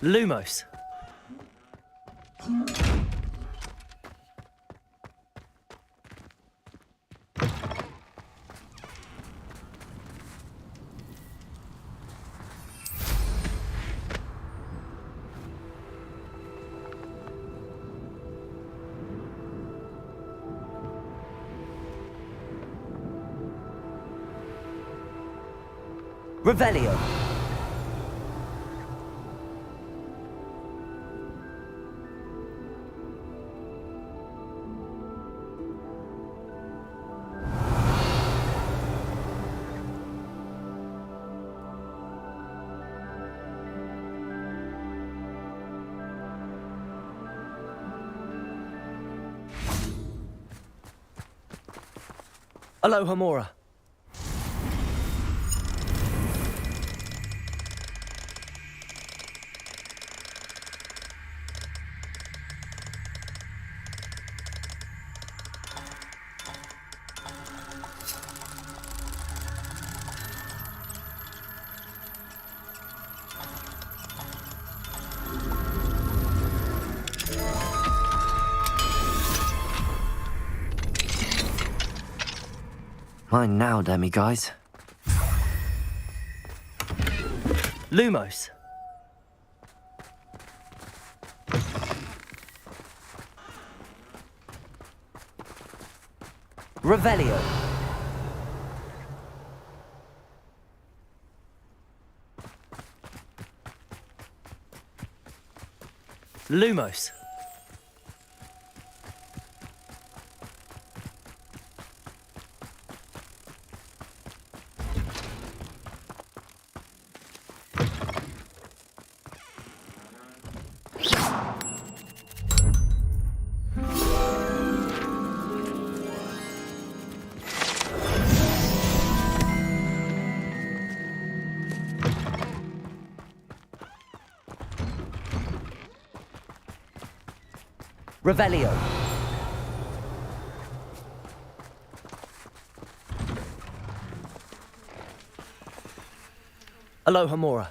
Lumos. Revelio. Aloha Mora. Mine now, demi-guys. Lumos. Revelio. Lumos. Revelio. Aloha Mora.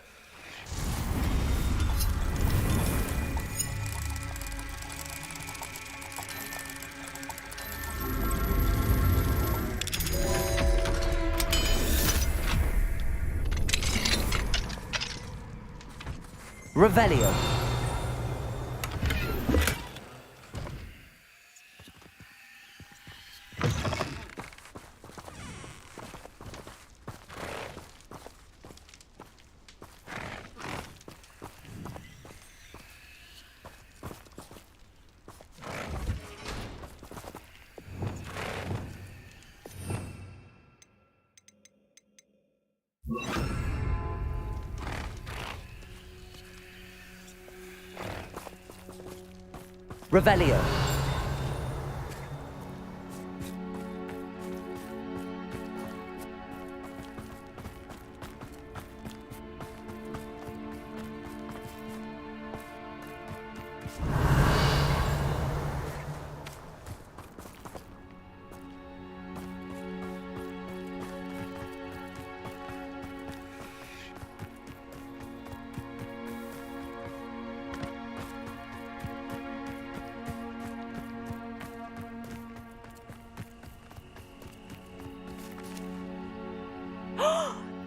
Revelio. Revelio.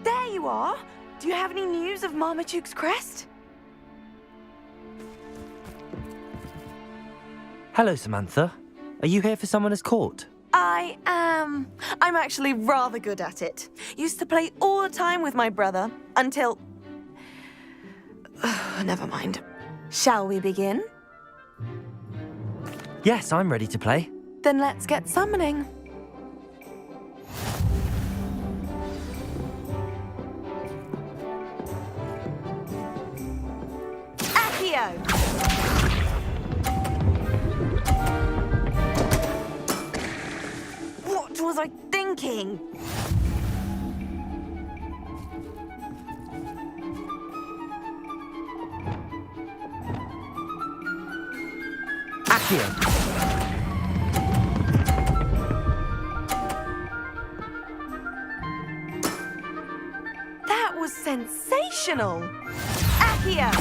There you are! Do you have any news of Marmaduke's crest?
Hello, Samantha. Are you here for someone as court?
I am. I'm actually rather good at it. Used to play all the time with my brother until... Never mind. Shall we begin?
Yes, I'm ready to play.
Then let's get summoning. What was I thinking?
Accio.
That was sensational! Accio!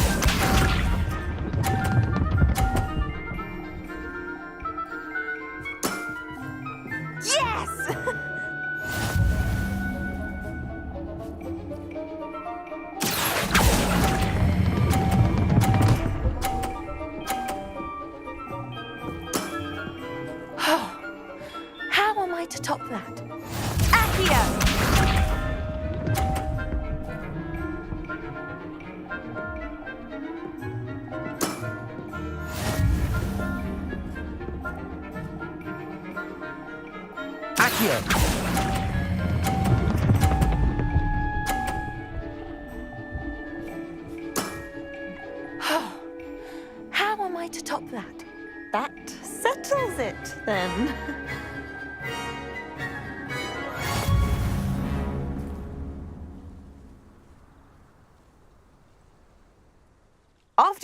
Yes! How am I to top that? Accio! How am I to top that? That settles it, then.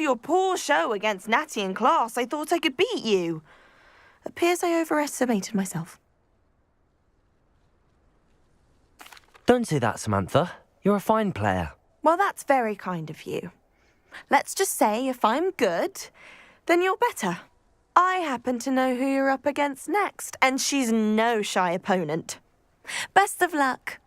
after your poor show against Natty in class, I thought I could beat you. Appears I overestimated myself.
Don't say that, Samantha. You're a fine player.
Well, that's very kind of you. Let's just say if I'm good, then you're better. I happen to know who you're up against next, and she's no shy opponent. Best of luck.